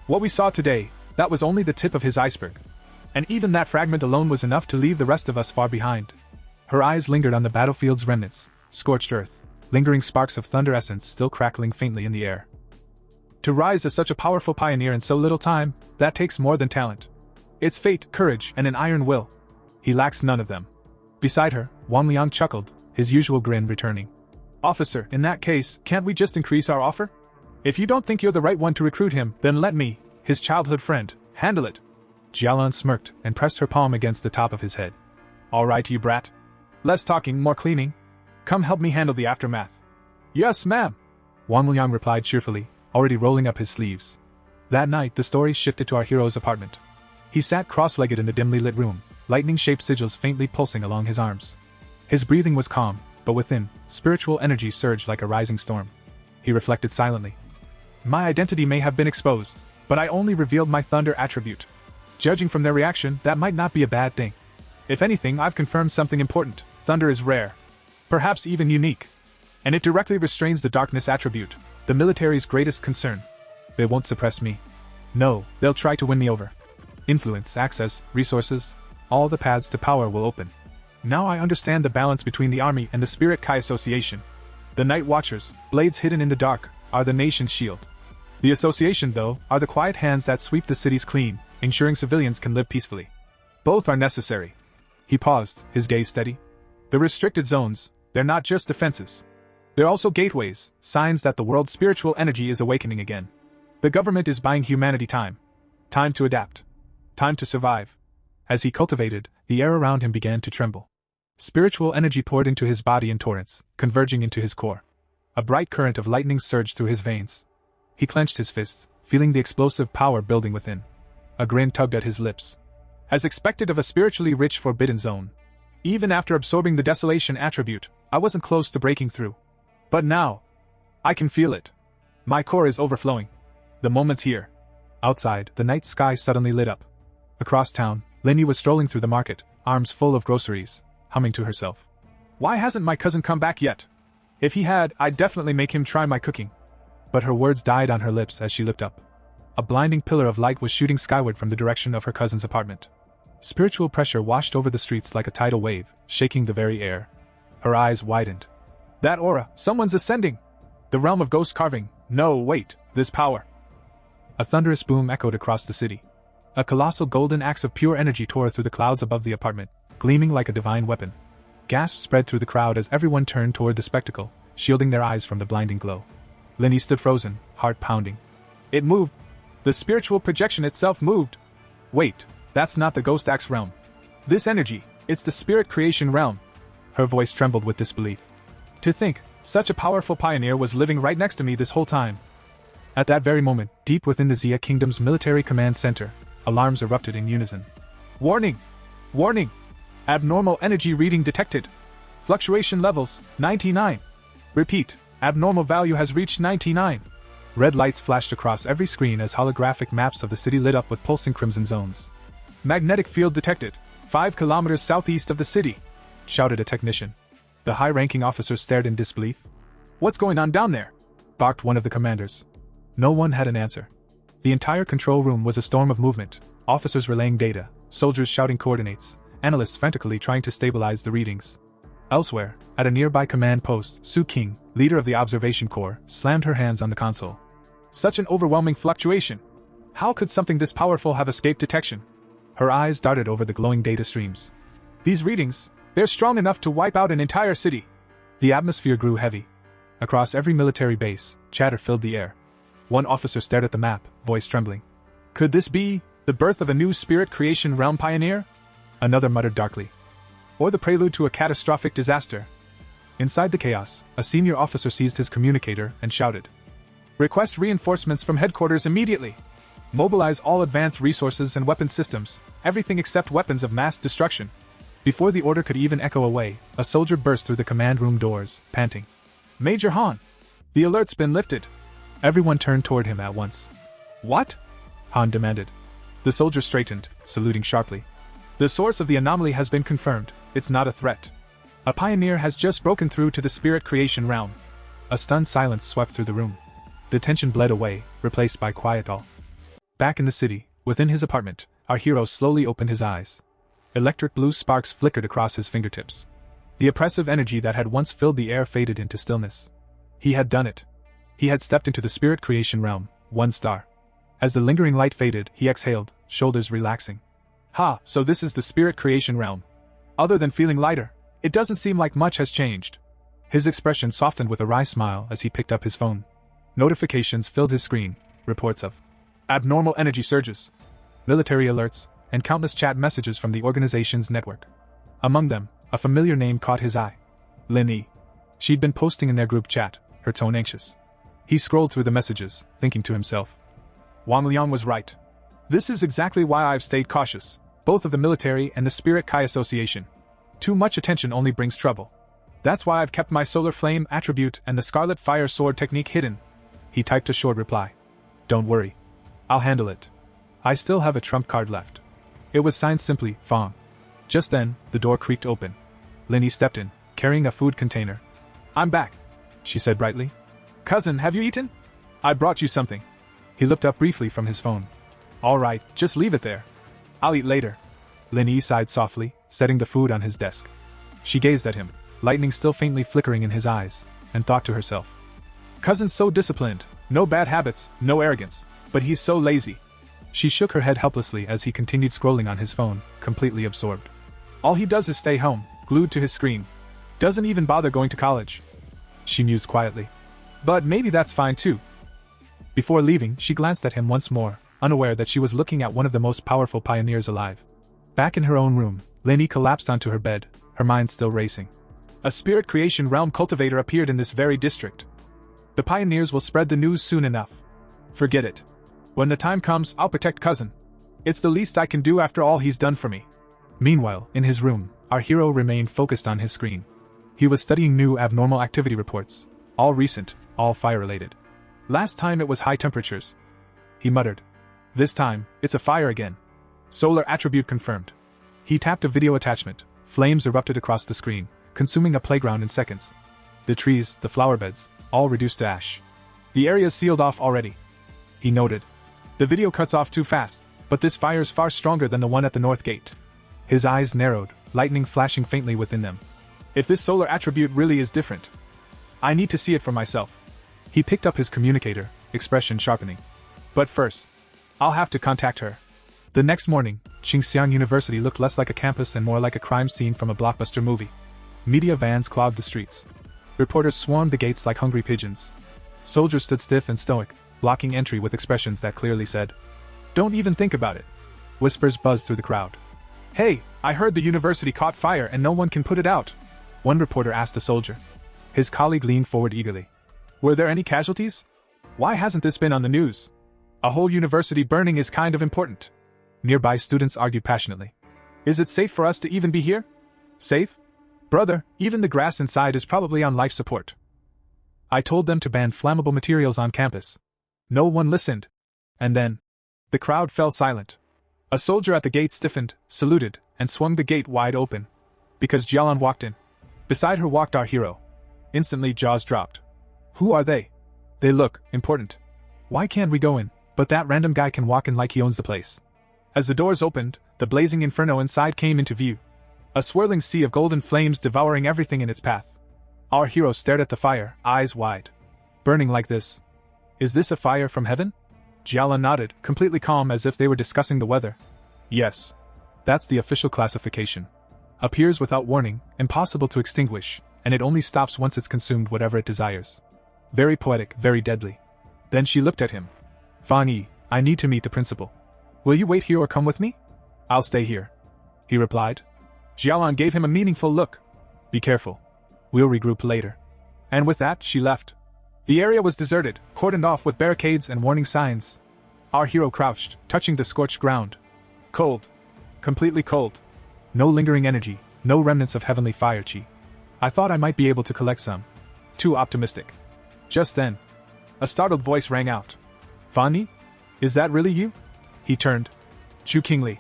What we saw today, that was only the tip of his iceberg. And even that fragment alone was enough to leave the rest of us far behind. Her eyes lingered on the battlefield's remnants, scorched earth, lingering sparks of thunder essence still crackling faintly in the air. To rise as such a powerful pioneer in so little time, that takes more than talent. It's fate, courage, and an iron will. He lacks none of them. Beside her, Wang Liang chuckled, his usual grin returning. Officer, in that case, can't we just increase our offer? If you don't think you're the right one to recruit him, then let me, his childhood friend, handle it. Jialan smirked and pressed her palm against the top of his head. All right, you brat. Less talking, more cleaning. Come help me handle the aftermath. Yes, ma'am. Wang Liang replied cheerfully, already rolling up his sleeves. That night, the story shifted to our hero's apartment. He sat cross-legged in the dimly lit room, lightning-shaped sigils faintly pulsing along his arms. His breathing was calm, but within, spiritual energy surged like a rising storm. He reflected silently. My identity may have been exposed, but I only revealed my thunder attribute. Judging from their reaction, that might not be a bad thing. If anything, I've confirmed something important. Thunder is rare. Perhaps even unique. And it directly restrains the darkness attribute, the military's greatest concern. They won't suppress me. No, they'll try to win me over. Influence, access, resources, all the paths to power will open. Now I understand the balance between the army and the Spirit Kai Association. The Night Watchers, blades hidden in the dark, are the nation's shield. The association, though, are the quiet hands that sweep the cities clean, ensuring civilians can live peacefully. Both are necessary. He paused, his gaze steady. The restricted zones, they're not just defenses. They're also gateways, signs that the world's spiritual energy is awakening again. The government is buying humanity time. Time to adapt. Time to survive. As he cultivated, the air around him began to tremble. Spiritual energy poured into his body in torrents, converging into his core. A bright current of lightning surged through his veins. He clenched his fists, feeling the explosive power building within. A grin tugged at his lips. As expected of a spiritually rich forbidden zone. Even after absorbing the desolation attribute, I wasn't close to breaking through. But now, I can feel it. My core is overflowing. The moment's here. Outside, the night sky suddenly lit up. Across town, Linny was strolling through the market, arms full of groceries, humming to herself. Why hasn't my cousin come back yet? If he had, I'd definitely make him try my cooking. But her words died on her lips as she looked up. A blinding pillar of light was shooting skyward from the direction of her cousin's apartment. Spiritual pressure washed over the streets like a tidal wave, shaking the very air. Her eyes widened. That aura, someone's ascending! The realm of ghost carving, no, wait, this power. A thunderous boom echoed across the city. A colossal golden axe of pure energy tore through the clouds above the apartment, gleaming like a divine weapon. Gasps spread through the crowd as everyone turned toward the spectacle, shielding their eyes from the blinding glow. Linny stood frozen, heart pounding. It moved. The spiritual projection itself moved. Wait, that's not the ghost axe realm. This energy, it's the spirit creation realm. Her voice trembled with disbelief. To think, such a powerful pioneer was living right next to me this whole time. At that very moment, deep within the Xia Kingdom's military command center, alarms erupted in unison. Warning! Warning! Abnormal energy reading detected. Fluctuation levels, 99. Repeat, abnormal value has reached 99. Red lights flashed across every screen as holographic maps of the city lit up with pulsing crimson zones. Magnetic field detected, 5 kilometers southeast of the city, shouted a technician. The high-ranking officer stared in disbelief. What's going on down there? Barked one of the commanders. No one had an answer. The entire control room was a storm of movement, officers relaying data, soldiers shouting coordinates, analysts frantically trying to stabilize the readings. Elsewhere, at a nearby command post, Su King, leader of the observation corps, slammed her hands on the console. Such an overwhelming fluctuation! How could something this powerful have escaped detection? Her eyes darted over the glowing data streams. These readings, they're strong enough to wipe out an entire city. The atmosphere grew heavy. Across every military base, chatter filled the air. One officer stared at the map, voice trembling. Could this be the birth of a new spirit creation realm pioneer? Another muttered darkly. Or the prelude to a catastrophic disaster. Inside the chaos, a senior officer seized his communicator and shouted. Request reinforcements from headquarters immediately. Mobilize all advanced resources and weapon systems, everything except weapons of mass destruction. Before the order could even echo away, a soldier burst through the command room doors, panting. Major Han! The alert's been lifted. Everyone turned toward him at once. What? Han demanded. The soldier straightened, saluting sharply. The source of the anomaly has been confirmed. It's not a threat. A pioneer has just broken through to the spirit creation realm. A stunned silence swept through the room. The tension bled away, replaced by quiet awe. Back in the city, within his apartment, our hero slowly opened his eyes. Electric blue sparks flickered across his fingertips. The oppressive energy that had once filled the air faded into stillness. He had done it. He had stepped into the spirit creation realm, 1 star. As the lingering light faded, he exhaled, shoulders relaxing. Ha, so this is the spirit creation realm. Other than feeling lighter, it doesn't seem like much has changed. His expression softened with a wry smile as he picked up his phone. Notifications filled his screen, reports of abnormal energy surges, military alerts, and countless chat messages from the organization's network. Among them, a familiar name caught his eye. Lin Yi. She'd been posting in their group chat, her tone anxious. He scrolled through the messages, thinking to himself. Wang Liang was right. This is exactly why I've stayed cautious, both of the military and the Spirit Kai Association. Too much attention only brings trouble. That's why I've kept my Solar Flame attribute and the Scarlet Fire Sword technique hidden. He typed a short reply. Don't worry. I'll handle it. I still have a trump card left. It was signed simply, Fong. Just then, the door creaked open. Linny stepped in, carrying a food container. I'm back, she said brightly. Cousin, have you eaten? I brought you something. He looked up briefly from his phone. All right, just leave it there. I'll eat later. Linny sighed softly, setting the food on his desk. She gazed at him, lightning still faintly flickering in his eyes, and thought to herself. Cousin's so disciplined, no bad habits, no arrogance, but he's so lazy. She shook her head helplessly as he continued scrolling on his phone, completely absorbed. All he does is stay home, glued to his screen. Doesn't even bother going to college. She mused quietly. But maybe that's fine too. Before leaving, she glanced at him once more, unaware that she was looking at one of the most powerful pioneers alive. Back in her own room, Linny collapsed onto her bed, her mind still racing. A spirit creation realm cultivator appeared in this very district. The pioneers will spread the news soon enough. Forget it. When the time comes, I'll protect cousin. It's the least I can do after all he's done for me. Meanwhile, in his room, our hero remained focused on his screen. He was studying new abnormal activity reports, all recent, all fire-related. Last time it was high temperatures. He muttered. This time, it's a fire again. Solar attribute confirmed. He tapped a video attachment. Flames erupted across the screen, consuming a playground in seconds. The trees, the flower beds, all reduced to ash. The area's sealed off already. He noted. The video cuts off too fast, but this fire's far stronger than the one at the north gate. His eyes narrowed, lightning flashing faintly within them. If this solar attribute really is different, I need to see it for myself. He picked up his communicator, expression sharpening. But first, I'll have to contact her. The next morning, Qingxiang University looked less like a campus and more like a crime scene from a blockbuster movie. Media vans clogged the streets. Reporters swarmed the gates like hungry pigeons. Soldiers stood stiff and stoic, blocking entry with expressions that clearly said, "Don't even think about it." Whispers buzzed through the crowd. "Hey, I heard the university caught fire and no one can put it out," one reporter asked a soldier. His colleague leaned forward eagerly. "Were there any casualties? Why hasn't this been on the news? A whole university burning is kind of important." Nearby students argued passionately. "Is it safe for us to even be here?" "Safe? Brother, even the grass inside is probably on life support. I told them to ban flammable materials on campus. No one listened." And then, the crowd fell silent. A soldier at the gate stiffened, saluted, and swung the gate wide open. Because Jialan walked in. Beside her walked our hero. Instantly, jaws dropped. Who are they? They look important. Why can't we go in, but that random guy can walk in like he owns the place? As the doors opened, the blazing inferno inside came into view. A swirling sea of golden flames devouring everything in its path. Our hero stared at the fire, eyes wide. Burning like this. Is this a fire from heaven? Jialan nodded, completely calm as if they were discussing the weather. Yes. That's the official classification. Appears without warning, impossible to extinguish, and it only stops once it's consumed whatever it desires. Very poetic, very deadly. Then she looked at him. Fan Yi, I need to meet the principal. Will you wait here or come with me? I'll stay here, he replied. Jialan gave him a meaningful look. Be careful. We'll regroup later. And with that, she left. The area was deserted, cordoned off with barricades and warning signs. Our hero crouched, touching the scorched ground. Cold. Completely cold. No lingering energy, no remnants of heavenly fire chi. I thought I might be able to collect some. Too optimistic. Just then, a startled voice rang out. Fan Yi? Is that really you? He turned. Chu Qingli.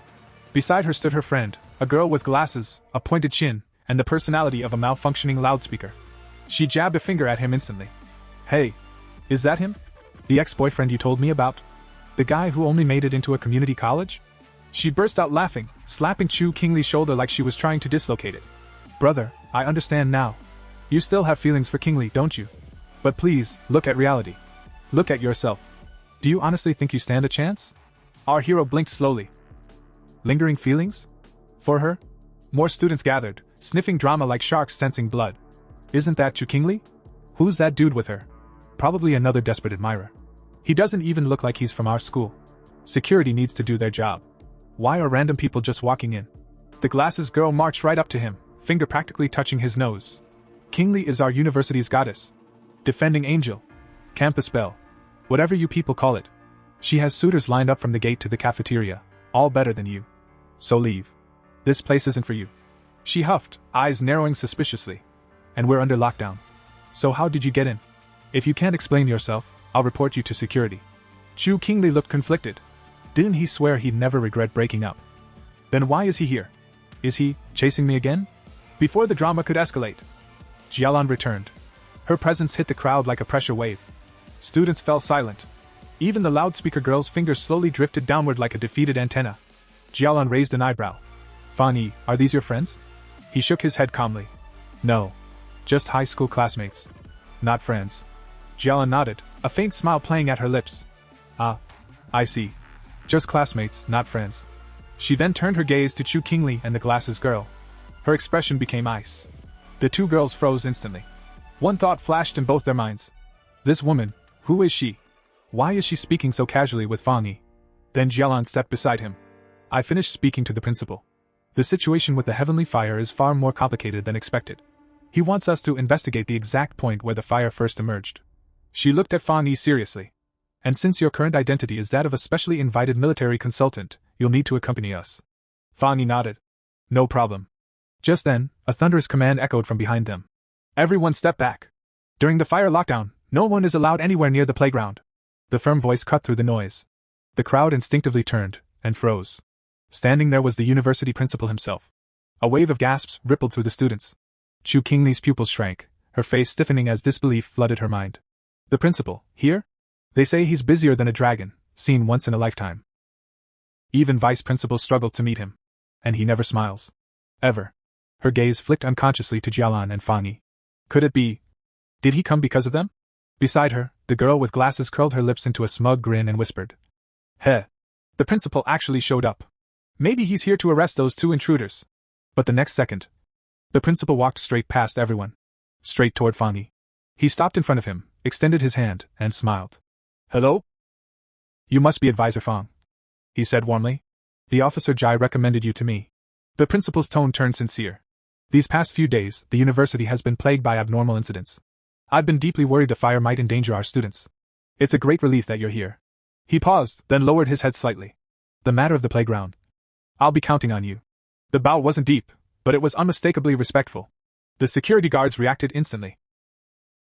Beside her stood her friend, a girl with glasses, a pointed chin, and the personality of a malfunctioning loudspeaker. She jabbed a finger at him instantly. Hey, is that him? The ex-boyfriend you told me about? The guy who only made it into a community college? She burst out laughing, slapping Chu Qingli's shoulder like she was trying to dislocate it. Brother, I understand now. You still have feelings for Qingli, don't you? But please, look at reality. Look at yourself. Do you honestly think you stand a chance? Our hero blinked slowly. Lingering feelings? For her? More students gathered, sniffing drama like sharks sensing blood. Isn't that Chu Qingli? Who's that dude with her? Probably another desperate admirer. He doesn't even look like he's from our school. Security needs to do their job. Why are random people just walking in? The glasses girl marched right up to him, finger practically touching his nose. Qingli is our university's goddess. Defending angel. Campus belle. Whatever you people call it. She has suitors lined up from the gate to the cafeteria, all better than you. So leave. This place isn't for you. She huffed, eyes narrowing suspiciously. And we're under lockdown. So how did you get in? If you can't explain yourself, I'll report you to security. Chu Qingli looked conflicted. Didn't he swear he'd never regret breaking up? Then why is he here? Is he chasing me again? Before the drama could escalate, Jialan returned. Her presence hit the crowd like a pressure wave. Students fell silent. Even the loudspeaker girl's fingers slowly drifted downward like a defeated antenna. Jialan raised an eyebrow. Fan Yi, are these your friends? He shook his head calmly. No. Just high school classmates. Not friends. Jialan nodded, a faint smile playing at her lips. Ah. I see. Just classmates, not friends. She then turned her gaze to Chu Qingli and the glasses girl. Her expression became ice. The two girls froze instantly. One thought flashed in both their minds. This woman, who is she? Why is she speaking so casually with Fan Yi? Then Jialan stepped beside him. I finished speaking to the principal. The situation with the heavenly fire is far more complicated than expected. He wants us to investigate the exact point where the fire first emerged. She looked at Fan Yi seriously. And since your current identity is that of a specially invited military consultant, you'll need to accompany us. Fan Yi nodded. No problem. Just then, a thunderous command echoed from behind them. Everyone step back. During the fire lockdown, no one is allowed anywhere near the playground. The firm voice cut through the noise. The crowd instinctively turned, and froze. Standing there was the university principal himself. A wave of gasps rippled through the students. Chu Qingli's pupils shrank, her face stiffening as disbelief flooded her mind. The principal, here? They say he's busier than a dragon, seen once in a lifetime. Even vice principals struggle to meet him. And he never smiles. Ever. Her gaze flicked unconsciously to Jialan and Fan Yi. Could it be? Did he come because of them? Beside her, the girl with glasses curled her lips into a smug grin and whispered. Heh. The principal actually showed up. Maybe he's here to arrest those two intruders. But the next second, the principal walked straight past everyone. Straight toward Fanny. He stopped in front of him, extended his hand, and smiled. Hello? You must be Advisor Fong, he said warmly. The officer Jai recommended you to me. The principal's tone turned sincere. These past few days, the university has been plagued by abnormal incidents. I've been deeply worried the fire might endanger our students. It's a great relief that you're here. He paused, then lowered his head slightly. The matter of the playground. I'll be counting on you. The bow wasn't deep, but it was unmistakably respectful. The security guards reacted instantly.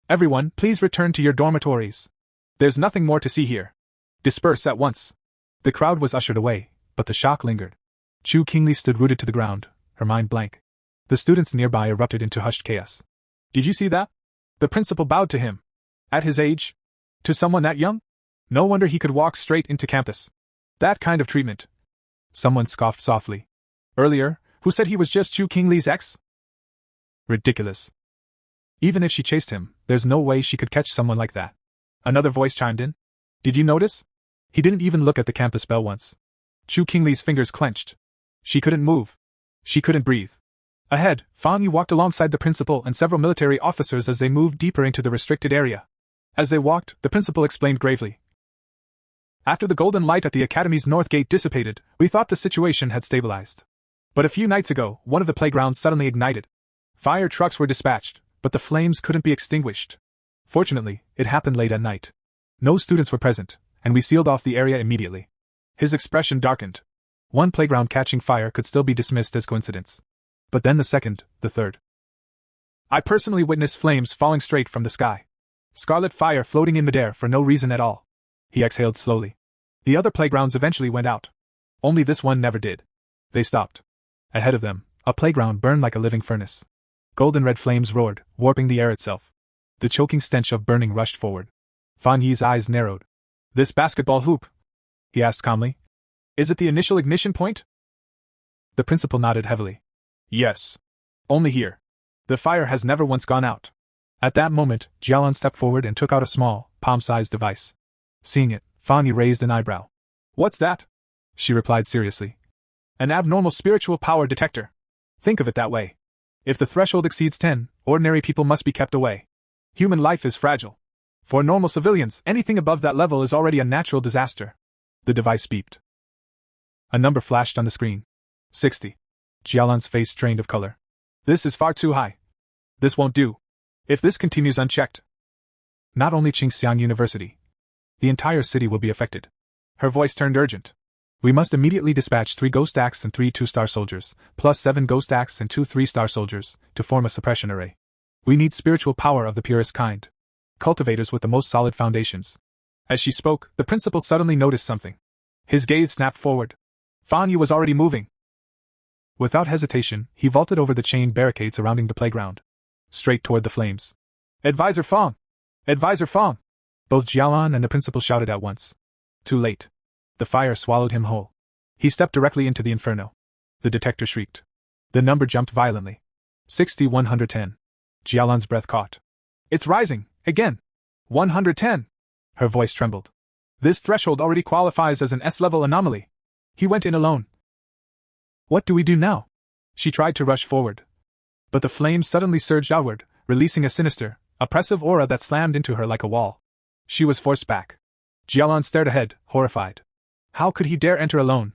Everyone, please return to your dormitories. There's nothing more to see here. Disperse at once. The crowd was ushered away, but the shock lingered. Chu Qingli stood rooted to the ground, her mind blank. The students nearby erupted into hushed chaos. Did you see that? The principal bowed to him. At his age? To someone that young? No wonder he could walk straight into campus. That kind of treatment. Someone scoffed softly. Earlier, who said he was just Chu Qingli's ex? Ridiculous. Even if she chased him, there's no way she could catch someone like that. Another voice chimed in. Did you notice? He didn't even look at the campus bell once. Chu Qingli's fingers clenched. She couldn't move. She couldn't breathe. Ahead, Fang Yu walked alongside the principal and several military officers as they moved deeper into the restricted area. As they walked, the principal explained gravely. After the golden light at the academy's north gate dissipated, we thought the situation had stabilized. But a few nights ago, one of the playgrounds suddenly ignited. Fire trucks were dispatched, but the flames couldn't be extinguished. Fortunately, it happened late at night. No students were present, and we sealed off the area immediately. His expression darkened. One playground catching fire could still be dismissed as coincidence. But then the second, the third. I personally witnessed flames falling straight from the sky. Scarlet fire floating in midair for no reason at all. He exhaled slowly. The other playgrounds eventually went out. Only this one never did. They stopped. Ahead of them, a playground burned like a living furnace. Golden red flames roared, warping the air itself. The choking stench of burning rushed forward. Fan Yi's eyes narrowed. This basketball hoop? He asked calmly. Is it the initial ignition point? The principal nodded heavily. Yes. Only here. The fire has never once gone out. At that moment, Jialan stepped forward and took out a small, palm-sized device. Seeing it, Fan Yi raised an eyebrow. What's that? She replied seriously. An abnormal spiritual power detector. Think of it that way. If the threshold exceeds 10, ordinary people must be kept away. Human life is fragile. For normal civilians, anything above that level is already a natural disaster. The device beeped. A number flashed on the screen. 60. Jialan's face drained of color. This is far too high. This won't do. If this continues unchecked. Not only Qingxiang University. The entire city will be affected. Her voice turned urgent. We must immediately dispatch 3 Ghost Acts and 3 2-star soldiers, plus 7 Ghost Acts and 2 3-star soldiers, to form a suppression array. We need spiritual power of the purest kind. Cultivators with the most solid foundations. As she spoke, the principal suddenly noticed something. His gaze snapped forward. Fan Yu was already moving. Without hesitation, he vaulted over the chain barricades surrounding the playground. Straight toward the flames. Advisor Fong! Advisor Fong! Both Jialan and the principal shouted at once. Too late. The fire swallowed him whole. He stepped directly into the inferno. The detector shrieked. The number jumped violently. 60-110. Jialan's breath caught. It's rising, again. 110. Her voice trembled. This threshold already qualifies as an S-level anomaly. He went in alone. What do we do now? She tried to rush forward. But the flames suddenly surged outward, releasing a sinister, oppressive aura that slammed into her like a wall. She was forced back. Jialan stared ahead, horrified. How could he dare enter alone?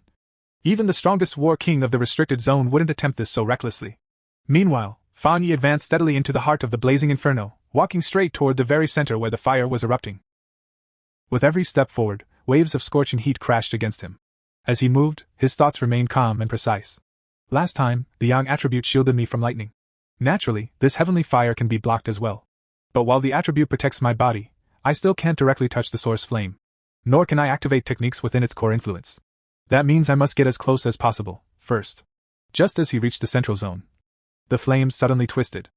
Even the strongest war king of the restricted zone wouldn't attempt this so recklessly. Meanwhile, Fan Yi advanced steadily into the heart of the blazing inferno, walking straight toward the very center where the fire was erupting. With every step forward, waves of scorching heat crashed against him. As he moved, his thoughts remained calm and precise. Last time, the Yang attribute shielded me from lightning. Naturally, this heavenly fire can be blocked as well. But while the attribute protects my body, I still can't directly touch the source flame. Nor can I activate techniques within its core influence. That means I must get as close as possible, first. Just as he reached the central zone, the flames suddenly twisted.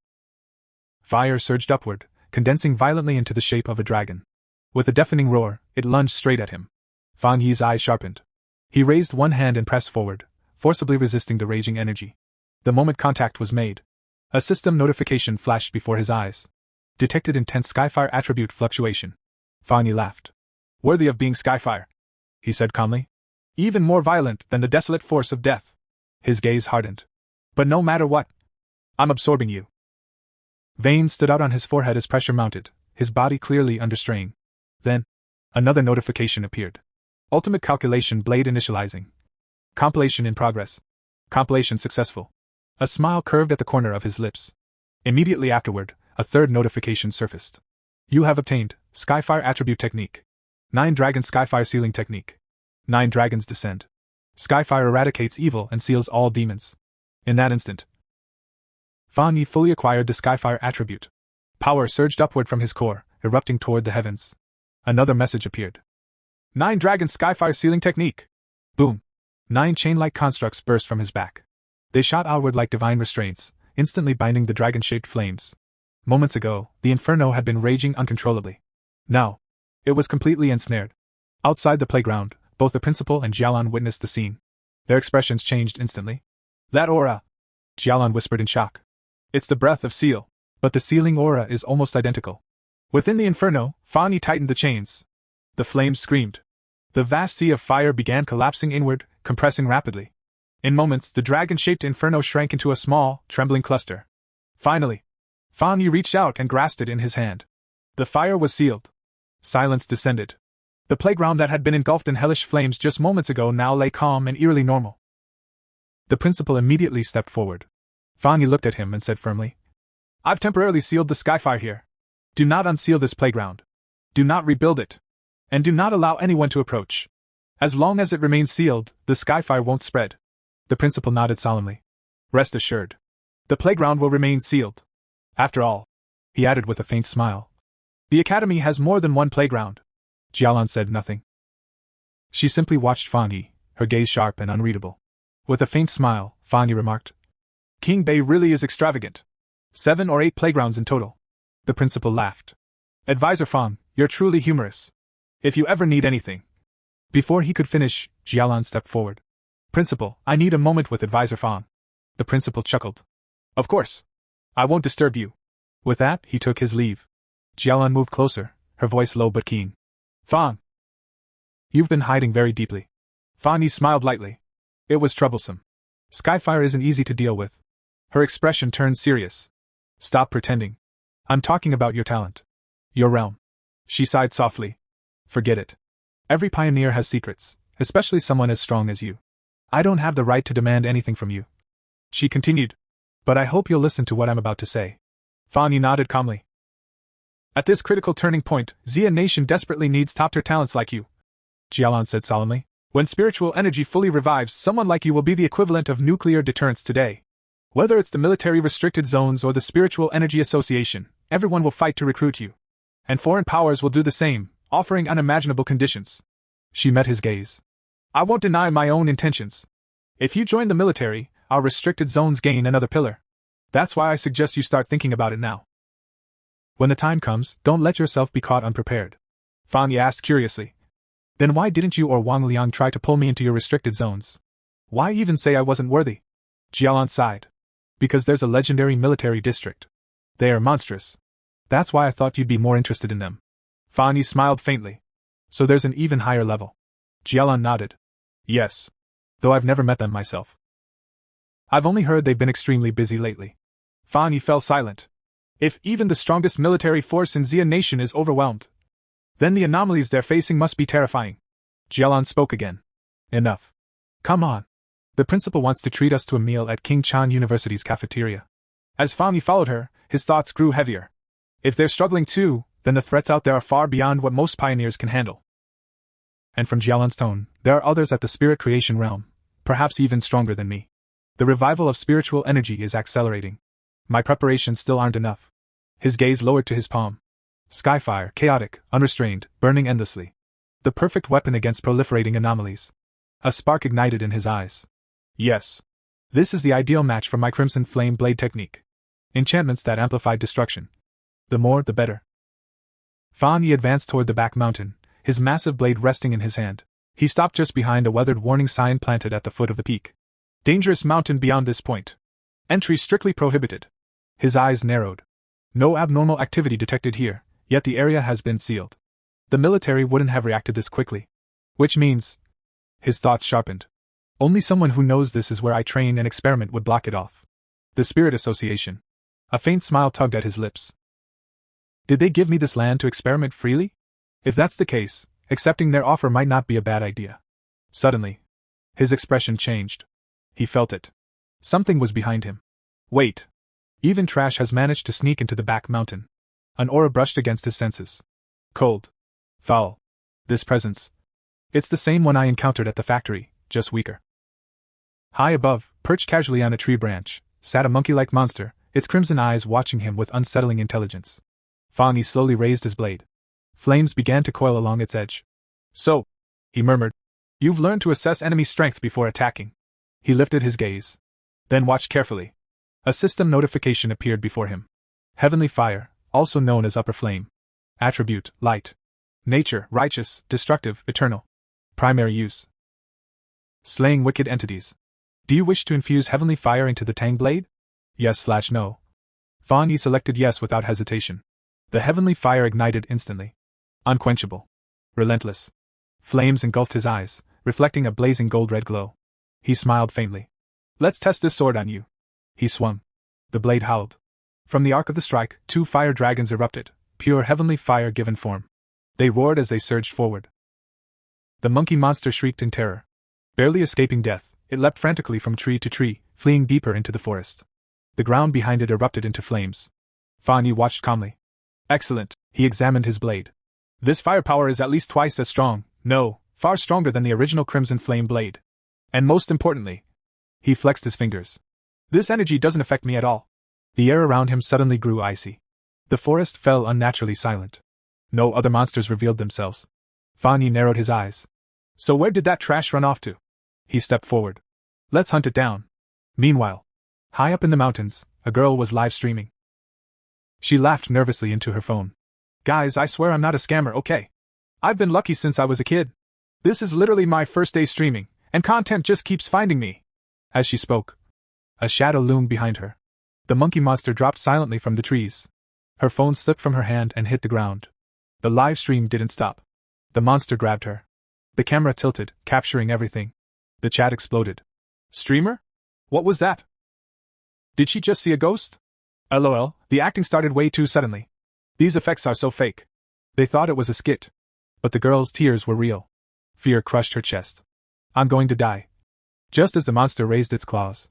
Fire surged upward, condensing violently into the shape of a dragon. With a deafening roar, it lunged straight at him. Fan Yi's eyes sharpened. He raised one hand and pressed forward, forcibly resisting the raging energy. The moment contact was made, a system notification flashed before his eyes. Detected intense skyfire attribute fluctuation. Fan Yi laughed. Worthy of being skyfire, he said calmly. Even more violent than the desolate force of death. His gaze hardened. But no matter what, I'm absorbing you. Veins stood out on his forehead as pressure mounted, his body clearly under strain. Then, another notification appeared. Ultimate calculation blade initializing. Compilation in progress. Compilation successful. A smile curved at the corner of his lips. Immediately afterward, a third notification surfaced. You have obtained Skyfire Attribute Technique. 9 Dragon Skyfire Sealing Technique. 9 Dragons Descend. Skyfire eradicates evil and seals all demons. In that instant, Fan Yi fully acquired the Skyfire attribute. Power surged upward from his core, erupting toward the heavens. Another message appeared. 9 Dragon Skyfire Sealing Technique. Boom. 9 chain-like constructs burst from his back. They shot outward like divine restraints, instantly binding the dragon-shaped flames. Moments ago, the inferno had been raging uncontrollably. Now, it was completely ensnared. Outside the playground, both the principal and Jialan witnessed the scene. Their expressions changed instantly. That aura! Jialan whispered in shock. It's the breath of seal, but the sealing aura is almost identical. Within the inferno, Fan Yi tightened the chains. The flames screamed. The vast sea of fire began collapsing inward, compressing rapidly. In moments, the dragon-shaped inferno shrank into a small, trembling cluster. Finally, Fan Yi reached out and grasped it in his hand. The fire was sealed. Silence descended. The playground that had been engulfed in hellish flames just moments ago now lay calm and eerily normal. The principal immediately stepped forward. Fan Yi looked at him and said firmly, I've temporarily sealed the Skyfire here. Do not unseal this playground. Do not rebuild it. And do not allow anyone to approach. As long as it remains sealed, the Skyfire won't spread. The principal nodded solemnly. Rest assured. The playground will remain sealed. After all, he added with a faint smile, the academy has more than one playground. Jialan said nothing. She simply watched Fan Yi, her gaze sharp and unreadable. With a faint smile, Fan Yi remarked, King Bei really is extravagant. 7 or 8 playgrounds in total. The principal laughed. Advisor Fang, you're truly humorous. If you ever need anything. Before he could finish, Jialan stepped forward. Principal, I need a moment with Advisor Fang. The principal chuckled. Of course. I won't disturb you. With that, he took his leave. Jialan moved closer, her voice low but keen. Fang. You've been hiding very deeply. Fan Yi smiled lightly. It was troublesome. Skyfire isn't easy to deal with. Her expression turned serious. Stop pretending. I'm talking about your talent. Your realm. She sighed softly. Forget it. Every pioneer has secrets, especially someone as strong as you. I don't have the right to demand anything from you. She continued. But I hope you'll listen to what I'm about to say. Fan Yi nodded calmly. At this critical turning point, Xia Nation desperately needs top-tier talents like you. Jialan said solemnly. When spiritual energy fully revives, someone like you will be the equivalent of nuclear deterrence today. Whether it's the military restricted zones or the Spiritual Energy Association, everyone will fight to recruit you. And foreign powers will do the same, offering unimaginable conditions. She met his gaze. I won't deny my own intentions. If you join the military, our restricted zones gain another pillar. That's why I suggest you start thinking about it now. When the time comes, don't let yourself be caught unprepared. Fan Yi asked curiously. Then why didn't you or Wang Liang try to pull me into your restricted zones? Why even say I wasn't worthy? Jialan sighed. Because there's a legendary military district. They are monstrous. That's why I thought you'd be more interested in them. Fan Yi smiled faintly. So there's an even higher level. Jialan nodded. Yes. Though I've never met them myself. I've only heard they've been extremely busy lately. Fan Yi fell silent. If even the strongest military force in Xia Nation is overwhelmed, then the anomalies they're facing must be terrifying. Jialan spoke again. Enough. Come on. The principal wants to treat us to a meal at King Chan University's cafeteria. As Fan Yi followed her, his thoughts grew heavier. If they're struggling too, then the threats out there are far beyond what most pioneers can handle. And from Jialan's tone, there are others at the spirit creation realm, perhaps even stronger than me. The revival of spiritual energy is accelerating. My preparations still aren't enough. His gaze lowered to his palm. Skyfire, chaotic, unrestrained, burning endlessly. The perfect weapon against proliferating anomalies. A spark ignited in his eyes. Yes. This is the ideal match for my Crimson Flame Blade technique. Enchantments that amplified destruction. The more, the better. Fan Yi advanced toward the back mountain, his massive blade resting in his hand. He stopped just behind a weathered warning sign planted at the foot of the peak. Dangerous mountain beyond this point. Entry strictly prohibited. His eyes narrowed. No abnormal activity detected here, yet the area has been sealed. The military wouldn't have reacted this quickly. Which means His thoughts sharpened. Only someone who knows this is where I train and experiment would block it off. The Spirit Association. A faint smile tugged at his lips. Did they give me this land to experiment freely? If that's the case, accepting their offer might not be a bad idea. Suddenly, his expression changed. He felt it. Something was behind him. Wait. Even trash has managed to sneak into the back mountain. An aura brushed against his senses. Cold. Foul. This presence. It's the same one I encountered at the factory, just weaker. High above, perched casually on a tree branch, sat a monkey-like monster, its crimson eyes watching him with unsettling intelligence. Fangi slowly raised his blade. Flames began to coil along its edge. So, he murmured, you've learned to assess enemy strength before attacking. He lifted his gaze. Then watched carefully. A system notification appeared before him. Heavenly fire, also known as upper flame. Attribute, light. Nature, righteous, destructive, eternal. Primary use. Slaying wicked entities. Do you wish to infuse heavenly fire into the Tang blade? Yes/no. Fan Yi selected yes without hesitation. The heavenly fire ignited instantly. Unquenchable. Relentless. Flames engulfed his eyes, reflecting a blazing gold-red glow. He smiled faintly. Let's test this sword on you. He swung. The blade howled. From the arc of the strike, 2 fire dragons erupted, pure heavenly fire given form. They roared as they surged forward. The monkey monster shrieked in terror. Barely escaping death, it leapt frantically from tree to tree, fleeing deeper into the forest. The ground behind it erupted into flames. Fan Yi watched calmly. Excellent, he examined his blade. This firepower is at least twice as strong, no, far stronger than the original Crimson Flame blade. And most importantly, he flexed his fingers. This energy doesn't affect me at all. The air around him suddenly grew icy. The forest fell unnaturally silent. No other monsters revealed themselves. Fan Yi narrowed his eyes. So where did that trash run off to? He stepped forward. Let's hunt it down. Meanwhile, high up in the mountains, a girl was live streaming. She laughed nervously into her phone. Guys, I swear I'm not a scammer, okay? I've been lucky since I was a kid. This is literally my first day streaming, and content just keeps finding me. As she spoke, a shadow loomed behind her. The monkey monster dropped silently from the trees. Her phone slipped from her hand and hit the ground. The live stream didn't stop. The monster grabbed her. The camera tilted, capturing everything. The chat exploded. Streamer? What was that? Did she just see a ghost? LOL, the acting started way too suddenly. These effects are so fake. They thought it was a skit. But the girl's tears were real. Fear crushed her chest. I'm going to die. Just as the monster raised its claws,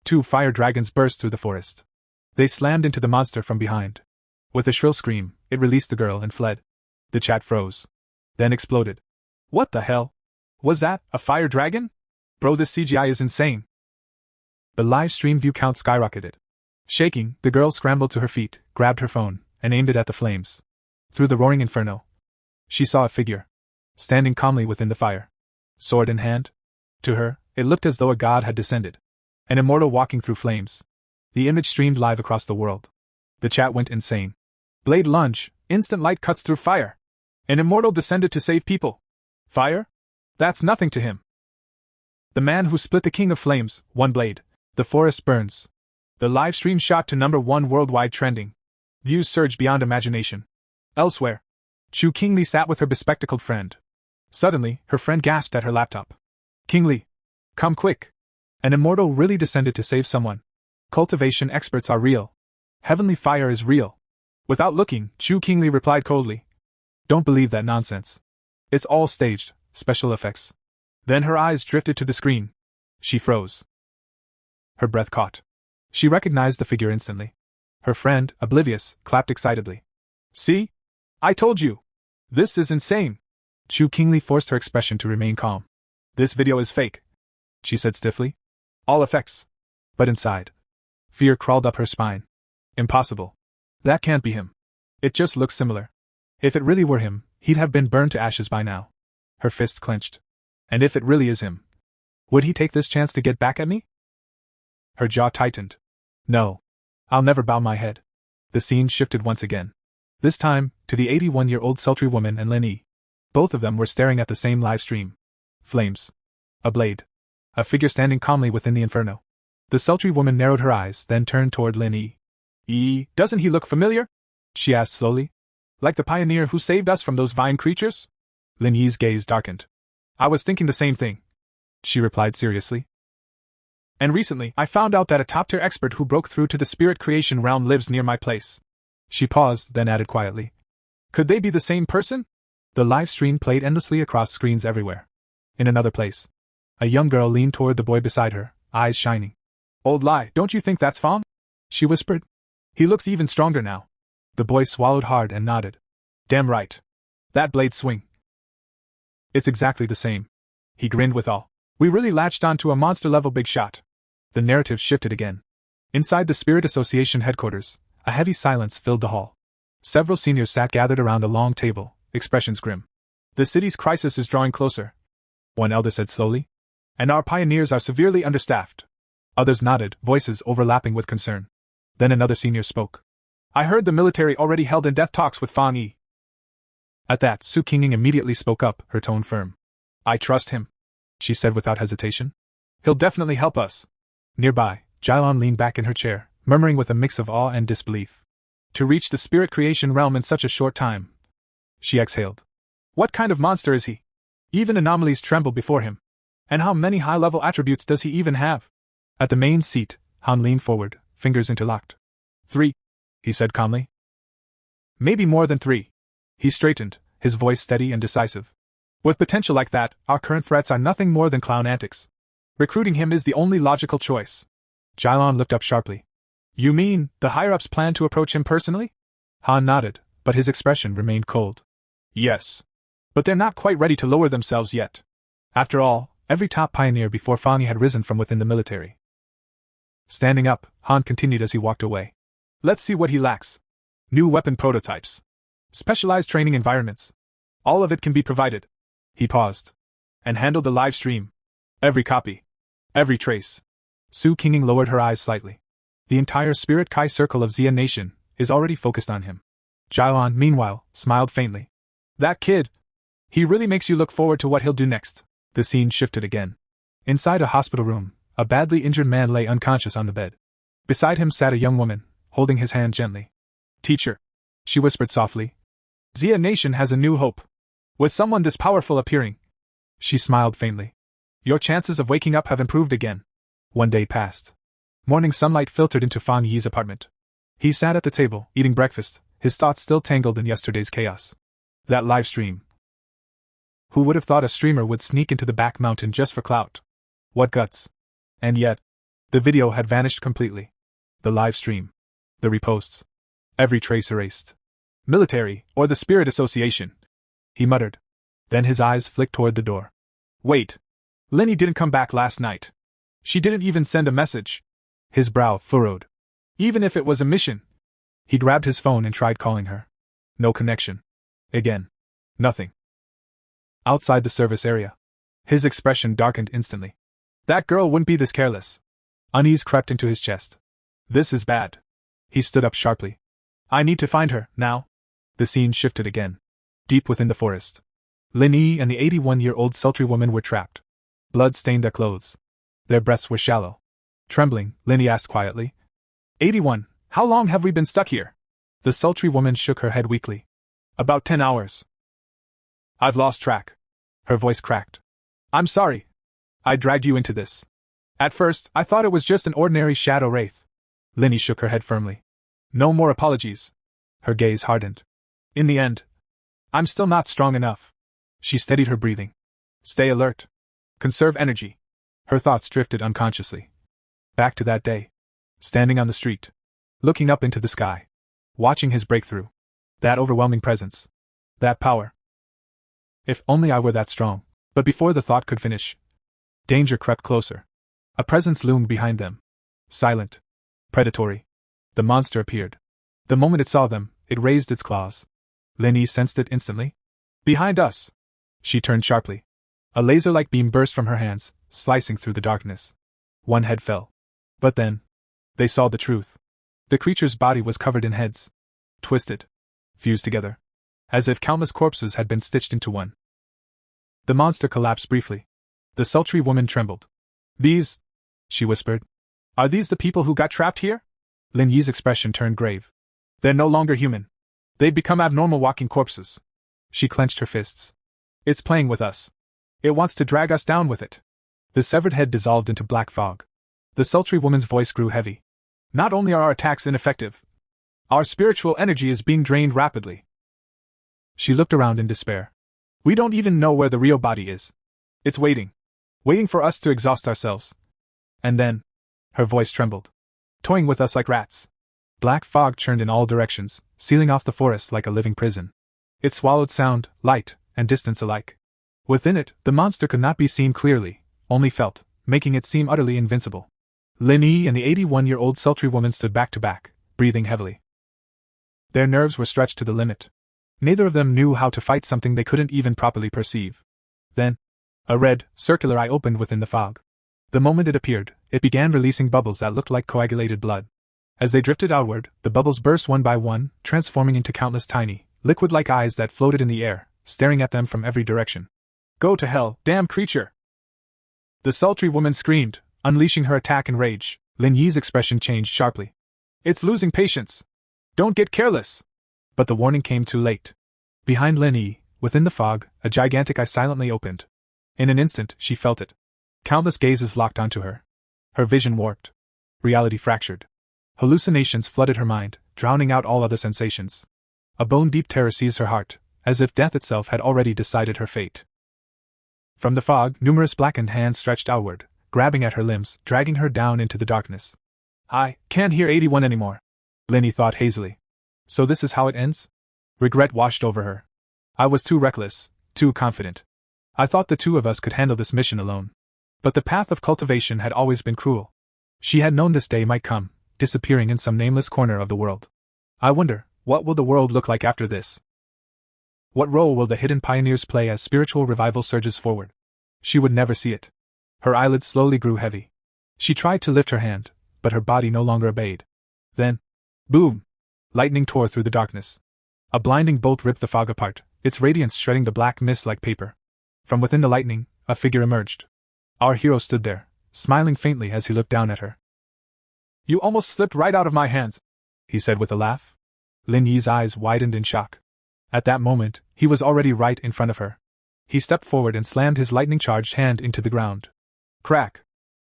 2 fire dragons burst through the forest. They slammed into the monster from behind. With a shrill scream, it released the girl and fled. The chat froze. Then exploded. What the hell? Was that a fire dragon? Bro, this CGI is insane. The live stream view count skyrocketed. Shaking, the girl scrambled to her feet, grabbed her phone, and aimed it at the flames. Through the roaring inferno, she saw a figure, standing calmly within the fire. Sword in hand. To her, it looked as though a god had descended. An immortal walking through flames. The image streamed live across the world. The chat went insane. Blade lunge, instant light cuts through fire. An immortal descended to save people. Fire? That's nothing to him. The man who split the king of flames, one blade. The forest burns. The live stream shot to #1 worldwide trending. Views surged beyond imagination. Elsewhere, Chu Qingli sat with her bespectacled friend. Suddenly, her friend gasped at her laptop. Qingli, come quick. An immortal really descended to save someone. Cultivation experts are real. Heavenly fire is real. Without looking, Chu Qingli replied coldly. Don't believe that nonsense. It's all staged, special effects. Then her eyes drifted to the screen. She froze. Her breath caught. She recognized the figure instantly. Her friend, oblivious, clapped excitedly. See? I told you! This is insane! Chu Qingli forced her expression to remain calm. This video is fake, she said stiffly. All effects. But inside, fear crawled up her spine. Impossible. That can't be him. It just looks similar. If it really were him, he'd have been burned to ashes by now. Her fists clenched. And if it really is him, would he take this chance to get back at me? Her jaw tightened. No. I'll never bow my head. The scene shifted once again. This time, to the 81-year-old sultry woman and Lin Yi. Both of them were staring at the same live stream. Flames. A blade. A figure standing calmly within the inferno. The sultry woman narrowed her eyes, then turned toward Lin Yi. Doesn't he look familiar? She asked slowly. Like the pioneer who saved us from those vine creatures? Lin Yi's gaze darkened. I was thinking the same thing, she replied seriously. And recently, I found out that a top-tier expert who broke through to the spirit creation realm lives near my place. She paused, then added quietly. Could they be the same person? The live stream played endlessly across screens everywhere. In another place, a young girl leaned toward the boy beside her, eyes shining. Old lie, don't you think that's Wong? She whispered. He looks even stronger now. The boy swallowed hard and nodded. Damn right. That blade swing. It's exactly the same. He grinned with all. We really latched onto a monster-level big shot. The narrative shifted again. Inside the Spirit Association headquarters, a heavy silence filled the hall. Several seniors sat gathered around a long table, expressions grim. The city's crisis is drawing closer, one elder said slowly. And our pioneers are severely understaffed. Others nodded, voices overlapping with concern. Then another senior spoke. I heard the military already held in-depth talks with Fang Yi. At that, Su Qinging immediately spoke up, her tone firm. I trust him, she said without hesitation. He'll definitely help us. Nearby, Jilon leaned back in her chair, murmuring with a mix of awe and disbelief. To reach the spirit creation realm in such a short time. She exhaled. What kind of monster is he? Even anomalies tremble before him. And how many high-level attributes does he even have? At the main seat, Han leaned forward, fingers interlocked. 3, he said calmly. Maybe more than 3. He straightened, his voice steady and decisive. With potential like that, our current threats are nothing more than clown antics. Recruiting him is the only logical choice. Jilon looked up sharply. You mean, the higher-ups plan to approach him personally? Han nodded, but his expression remained cold. Yes. But they're not quite ready to lower themselves yet. After all, every top pioneer before Fang Yi had risen from within the military. Standing up, Han continued as he walked away. Let's see what he lacks. New weapon prototypes. Specialized training environments. All of it can be provided. He paused. And handled the live stream. Every copy. Every trace. Su Qinging lowered her eyes slightly. The entire Spirit Kai circle of Xia Nation is already focused on him. Jilon, meanwhile, smiled faintly. That kid! He really makes you look forward to what he'll do next. The scene shifted again. Inside a hospital room, a badly injured man lay unconscious on the bed. Beside him sat a young woman, holding his hand gently. Teacher, she whispered softly. Xia Nation has a new hope. With someone this powerful appearing. She smiled faintly. Your chances of waking up have improved again. One day passed. Morning sunlight filtered into Fang Yi's apartment. He sat at the table, eating breakfast, his thoughts still tangled in yesterday's chaos. That live stream. Who would have thought a streamer would sneak into the back mountain just for clout? What guts. And yet, the video had vanished completely. The live stream. The reposts. Every trace erased. Military, or the Spirit Association. He muttered. Then his eyes flicked toward the door. Wait. Lenny didn't come back last night. She didn't even send a message. His brow furrowed. Even if it was a mission. He grabbed his phone and tried calling her. No connection. Again. Nothing. Outside the service area. His expression darkened instantly. That girl wouldn't be this careless. Unease crept into his chest. This is bad. He stood up sharply. I need to find her, now. The scene shifted again. Deep within the forest. Lin Yi and the 81-year-old sultry woman were trapped. Blood stained their clothes. Their breaths were shallow. Trembling, Lin Yi asked quietly. 81, how long have we been stuck here? The sultry woman shook her head weakly. About 10 hours. I've lost track. Her voice cracked. I'm sorry. I dragged you into this. At first, I thought it was just an ordinary shadow wraith. Lin Yi shook her head firmly. No more apologies. Her gaze hardened. In the end, I'm still not strong enough. She steadied her breathing. Stay alert. Conserve energy. Her thoughts drifted unconsciously. Back to that day. Standing on the street. Looking up into the sky. Watching his breakthrough. That overwhelming presence. That power. If only I were that strong. But before the thought could finish, danger crept closer. A presence loomed behind them. Silent. Predatory. The monster appeared. The moment it saw them, it raised its claws. Lin Yi sensed it instantly. Behind us! She turned sharply. A laser-like beam burst from her hands, slicing through the darkness. One head fell. But then, they saw the truth. The creature's body was covered in heads. Twisted. Fused together. As if countless corpses had been stitched into one. The monster collapsed briefly. The sultry woman trembled. These, she whispered. Are these the people who got trapped here? Lin Yi's expression turned grave. They're no longer human. They've become abnormal walking corpses. She clenched her fists. It's playing with us. It wants to drag us down with it. The severed head dissolved into black fog. The sultry woman's voice grew heavy. Not only are our attacks ineffective, our spiritual energy is being drained rapidly. She looked around in despair. We don't even know where the real body is. It's waiting for us to exhaust ourselves. And then, her voice trembled, toying with us like rats. Black fog churned in all directions, sealing off the forest like a living prison. It swallowed sound, light, and distance alike. Within it, the monster could not be seen clearly, only felt, making it seem utterly invincible. Lin Yi and the 81-year-old sultry woman stood back to back, breathing heavily. Their nerves were stretched to the limit. Neither of them knew how to fight something they couldn't even properly perceive. Then, a red, circular eye opened within the fog. The moment it appeared, it began releasing bubbles that looked like coagulated blood. As they drifted outward, the bubbles burst one by one, transforming into countless tiny, liquid-like eyes that floated in the air, staring at them from every direction. Go to hell, damn creature! The sultry woman screamed, unleashing her attack in rage. Lin Yi's expression changed sharply. It's losing patience. Don't get careless! But the warning came too late. Behind Lin Yi, within the fog, a gigantic eye silently opened. In an instant, she felt it. Countless gazes locked onto her. Her vision warped. Reality fractured. Hallucinations flooded her mind, drowning out all other sensations. A bone-deep terror seized her heart, as if death itself had already decided her fate. From the fog, numerous blackened hands stretched outward, grabbing at her limbs, dragging her down into the darkness. I can't hear 81 anymore, Lin Yi thought hazily. So this is how it ends? Regret washed over her. I was too reckless, too confident. I thought the two of us could handle this mission alone. But the path of cultivation had always been cruel. She had known this day might come, disappearing in some nameless corner of the world. I wonder, what will the world look like after this? What role will the hidden pioneers play as spiritual revival surges forward? She would never see it. Her eyelids slowly grew heavy. She tried to lift her hand, but her body no longer obeyed. Then, boom! Lightning tore through the darkness. A blinding bolt ripped the fog apart, its radiance shredding the black mist like paper. From within the lightning, a figure emerged. Our hero stood there, smiling faintly as he looked down at her. You almost slipped right out of my hands, he said with a laugh. Lin Yi's eyes widened in shock. At that moment, he was already right in front of her. He stepped forward and slammed his lightning-charged hand into the ground. Crack!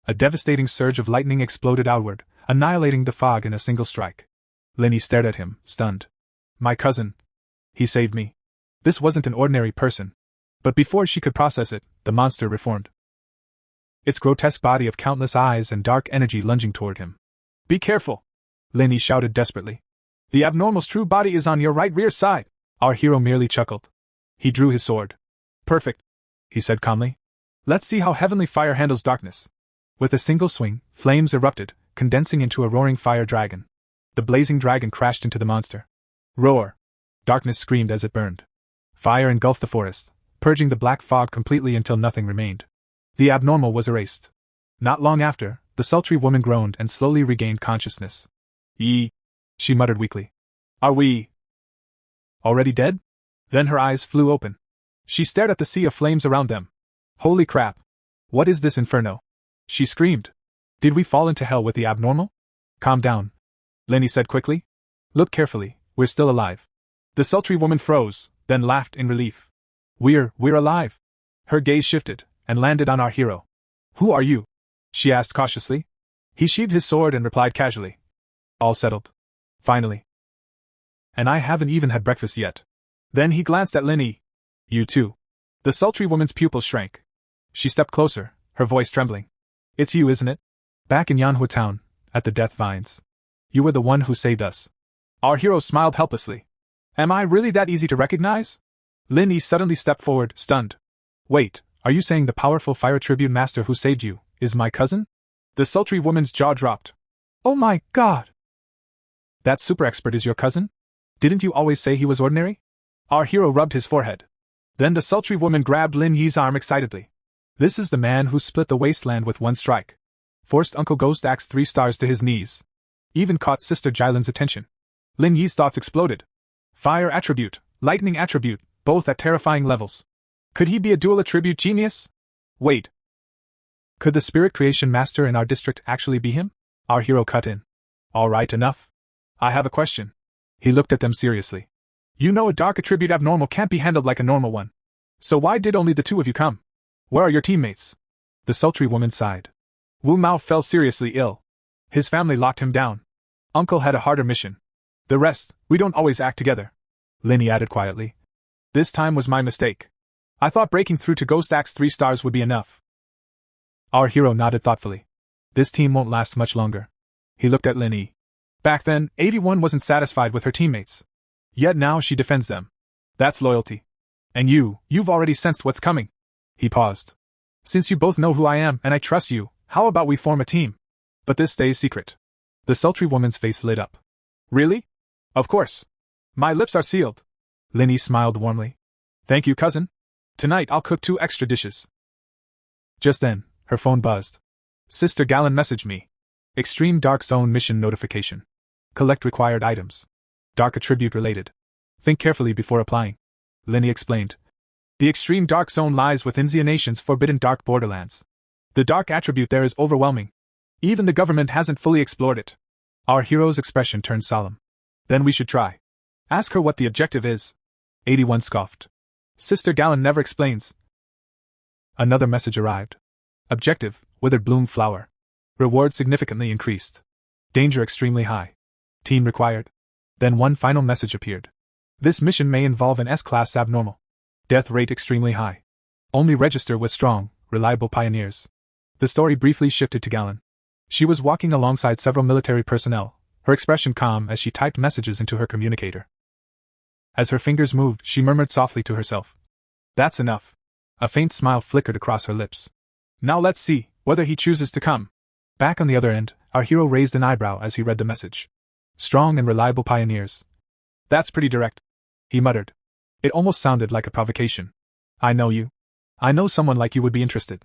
A devastating surge of lightning exploded outward, annihilating the fog in a single strike. Lin Yi stared at him, stunned. My cousin. He saved me. This wasn't an ordinary person. But before she could process it, the monster reformed. Its grotesque body of countless eyes and dark energy lunging toward him. Be careful! Lin Yi shouted desperately. The abnormal's true body is on your right rear side. Our hero merely chuckled. He drew his sword. Perfect, he said calmly. Let's see how heavenly fire handles darkness. With a single swing, flames erupted, condensing into a roaring fire dragon. The blazing dragon crashed into the monster. Roar! Darkness screamed as it burned. Fire engulfed the forest, purging the black fog completely until nothing remained. The abnormal was erased. Not long after, the sultry woman groaned and slowly regained consciousness. She muttered weakly. Are we already dead? Then her eyes flew open. She stared at the sea of flames around them. Holy crap! What is this inferno? She screamed. Did we fall into hell with the abnormal? Calm down, Lin Yi said quickly. Look carefully, we're still alive. The sultry woman froze, then laughed in relief. We're alive. Her gaze shifted, and landed on our hero. Who are you? She asked cautiously. He sheathed his sword and replied casually. All settled. Finally. And I haven't even had breakfast yet. Then he glanced at Lin Yi. You too. The sultry woman's pupils shrank. She stepped closer, her voice trembling. It's you, isn't it? Back in Manhua town, at the Death Vines. You were the one who saved us. Our hero smiled helplessly. Am I really that easy to recognize? Lin Yi suddenly stepped forward, stunned. Wait, are you saying the powerful fire tribute master who saved you is my cousin? The sultry woman's jaw dropped. Oh my god! That super expert is your cousin? Didn't you always say he was ordinary? Our hero rubbed his forehead. Then the sultry woman grabbed Lin Yi's arm excitedly. This is the man who split the wasteland with one strike. Forced Uncle Ghost Axe 3 stars to his knees. Even caught Sister Jylan's attention. Lin Yi's thoughts exploded. Fire attribute, lightning attribute, both at terrifying levels. Could he be a dual attribute genius? Wait. Could the spirit creation master in our district actually be him? Our hero cut in. All right, enough. I have a question. He looked at them seriously. You know a dark attribute abnormal can't be handled like a normal one. So why did only the two of you come? Where are your teammates? The sultry woman sighed. Wu Mao fell seriously ill. His family locked him down. Uncle had a harder mission. The rest, we don't always act together. Linny added quietly. This time was my mistake. I thought breaking through to Ghost Axe 3 stars would be enough. Our hero nodded thoughtfully. This team won't last much longer. He looked at Linny. Back then, 81 wasn't satisfied with her teammates. Yet now she defends them. That's loyalty. And you've already sensed what's coming. He paused. Since you both know who I am and I trust you, how about we form a team? But this stays secret. The sultry woman's face lit up. Really? Of course. My lips are sealed. Linny smiled warmly. Thank you, cousin. Tonight I'll cook 2 extra dishes. Just then, her phone buzzed. Sister Gallon messaged me. Extreme Dark Zone mission notification. Collect required items. Dark attribute related. Think carefully before applying. Linny explained. The extreme dark zone lies within Xia Nation's forbidden dark borderlands. The dark attribute there is overwhelming. Even the government hasn't fully explored it. Our hero's expression turned solemn. Then we should try. Ask her what the objective is. 81 scoffed. Sister Gallon never explains. Another message arrived. Objective, withered bloom flower. Reward significantly increased. Danger extremely high. Team required. Then one final message appeared. This mission may involve an S-class abnormal. Death rate extremely high. Only register with strong, reliable pioneers. The story briefly shifted to Gallon. She was walking alongside several military personnel, her expression calm as she typed messages into her communicator. As her fingers moved, she murmured softly to herself. That's enough. A faint smile flickered across her lips. Now let's see whether he chooses to come. Back on the other end, our hero raised an eyebrow as he read the message. Strong and reliable pioneers. That's pretty direct. He muttered. It almost sounded like a provocation. I know you. I know someone like you would be interested.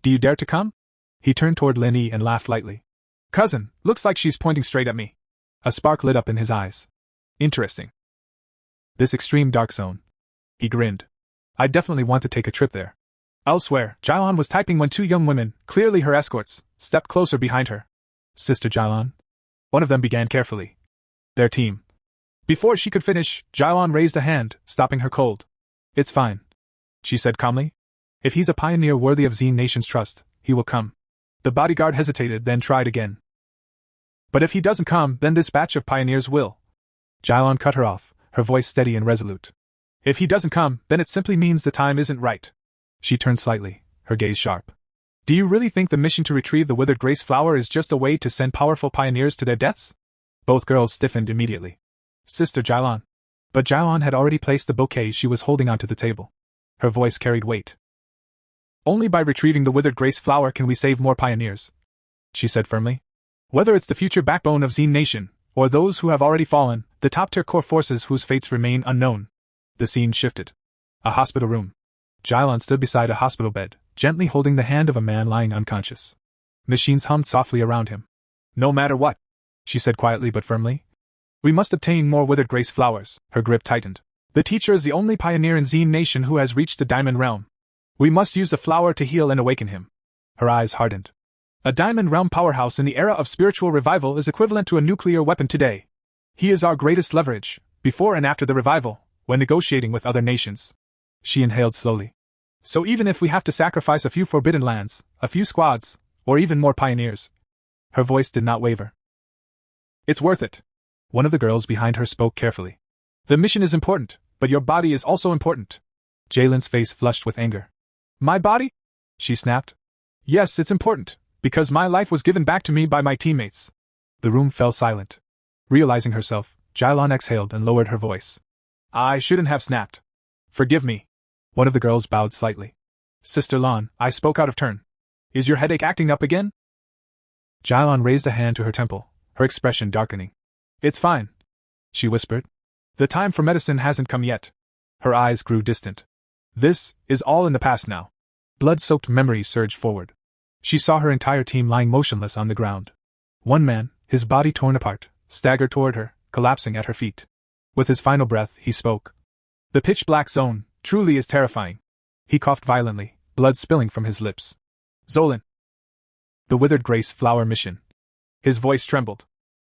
Do you dare to come? He turned toward Linny and laughed lightly. Cousin, looks like she's pointing straight at me. A spark lit up in his eyes. Interesting. This extreme dark zone. He grinned. I definitely want to take a trip there. Elsewhere, Jylon was typing when 2 young women, clearly her escorts, stepped closer behind her. Sister Jylon? One of them began carefully. Their team. Before she could finish, Jylon raised a hand, stopping her cold. It's fine, she said calmly. If he's a pioneer worthy of Xia Nation's trust, he will come. The bodyguard hesitated, then tried again. But if he doesn't come, then this batch of pioneers will. Jylon cut her off, her voice steady and resolute. If he doesn't come, then it simply means the time isn't right. She turned slightly, her gaze sharp. Do you really think the mission to retrieve the withered grace flower is just a way to send powerful pioneers to their deaths? Both girls stiffened immediately. Sister Jylon. But Jylon had already placed the bouquet she was holding onto the table. Her voice carried weight. Only by retrieving the withered grace flower can we save more pioneers, she said firmly. Whether it's the future backbone of Xia Nation, or those who have already fallen, the top-tier core forces whose fates remain unknown. The scene shifted. A hospital room. Jylon stood beside a hospital bed, gently holding the hand of a man lying unconscious. Machines hummed softly around him. No matter what, she said quietly but firmly. We must obtain more withered grace flowers. Her grip tightened. The teacher is the only pioneer in Xia Nation who has reached the Diamond Realm. We must use the flower to heal and awaken him. Her eyes hardened. A Diamond Realm powerhouse in the era of spiritual revival is equivalent to a nuclear weapon today. He is our greatest leverage, before and after the revival, when negotiating with other nations. She inhaled slowly. So even if we have to sacrifice a few forbidden lands, a few squads, or even more pioneers. Her voice did not waver. It's worth it. One of the girls behind her spoke carefully. The mission is important, but your body is also important. Jalen's face flushed with anger. My body? She snapped. Yes, it's important, because my life was given back to me by my teammates. The room fell silent. Realizing herself, Jylon exhaled and lowered her voice. I shouldn't have snapped. Forgive me. One of the girls bowed slightly. Sister Lon, I spoke out of turn. Is your headache acting up again? Jylon raised a hand to her temple, her expression darkening. It's fine, she whispered. The time for medicine hasn't come yet. Her eyes grew distant. This is all in the past now. Blood-soaked memories surged forward. She saw her entire team lying motionless on the ground. One man, his body torn apart, staggered toward her, collapsing at her feet. With his final breath, he spoke. The pitch-black zone truly is terrifying. He coughed violently, blood spilling from his lips. Zolan. The Withered Grace Flower Mission. His voice trembled.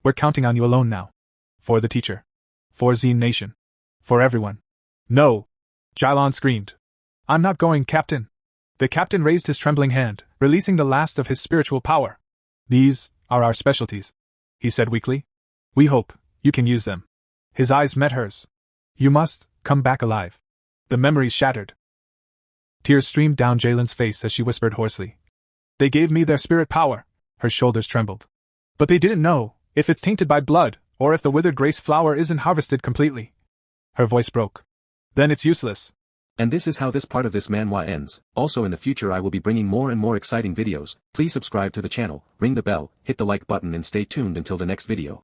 We're counting on you alone now. For the teacher. For Xia Nation. For everyone. No! Jylon screamed. I'm not going, Captain. The captain raised his trembling hand, releasing the last of his spiritual power. These are our specialties, he said weakly. We hope you can use them. His eyes met hers. You must come back alive. The memories shattered. Tears streamed down Jalen's face as she whispered hoarsely. They gave me their spirit power. Her shoulders trembled. But they didn't know if it's tainted by blood, or if the withered grace flower isn't harvested completely. Her voice broke. Then it's useless. And this is how this part of this manhwa ends. Also in the future I will be bringing more and more exciting videos. Please subscribe to the channel, ring the bell, hit the like button and stay tuned until the next video.